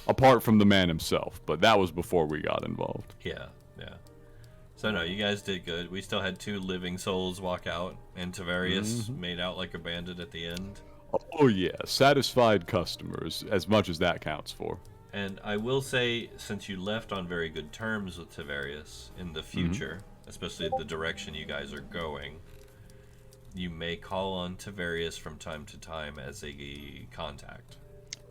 Apart from the man himself, but that was before we got involved. Yeah. So no, you guys did good. We still had 2 living souls walk out, and Tavarius made out like a bandit at the end. Oh yeah, satisfied customers, as much as that counts for. And I will say, since you left on very good terms with Tavarius, in the future, especially the direction you guys are going, you may call on Tavarius from time to time as a contact.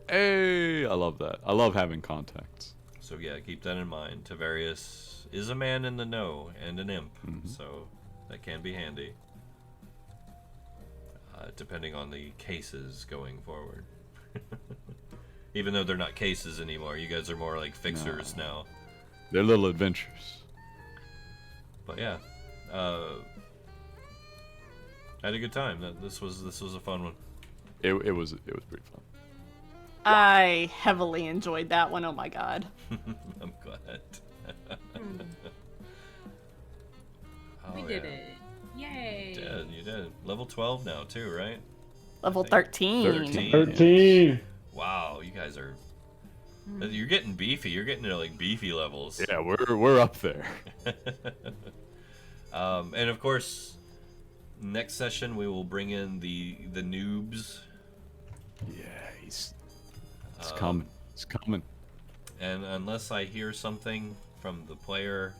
Hey, I love that. I love having contacts. So yeah, keep that in mind. Tavarius is a man in the know and an imp, so that can be handy. Depending on the cases going forward. Even though they're not cases anymore, you guys are more like fixers now. They're little adventures. But yeah, I had a good time. This was a fun one. It was pretty fun. I heavily enjoyed that one. Oh my god. I'm glad. We did it. Yay. You did. Level 12 now too, right? Level 13. 13. Wow, you guys are. You're getting beefy. You're getting to like beefy levels. Yeah, we're up there. And of course, next session we will bring in the noobs. Yeah, it's coming. It's coming. And unless I hear something from the player,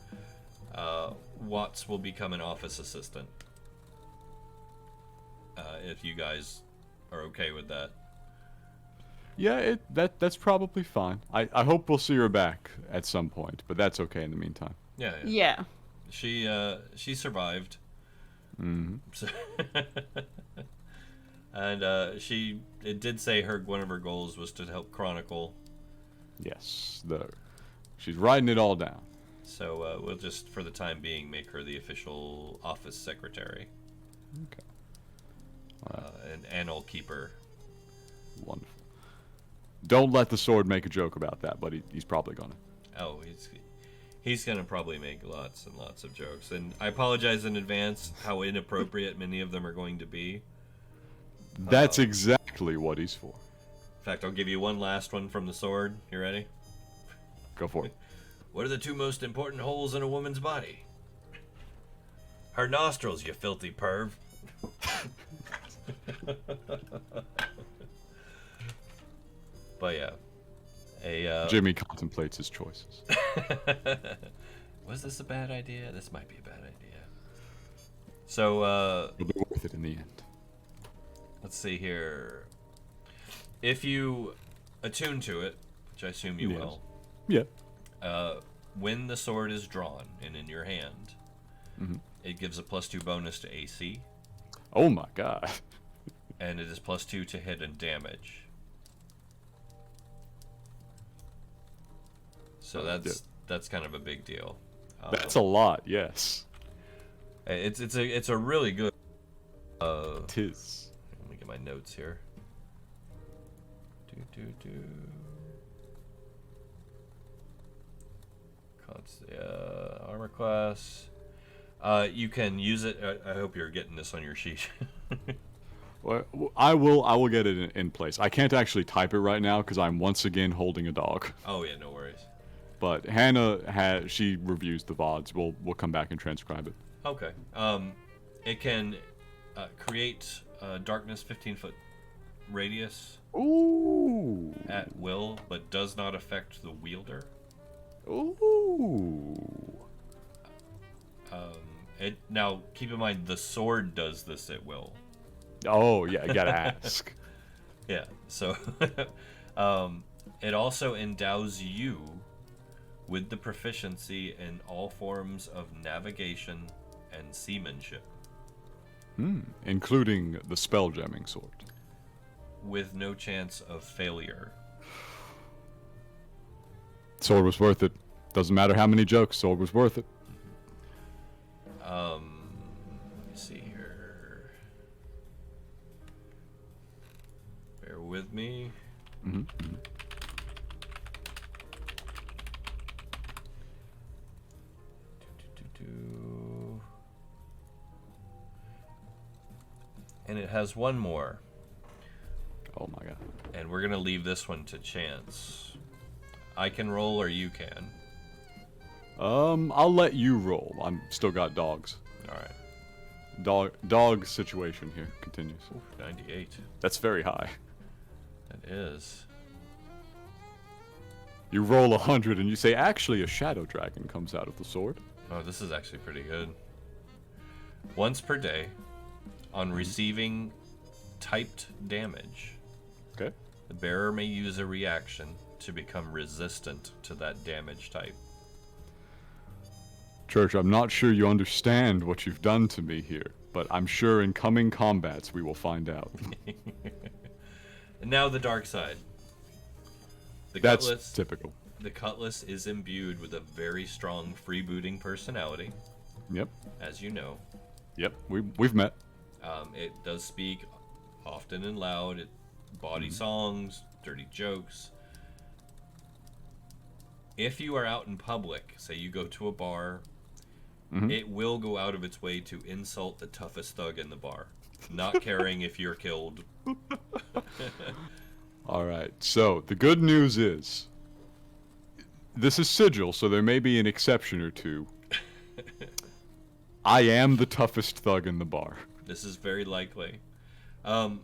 Watts will become an office assistant. If you guys are okay with that. Yeah, that's probably fine. I hope we'll see her back at some point, but that's okay in the meantime. Yeah. Yeah. She survived. Mm-hmm. So and it did say one of her goals was to help chronicle. Yes, she's writing it all down. So we'll just, for the time being, make her the official office secretary. Okay. And I'll keep her. Wonderful. Don't let the sword make a joke about that, but he's probably gonna. Oh, he's gonna probably make lots and lots of jokes, and I apologize in advance how inappropriate many of them are going to be. That's exactly what he's for. In fact, I'll give you one last one from the sword. You ready? Go for it. What are the two most important holes in a woman's body? Her nostrils, you filthy perv. But yeah, Jimmy contemplates his choices. Was this a bad idea? This might be a bad idea. So, It'll be worth it in the end. let's see here. If you attune to it, which I assume you Yes. will, Yeah. when the sword is drawn and in your hand, it gives a +2 bonus to AC, Oh my god. and it is +2 to hit and damage. So that's kind of a big deal. That's a lot, yes. It's a really good. Tis. Let me get my notes here. Armor class. You can use it. I hope you're getting this on your sheet. Well, I will get it in place. I can't actually type it right now because I'm once again holding a dog. Oh yeah, no worries. But Hannah she reviews the VODs. We'll come back and transcribe it. Okay. It can create darkness 15-foot radius Ooh. at will, but does not affect the wielder. Ooh. Now keep in mind the sword does this at will. Oh yeah, I gotta ask. Yeah. So, it also endows you with the proficiency in all forms of navigation and seamanship, Including the spell jamming sword. with no chance of failure. Sword was worth it. Doesn't matter how many jokes, sword was worth it. Let me see here. Bear with me. And it has one more, Oh my god. and we're gonna leave this one to chance. I can roll or you can. I'll let you roll. I'm still got dogs. All right. Dog situation here continues. 98. That's very high. That is. You roll 100 and you say, actually, a shadow dragon comes out of the sword. Oh, this is actually pretty good. Once per day, on receiving typed damage, Okay. the bearer may use a reaction to become resistant to that damage type. Church, I'm not sure you understand what you've done to me here, but I'm sure in coming combats we will find out. And now the dark side. The That's cutlass. typical. The cutlass is imbued with a very strong freebooting personality, Yep. as you know. Yep. We've met. It does speak often and loud. It bawdy songs, dirty jokes. If you are out in public, say you go to a bar, it will go out of its way to insult the toughest thug in the bar, not caring if you're killed. All right. So the good news is, this is Sigil, so there may be an exception or two. I am the toughest thug in the bar. This is very likely. From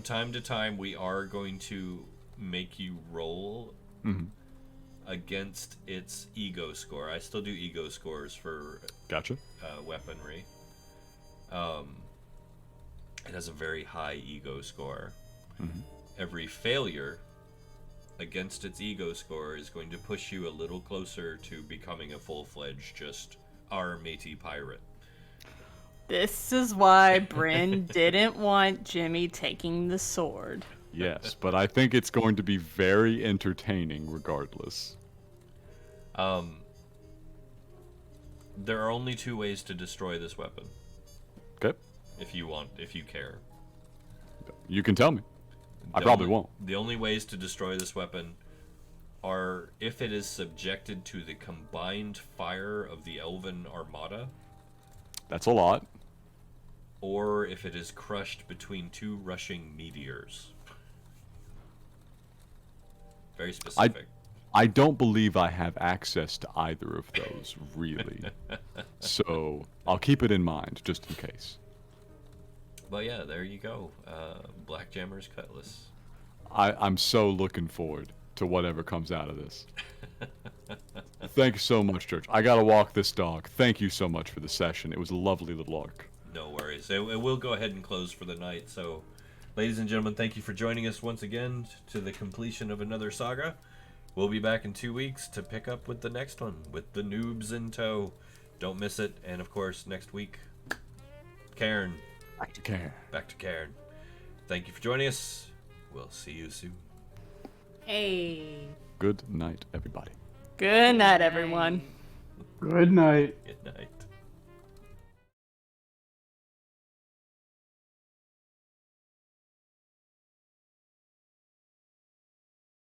time to time, we are going to make you roll against its ego score. I still do ego scores for Gotcha. weaponry. It has a very high ego score. Mm-hmm. Every failure against its ego score is going to push you a little closer to becoming a full-fledged, just our matey pirate. This is why Bryn didn't want Jimmy taking the sword. Yes, but I think it's going to be very entertaining regardless. There are only 2 ways to destroy this weapon. Okay. If you care. You can tell me. I probably won't. The only ways to destroy this weapon are if it is subjected to the combined fire of the Elven Armada, That's a lot. or if it is crushed between 2 rushing meteors. Very specific. I don't believe I have access to either of those, really. So I'll keep it in mind, just in case. But yeah, there you go. Blackjammer's Cutlass. I'm so looking forward to whatever comes out of this. Thank you so much, Church. I gotta walk this dog. Thank you so much for the session. It was a lovely little arc. No worries. It will go ahead and close for the night. So, ladies and gentlemen, thank you for joining us once again to the completion of another saga. We'll be back in 2 weeks to pick up with the next one, with the noobs in tow. Don't miss it. And of course, next week, Cairn. Back to care. Back to Cairn. Thank you for joining us. We'll see you soon. Hey. Good night, everybody. Good night, everyone. Good night. Good night.